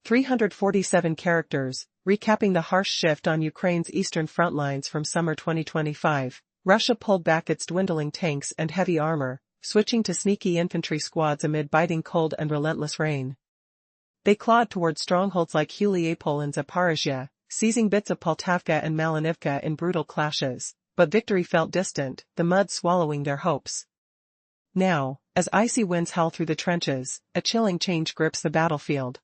347 characters, recapping the harsh shift on Ukraine's eastern front lines from summer 2025, Russia pulled back its dwindling tanks and heavy armor, switching to sneaky infantry squads amid biting cold and relentless rain. They clawed toward strongholds like Huliapol and Zaporizhia, seizing bits of Poltavka and Malinivka in brutal clashes, but victory felt distant, the mud swallowing their hopes. Now, as icy winds howl through the trenches, a chilling change grips the battlefield.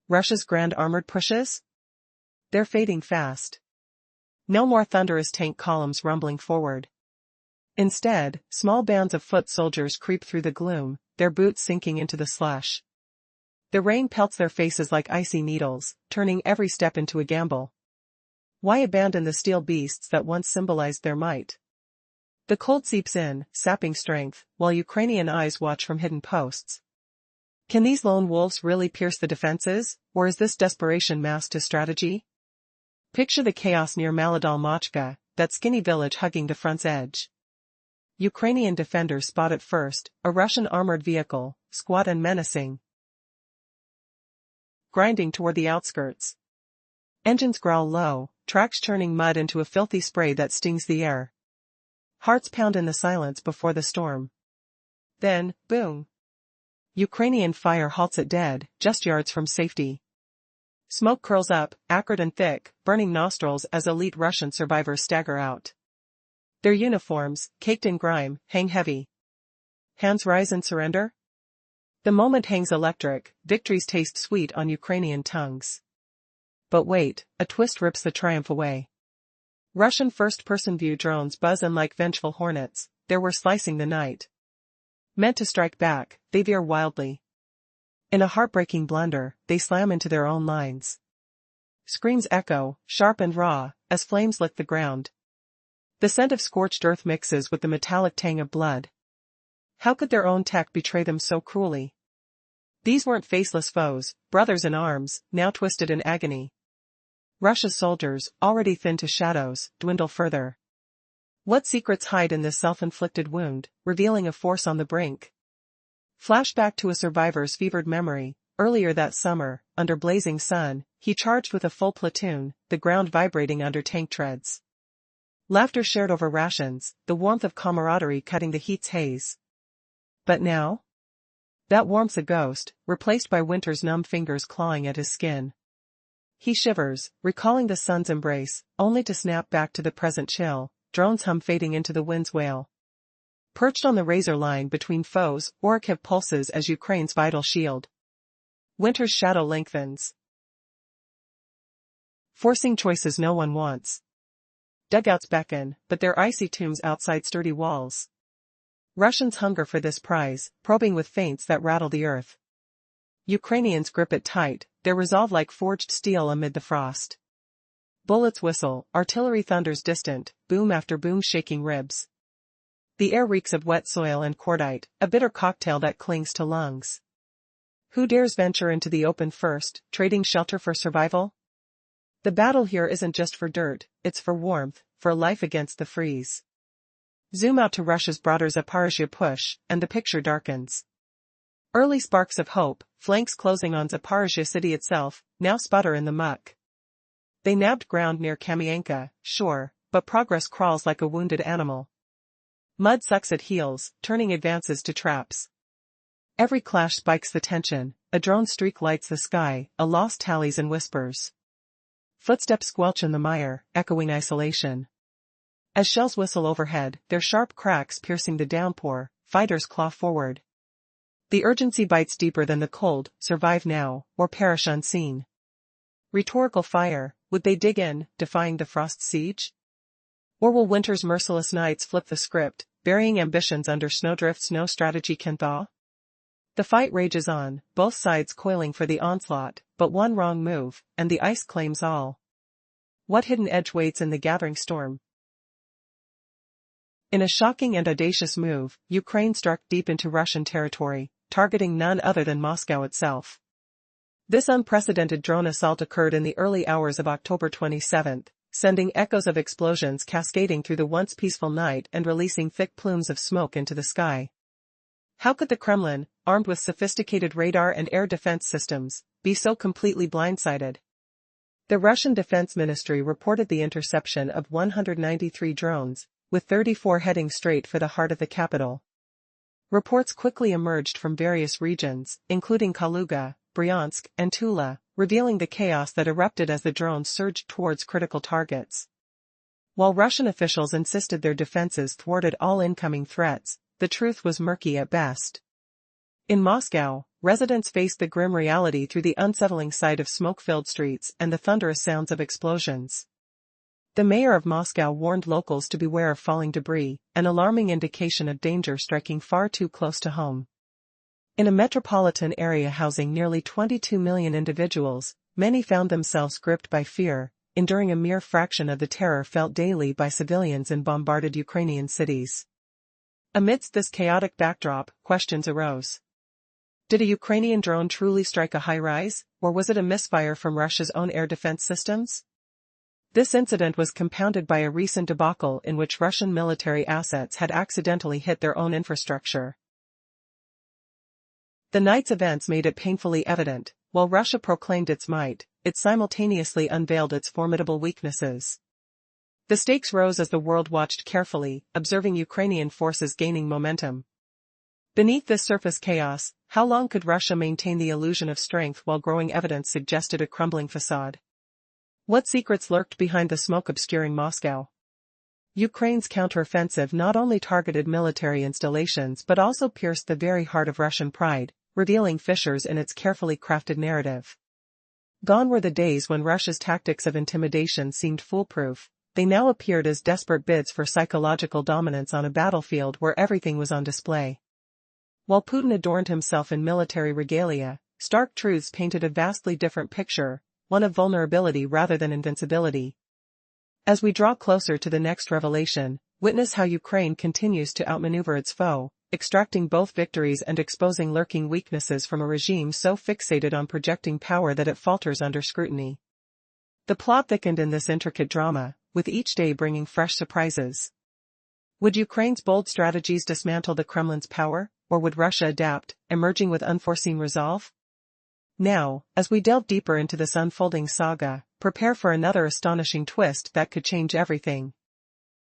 Russia's grand armored pushes? They're fading fast. No more thunderous tank columns rumbling forward. Instead, small bands of foot soldiers creep through the gloom, their boots sinking into the slush. The rain pelts their faces like icy needles, turning every step into a gamble. Why abandon the steel beasts that once symbolized their might? The cold seeps in, sapping strength, while Ukrainian eyes watch from hidden posts. Can these lone wolves really pierce the defenses, or is this desperation masked as strategy? Picture the chaos near Malodal-Machka, that skinny village hugging the front's edge. Ukrainian defenders spot it first, a Russian armored vehicle, squat and menacing, grinding toward the outskirts. Engines growl low, tracks churning mud into a filthy spray that stings the air. Hearts pound in the silence before the storm. Then, boom! Ukrainian fire halts it dead, just yards from safety. Smoke curls up, acrid and thick, burning nostrils as elite Russian survivors stagger out. Their uniforms, caked in grime, hang heavy. Hands rise in surrender? The moment hangs electric, victory's taste sweet on Ukrainian tongues. But wait, a twist rips the triumph away. Russian first-person view drones buzz in like vengeful hornets, they were slicing the night. Meant to strike back, they veer wildly. In a heartbreaking blunder, they slam into their own lines. Screams echo, sharp and raw, as flames lick the ground. The scent of scorched earth mixes with the metallic tang of blood. How could their own tech betray them so cruelly? These weren't faceless foes, brothers in arms, now twisted in agony. Russia's soldiers, already thin to shadows, dwindle further. What secrets hide in this self-inflicted wound, revealing a force on the brink? Flashback to a survivor's fevered memory. Earlier that summer, under blazing sun, he charged with a full platoon, the ground vibrating under tank treads. Laughter shared over rations, the warmth of camaraderie cutting the heat's haze. But now? That warmth's a ghost, replaced by winter's numb fingers clawing at his skin. He shivers, recalling the sun's embrace, only to snap back to the present chill, drones hum fading into the wind's wail. Perched on the razor line between foes, Orikhiv pulses as Ukraine's vital shield. Winter's shadow lengthens, forcing choices no one wants. Dugouts beckon, but they're icy tombs outside sturdy walls. Russians hunger for this prize, probing with feints that rattle the earth. Ukrainians grip it tight, their resolve like forged steel amid the frost. Bullets whistle, artillery thunders distant, boom after boom shaking ribs. The air reeks of wet soil and cordite, a bitter cocktail that clings to lungs. Who dares venture into the open first, trading shelter for survival? The battle here isn't just for dirt, it's for warmth, for life against the freeze. Zoom out to Russia's broader Zaporizhzhia push, and the picture darkens. Early sparks of hope, flanks closing on Zaporizhzhia city itself, now sputter in the muck. They nabbed ground near Kamianka, sure, but progress crawls like a wounded animal. Mud sucks at heels, turning advances to traps. Every clash spikes the tension, a drone streak lights the sky, a loss tallies and whispers. Footsteps squelch in the mire, echoing isolation. As shells whistle overhead, their sharp cracks piercing the downpour, fighters claw forward. The urgency bites deeper than the cold, survive now, or perish unseen. Rhetorical fire, would they dig in, defying the frost's siege? Or will winter's merciless nights flip the script, burying ambitions under snowdrifts no strategy can thaw? The fight rages on, both sides coiling for the onslaught, but one wrong move, and the ice claims all. What hidden edge waits in the gathering storm? In a shocking and audacious move, Ukraine struck deep into Russian territory, targeting none other than Moscow itself. This unprecedented drone assault occurred in the early hours of October 27, sending echoes of explosions cascading through the once peaceful night and releasing thick plumes of smoke into the sky. How could the Kremlin, armed with sophisticated radar and air defense systems, be so completely blindsided? The Russian Defense Ministry reported the interception of 193 drones, with 34 heading straight for the heart of the capital. Reports quickly emerged from various regions, including Kaluga, Bryansk, and Tula, revealing the chaos that erupted as the drones surged towards critical targets. While Russian officials insisted their defenses thwarted all incoming threats, the truth was murky at best. In Moscow, residents faced the grim reality through the unsettling sight of smoke-filled streets and the thunderous sounds of explosions. The mayor of Moscow warned locals to beware of falling debris, an alarming indication of danger striking far too close to home. In a metropolitan area housing nearly 22 million individuals, many found themselves gripped by fear, enduring a mere fraction of the terror felt daily by civilians in bombarded Ukrainian cities. Amidst this chaotic backdrop, questions arose. Did a Ukrainian drone truly strike a high-rise, or was it a misfire from Russia's own air defense systems? This incident was compounded by a recent debacle in which Russian military assets had accidentally hit their own infrastructure. The night's events made it painfully evident, while Russia proclaimed its might, it simultaneously unveiled its formidable weaknesses. The stakes rose as the world watched carefully, observing Ukrainian forces gaining momentum. Beneath this surface chaos, how long could Russia maintain the illusion of strength while growing evidence suggested a crumbling facade? What secrets lurked behind the smoke obscuring Moscow? Ukraine's counteroffensive not only targeted military installations but also pierced the very heart of Russian pride, revealing fissures in its carefully crafted narrative. Gone were the days when Russia's tactics of intimidation seemed foolproof. They now appeared as desperate bids for psychological dominance on a battlefield where everything was on display. While Putin adorned himself in military regalia, stark truths painted a vastly different picture, one of vulnerability rather than invincibility. As we draw closer to the next revelation, witness how Ukraine continues to outmaneuver its foe, extracting both victories and exposing lurking weaknesses from a regime so fixated on projecting power that it falters under scrutiny. The plot thickened in this intricate drama, with each day bringing fresh surprises. Would Ukraine's bold strategies dismantle the Kremlin's power, or would Russia adapt, emerging with unforeseen resolve? Now, as we delve deeper into this unfolding saga, prepare for another astonishing twist that could change everything.